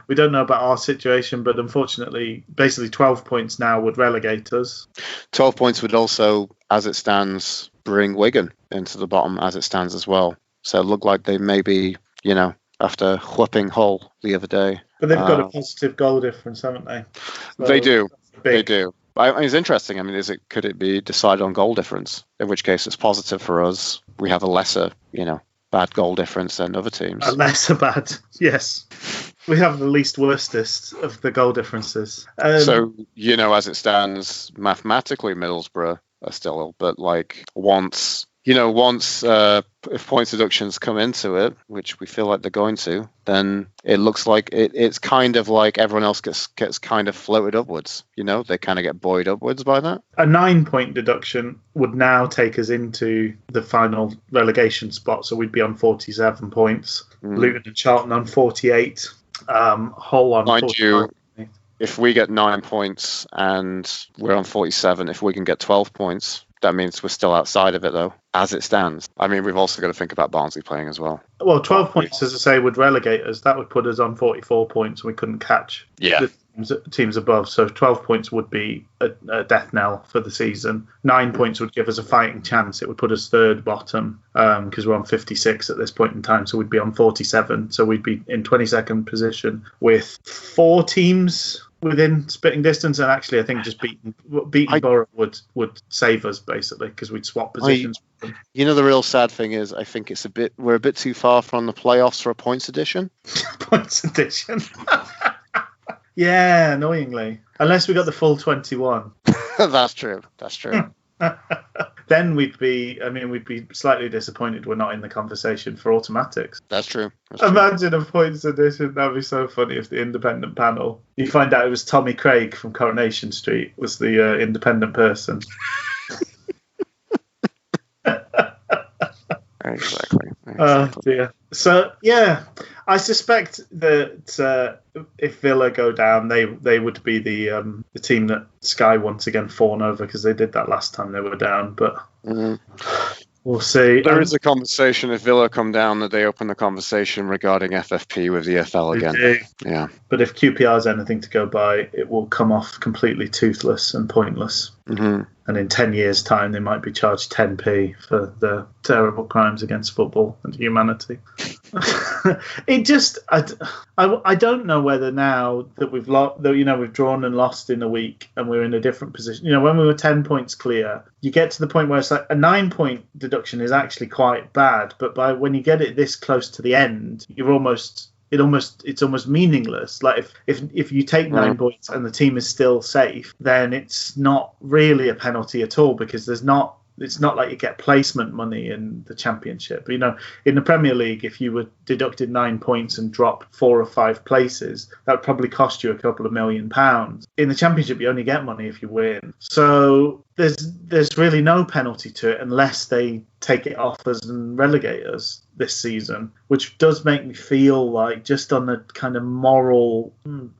we don't know about our situation, but unfortunately, basically 12 points now would relegate us. 12 points would also, as it stands, bring Wigan into the bottom as it stands as well. So it looked like they may be, after whooping Hull the other day. But they've got a positive goal difference, haven't they? So they do. They do. It's interesting. I mean, could it be decided on goal difference? In which case, it's positive for us. We have a lesser, bad goal difference than other teams. A lesser bad, yes. We have the least worstest of the goal differences. So, as it stands, mathematically, Middlesbrough are still, but once if points deductions come into it, which we feel like they're going to, then it looks like it's kind of like everyone else gets kind of floated upwards. They kind of get buoyed upwards by that. A 9-point deduction would now take us into the final relegation spot, so we'd be on 47 points. Luton and Charlton on 48. Hull on 49. If we get 9 points and we're on 47, if we can get 12 points, that means we're still outside of it, though, as it stands. I mean, we've also got to think about Barnsley playing as well. Well, 12 points, as I say, would relegate us. That would put us on 44 points, and we couldn't catch the teams above. So 12 points would be a death knell for the season. 9 points would give us a fighting chance. It would put us third bottom because we're on 56 at this point in time. So we'd be on 47. So we'd be in 22nd position with 4 teams within spitting distance, and actually I think just beating Borough would save us basically because we'd swap positions with them. The real sad thing is I think we're a bit too far from the playoffs for a points edition. Points edition. Yeah, annoyingly. Unless we got the full 21. That's true. Then we'd be slightly disappointed we're not in the conversation for automatics. That's true. Imagine a points edition. That'd be so funny if the independent panel, you find out it was Tommy Craig from Coronation Street was the independent person. Exactly. Oh dear. So yeah, I suspect that if Villa go down, they would be the team that Sky once again fawn over because they did that last time they were down. But we'll see. There is a conversation if Villa come down that they open the conversation regarding FFP with the EFL again. Do. Yeah. But if QPR is anything to go by, it will come off completely toothless and pointless. Mm-hmm. And in 10 years' time, they might be charged 10p for the terrible crimes against football and humanity. It just, I don't know whether now that we've drawn and lost in a week and we're in a different position. When we were 10 points clear, you get to the point where it's like a 9-point deduction is actually quite bad. But when you get it this close to the end, it's almost meaningless. Like if you take 9 points and the team is still safe, then it's not really a penalty at all because it's not like you get placement money in the Championship. In the Premier League, if you were deducted 9 points and dropped 4 or 5 places, that would probably cost you a couple of £1 million. In the Championship, you only get money if you win. So there's really no penalty to it unless they take it off us and relegate us this season, which does make me feel like just on a kind of moral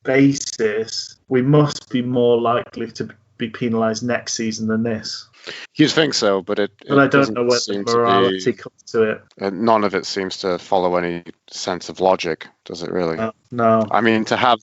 basis, we must be more likely to be penalised next season than this. You'd think so, but I don't know whether morality comes to it. None of it seems to follow any sense of logic, does it really? No. I mean, to have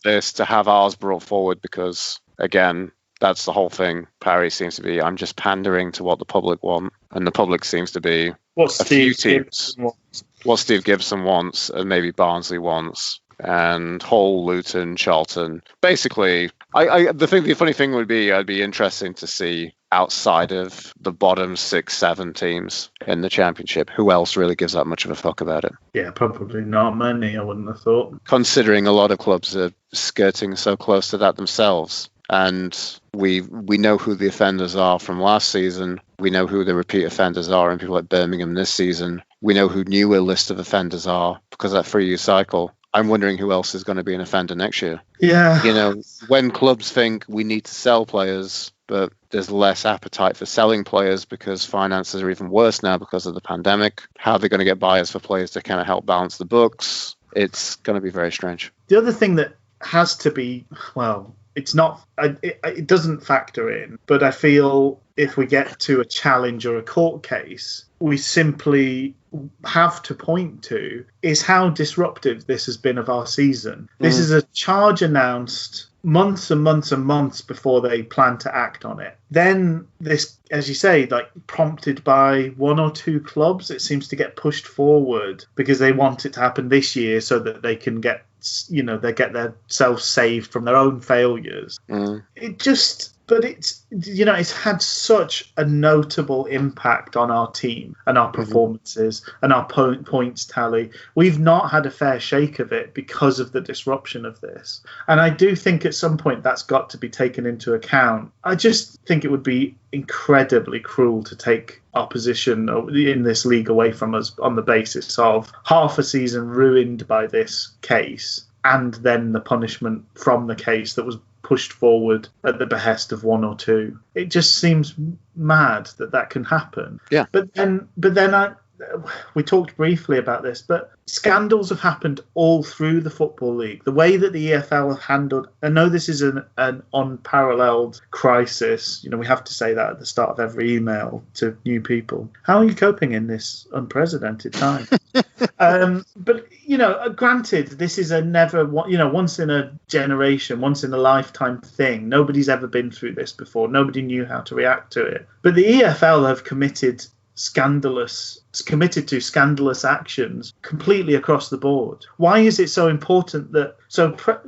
ours brought forward because, again, that's the whole thing. Parry seems to be, I'm just pandering to what the public want, and the public seems to be what a few Steve teams. Gibson wants. What Steve Gibson wants, and maybe Barnsley wants, and Hull, Luton, Charlton. Basically, the funny thing would be, I'd be interesting to see outside of the bottom 6-7 teams in the Championship, who else really gives that much of a fuck about it? Yeah, probably not many, I wouldn't have thought. Considering a lot of clubs are skirting so close to that themselves. And we know who the offenders are from last season. We know who the repeat offenders are and people like Birmingham this season. We know who newer list of offenders are because of that 3-year cycle. I'm wondering who else is going to be an offender next year. Yeah. You know, when clubs think we need to sell players, but there's less appetite for selling players because finances are even worse now because of the pandemic, how are they going to get buyers for players to kind of help balance the books? It's going to be very strange. The other thing that has to be, well, it's not, it doesn't factor in, but I feel if we get to a challenge or a court case, we simply have to point to is how disruptive this has been of our season. This is a charge announced months and months and months before they plan to act on it. Then this, as you say, like prompted by one or two clubs, it seems to get pushed forward because they want it to happen this year so that they can get, you know, they get themselves saved from their own failures. It just, but it's, you know, it's had such a notable impact on our team and our performances and our points tally. We've not had a fair shake of it because of the disruption of this. And I do think at some point that's got to be taken into account. I just think it would be incredibly cruel to take our position in this league away from us on the basis of half a season ruined by this case and then the punishment from the case that was pushed forward at the behest of one or two. It just seems mad that can happen. Yeah. But then we talked briefly about this, but scandals have happened all through the Football League. The way that the EFL have handled, I know this is an unparalleled crisis. You know, we have to say that at the start of every email to new people. How are you coping in this unprecedented time? But, you know, granted, this is a never, you know, once in a generation, once in a lifetime thing. Nobody's ever been through this before. Nobody knew how to react to it. But the EFL have committed to scandalous actions completely across the board. Why is it so important that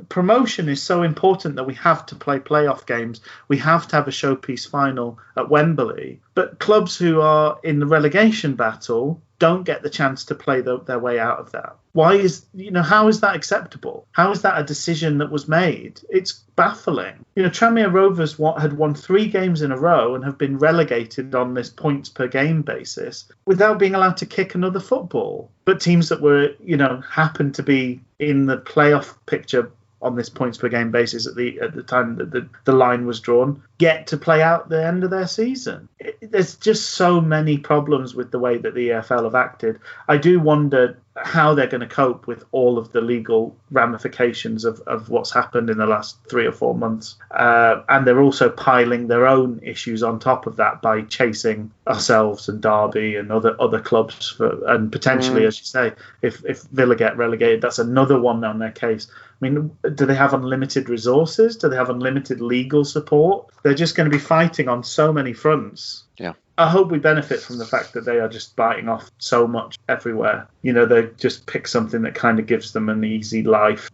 promotion is so important that we have to play playoff games, we have to have a showpiece final at Wembley, but clubs who are in the relegation battle don't get the chance to play their way out of that? Why is, you know, how is that acceptable? How is that a decision that was made? It's baffling. You know, Tranmere Rovers had won 3 games in a row and have been relegated on this points per game basis without being allowed to kick another football. But teams that were, you know, happened to be in the playoff picture on this points per game basis at the time that the line was drawn, get to play out the end of their season. There's just so many problems with the way that the EFL have acted. I do wonder how they're going to cope with all of the legal ramifications of what's happened in the last 3 or 4 months. And they're also piling their own issues on top of that by chasing ourselves and Derby and other clubs and potentially, as you say, if Villa get relegated, that's another one on their case. I mean, do they have unlimited resources? Do they have unlimited legal support? They're just going to be fighting on so many fronts. Yeah. I hope we benefit from the fact that they are just biting off so much everywhere. You know, they just pick something that kind of gives them an easy life.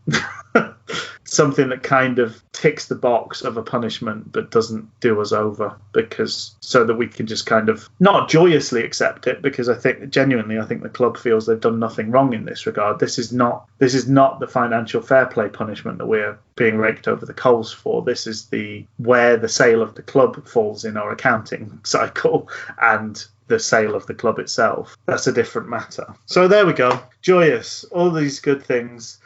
Something that kind of ticks the box of a punishment but doesn't do us over, because so that we can just kind of not joyously accept it, because I think the club feels they've done nothing wrong in this regard. This is not the financial fair play punishment that we're being raked over the coals for. This is where the sale of the club falls in our accounting cycle and the sale of the club itself. That's a different matter. So there we go. Joyous. All these good things.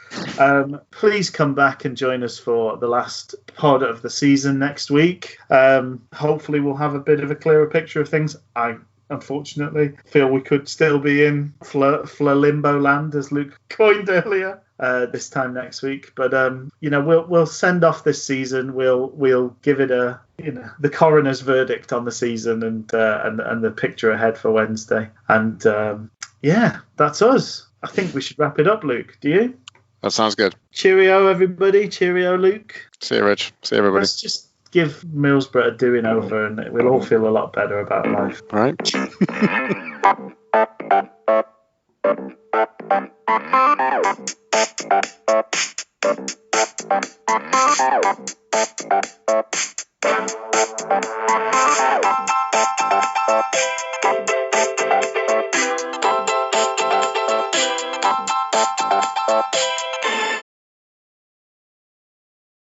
Please come back and join us for the last pod of the season next week. Hopefully we'll have a bit of a clearer picture of things. I unfortunately feel we could still be in limbo land, as Luke coined earlier, this time next week. But you know, we'll send off this season. We'll give it the coroner's verdict on the season and the picture ahead for Wednesday. And yeah, that's us. I think we should wrap it up, Luke. Do you? That sounds good. Cheerio, everybody. Cheerio, Luke. See you, Rich. See you, everybody. Let's just give Middlesbrough a doing over, and we'll all feel a lot better about life. Right.